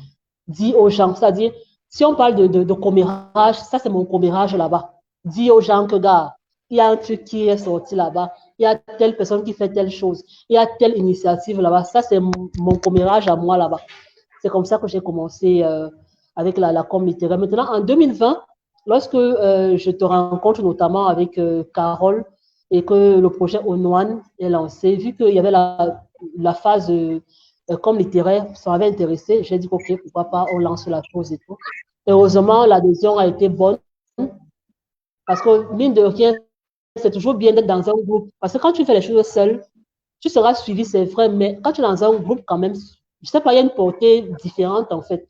dire aux gens, c'est-à-dire, si on parle de commérage, ça c'est mon commérage là-bas. Dis aux gens que, gars, il y a un truc qui est sorti là-bas, il y a telle personne qui fait telle chose, il y a telle initiative là-bas, ça c'est mon commérage à moi là-bas. C'est comme ça que j'ai commencé avec la com littéraire. Maintenant, en 2020, lorsque je te rencontre notamment avec Carole et que le projet ONOAN est lancé, vu qu'il y avait la phase comme littéraire, ça m'avait intéressé, j'ai dit ok, pourquoi pas, on lance la chose et tout. Heureusement, l'adhésion a été bonne parce que mine de rien, c'est toujours bien d'être dans un groupe. Parce que quand tu fais les choses seul, tu seras suivi, c'est vrai, mais quand tu es dans un groupe quand même, je sais pas, il y a une portée différente en fait.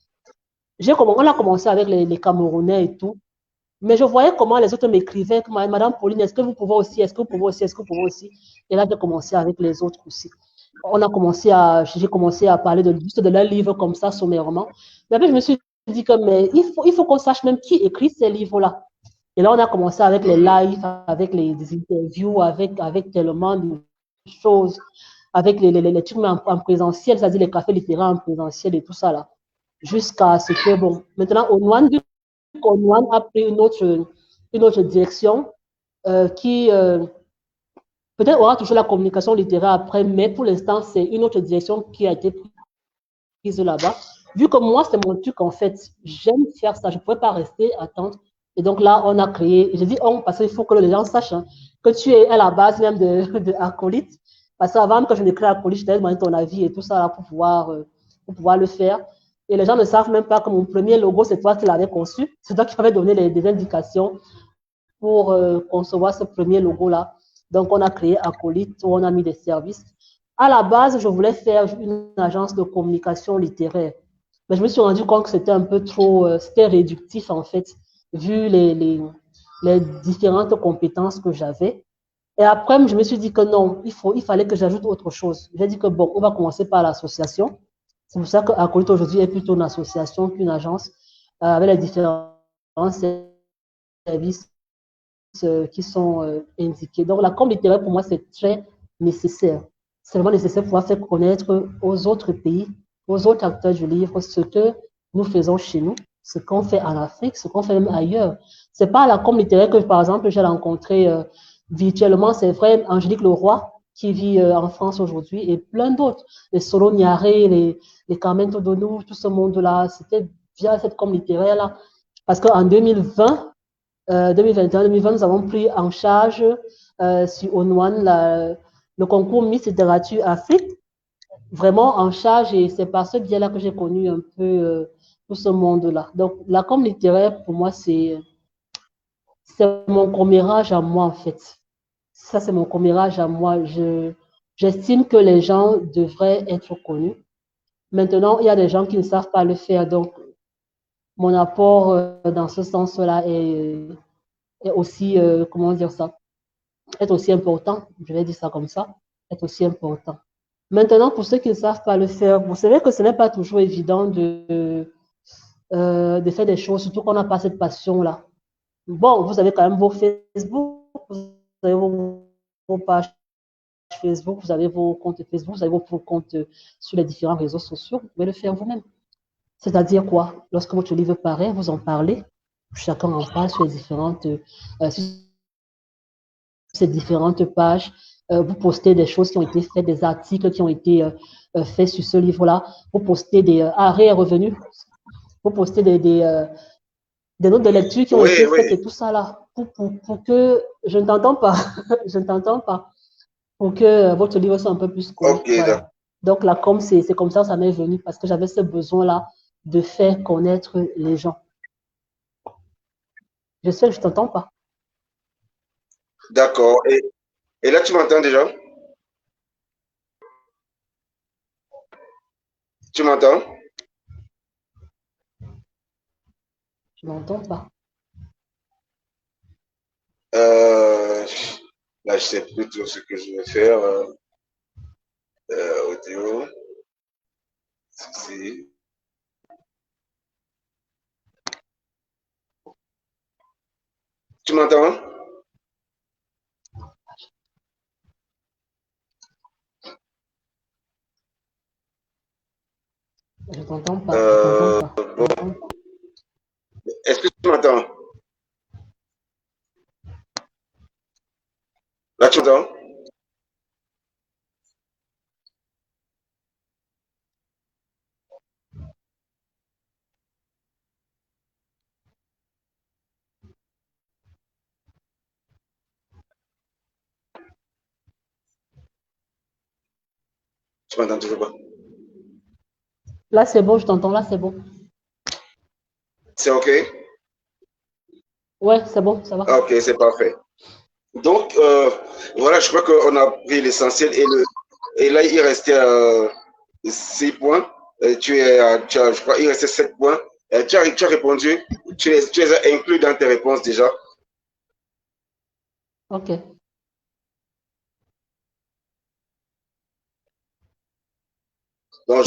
On a commencé avec les Camerounais et tout, mais je voyais comment les autres m'écrivaient, Madame Pauline, est-ce que vous pouvez aussi, est-ce que vous pouvez aussi, est-ce que vous pouvez aussi. Et là, j'ai commencé avec les autres aussi. J'ai commencé à parler juste de leur livre comme ça, sommairement. Mais après, je me suis dit que mais il faut qu'on sache même qui écrit ces livres-là. Et là, on a commencé avec les lives, avec des interviews, avec tellement de choses, avec les trucs en présentiel, c'est-à-dire les cafés littéraires en présentiel et tout ça là. Jusqu'à ce que, bon, maintenant, Onwan a pris une autre direction qui peut-être aura toujours la communication littéraire après, mais pour l'instant, c'est une autre direction qui a été prise là-bas. Vu que moi, c'est mon truc, en fait, j'aime faire ça. Je ne pouvais pas rester attendre Et donc là, on a créé, je dis on parce qu'il faut que les gens sachent hein, que tu es à la base même de Acolyte. Parce qu'avant que je ne crée Acolyte, je t'ai demandé ton avis et tout ça là, pour pouvoir le faire. Et les gens ne savent même pas que mon premier logo, c'est toi qui l'avais conçu. C'est toi qui m'avais donné des indications pour concevoir ce premier logo-là. Donc, on a créé Acolyte, où on a mis des services. À la base, je voulais faire une agence de communication littéraire. Mais je me suis rendu compte que c'était un peu trop, c'était réductif en fait, vu les différentes compétences que j'avais. Et après, je me suis dit que non, il fallait que j'ajoute autre chose. J'ai dit que bon, on va commencer par l'association. C'est pour ça qu'Acolyte aujourd'hui est plutôt une association qu'une agence, avec les différents services qui sont indiqués. Donc, la com littéraire, pour moi, c'est très nécessaire. C'est vraiment nécessaire pour pouvoir faire connaître aux autres pays, aux autres acteurs du livre, ce que nous faisons chez nous, ce qu'on fait en Afrique, ce qu'on fait même ailleurs. C'est pas la com littéraire que, par exemple, j'ai rencontré virtuellement, c'est vrai, Angélique Leroy, qui vit en France aujourd'hui, et plein d'autres. Les Solo Niaré, les Carmen Todonou, tout ce monde-là, c'était via cette com littéraire-là. Parce qu'en 2020, 2021-2020, nous avons pris en charge sur ONUAN le concours Miss Littérature Afrique, vraiment en charge, et c'est par ce biais-là que j'ai connu un peu tout ce monde-là. Donc, la com littéraire, pour moi, c'est mon commérage à moi, en fait. Ça, c'est mon commérage à moi. J'estime que les gens devraient être connus. Maintenant, il y a des gens qui ne savent pas le faire, donc mon apport dans ce sens-là est aussi, comment dire ça, est aussi important. Je vais dire ça comme ça, est aussi important. Maintenant, pour ceux qui ne savent pas le faire, vous savez que ce n'est pas toujours évident de faire des choses, surtout qu'on n'a pas cette passion-là. Bon, vous avez quand même vos Facebook, vous avez vos pages Facebook, vous avez vos comptes Facebook, vous avez vos comptes sur les différents réseaux sociaux, vous pouvez le faire vous-même. C'est-à-dire quoi? Lorsque votre livre paraît, vous en parlez, chacun en parle sur sur ces différentes pages. Vous postez des choses qui ont été faites, des articles qui ont été faits sur ce livre-là. Vous postez des arrêts et revenus. Vous postez des notes de lecture qui ont été faites et tout ça là. Pour que je ne t'entends pas, je ne t'entends pas, pour que votre livre soit un peu plus connu. Ok, voilà. Donc la com, c'est comme ça m'est venu parce que j'avais ce besoin-là de faire connaître les gens. Je sais que je ne t'entends pas. d'accord. Et là, tu m'entends déjà? Tu m'entends? Je n'entends pas. Euh, Là, je sais plus tout ce que je vais faire. Audio. Si. Tu m'entends? Je t'entends pas. Je t'entends pas. Je Bon, t'entends pas. est-ce que tu m'entends? Là, tu m'entends? Tu m'entends toujours pas? Là, c'est bon, je t'entends. Là, c'est bon. C'est OK? Ouais, c'est bon, ça va. Ah, OK, c'est parfait. Donc, voilà, je crois qu'on a pris l'essentiel et là, il restait 6 points. Je crois il restait 7 points. Tu as répondu, tu les as inclus dans tes réponses déjà. OK. Donc,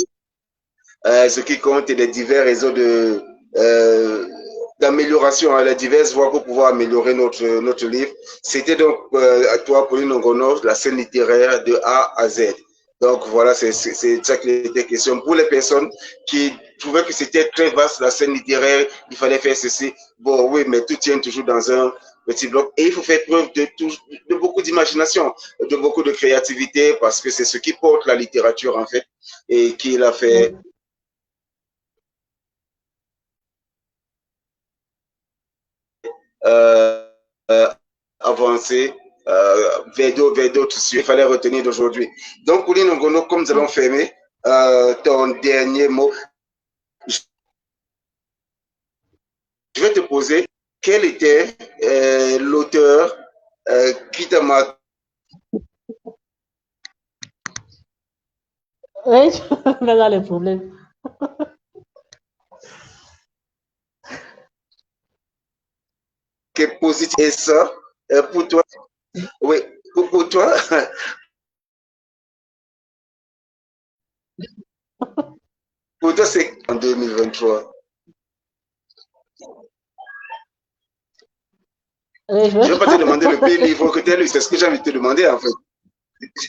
ce qui compte est les divers réseaux d'amélioration, les diverses voies pour pouvoir améliorer notre livre. C'était donc à toi, Pauline Ongono, la scène littéraire de A à Z. Donc voilà, c'est ça qui était question. Pour les personnes qui trouvaient que c'était très vaste, la scène littéraire, il fallait faire ceci. Bon, oui, mais tout tient toujours dans un petit bloc. Et il faut faire preuve de beaucoup d'imagination, de beaucoup de créativité, parce que c'est ce qui porte la littérature, en fait, et qui l'a fait. Ouais. avancer vers d'autres sujets. Il fallait retenir d'aujourd'hui. Donc, Pauline Ngono, comme nous allons fermer, ton dernier mot, je vais te poser quel était l'auteur qui t'a marqué. Oui, voilà les problèmes. Quel positif est ça pour toi? Oui, pour toi. Pour toi, c'est en 2023. Oui, Je ne vais pas te demander le pire livre que tu as lu, c'est ce que j'ai envie de te demander en fait.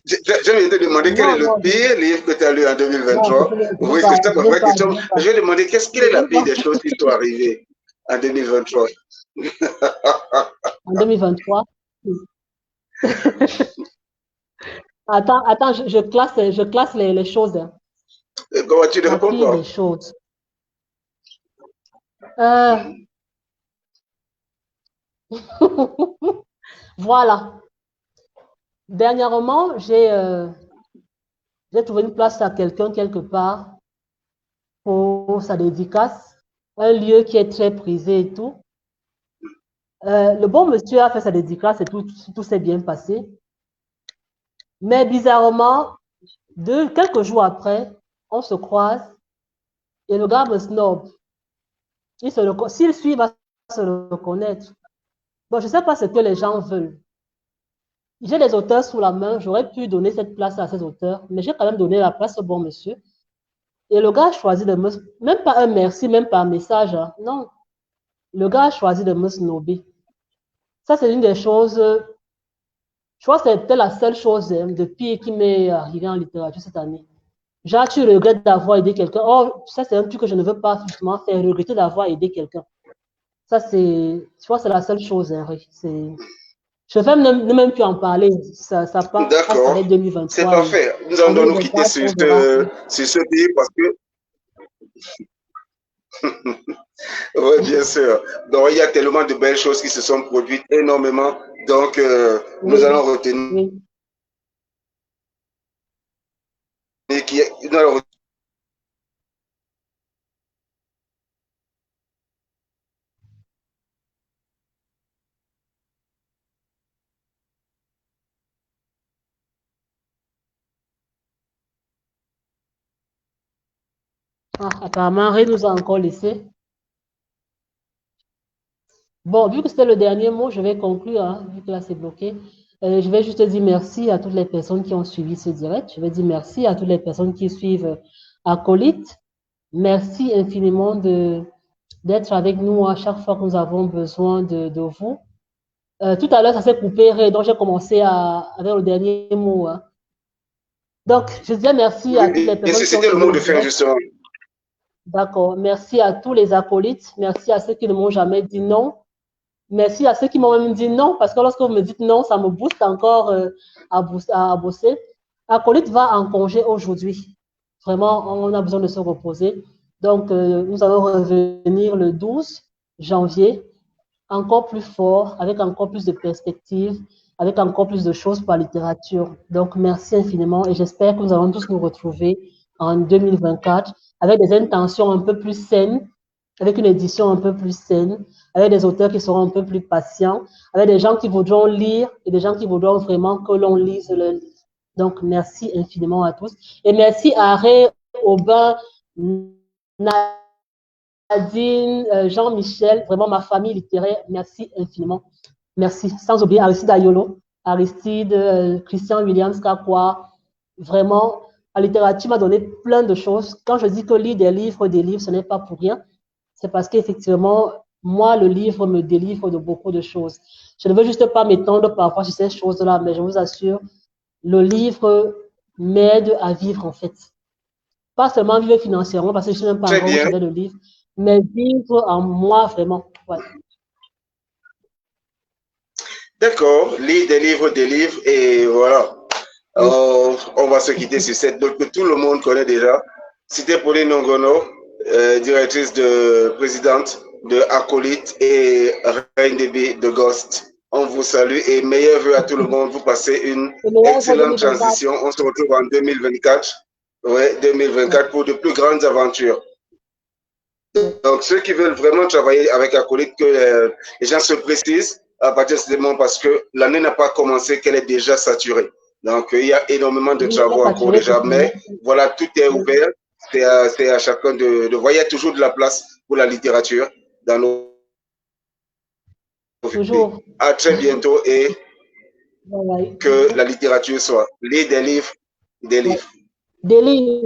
J'ai envie de te demander quel est le pire livre que tu as lu en 2023. Oui, c'est ça ma vraie question. Je vais demander qu'est-ce quelle est la pire des choses qui sont arrivées en 2023. En 2023. Attends, je classe les choses. Comment tu ne La réponds pire pas? des choses. Voilà. Dernièrement, j'ai trouvé une place à quelqu'un quelque part pour sa dédicace, un lieu qui est très prisé et tout. Le bon monsieur a fait sa dédicace et tout s'est bien passé. Mais bizarrement, quelques jours après, on se croise et le gars me snob. S'il suit, il va se le reconnaître. Bon, je ne sais pas ce que les gens veulent. J'ai les auteurs sous la main, j'aurais pu donner cette place à ces auteurs, mais j'ai quand même donné la place au bon monsieur. Et le gars a choisi de me... Même pas un merci, même pas un message. Hein. Non. Le gars a choisi de me snober. Ça, c'est une des choses... Je crois que c'était la seule chose de pire qui m'est arrivée en littérature cette année. Genre, tu regrettes d'avoir aidé quelqu'un. Oh, ça, c'est un truc que je ne veux pas justement faire, regretter d'avoir aidé quelqu'un. Ça, c'est... Je crois que c'est la seule chose. Hein, je vais ne même plus en parler. Ça passe avec 2023. C'est parfait. Nous allons nous quitter sur ce pays parce que... Oui, bien sûr. Donc, il y a tellement de belles choses qui se sont produites, énormément. Donc, nous allons retenir apparemment, Ray nous a encore laissé. Bon, vu que c'était le dernier mot, je vais conclure, hein, vu que là c'est bloqué. Je vais juste dire merci à toutes les personnes qui ont suivi ce direct. Je vais dire merci à toutes les personnes qui suivent Acolyte. Merci infiniment d'être avec nous à chaque fois que nous avons besoin de vous. Tout à l'heure, ça s'est coupé, donc j'ai commencé avec le dernier mot. Hein. Donc, je dis merci à toutes les personnes qui ont suivi. C'était le mot de fin, justement. D'accord. Merci à tous les acolytes. Merci à ceux qui ne m'ont jamais dit non. Merci à ceux qui m'ont même dit non, parce que lorsque vous me dites non, ça me booste encore à bosser. Acolyte va en congé aujourd'hui. Vraiment, on a besoin de se reposer. Donc, nous allons revenir le 12 janvier, encore plus fort, avec encore plus de perspectives, avec encore plus de choses pour la littérature. Donc, merci infiniment et j'espère que nous allons tous nous retrouver en 2024 avec des intentions un peu plus saines, avec une édition un peu plus saine, avec des auteurs qui seront un peu plus patients, avec des gens qui voudront lire et des gens qui voudront vraiment que l'on lise leur livre. Donc, merci infiniment à tous. Et merci à Ray, Aubin, Nadine, Jean-Michel, vraiment ma famille littéraire, merci infiniment. Merci. Sans oublier Aristide Ayolo, Aristide, Christian Williams Kakwa. Vraiment, la littérature m'a donné plein de choses. Quand je dis que lire des livres, ce n'est pas pour rien. C'est parce qu'effectivement, moi, le livre me délivre de beaucoup de choses. Je ne veux juste pas m'étendre parfois sur ces choses-là, mais je vous assure, le livre m'aide à vivre en fait. Pas seulement vivre financièrement, parce que je ne suis même pas encore au de livre, mais vivre en moi vraiment. Ouais. D'accord, lire des livres, et voilà. On va se quitter sur cette note que tout le monde connaît déjà. C'était Pauline Ngono, directrice présidente de Acolyte et Reine de Ghost. On vous salue et meilleurs vœux à tout le monde. Vous passez une excellente transition. On se retrouve en 2024. Ouais, 2024 pour de plus grandes aventures. Donc, ceux qui veulent vraiment travailler avec Acolyte, que les gens se précisent à partir de ce moment parce que l'année n'a pas commencé, qu'elle est déjà saturée. Donc, il y a énormément de travaux en cours déjà, mais voilà, tout est ouvert. C'est à chacun de voir. Il y a toujours de la place pour la littérature dans nos vies. À très bientôt et que la littérature soit. Lire des livres, des livres. Des livres.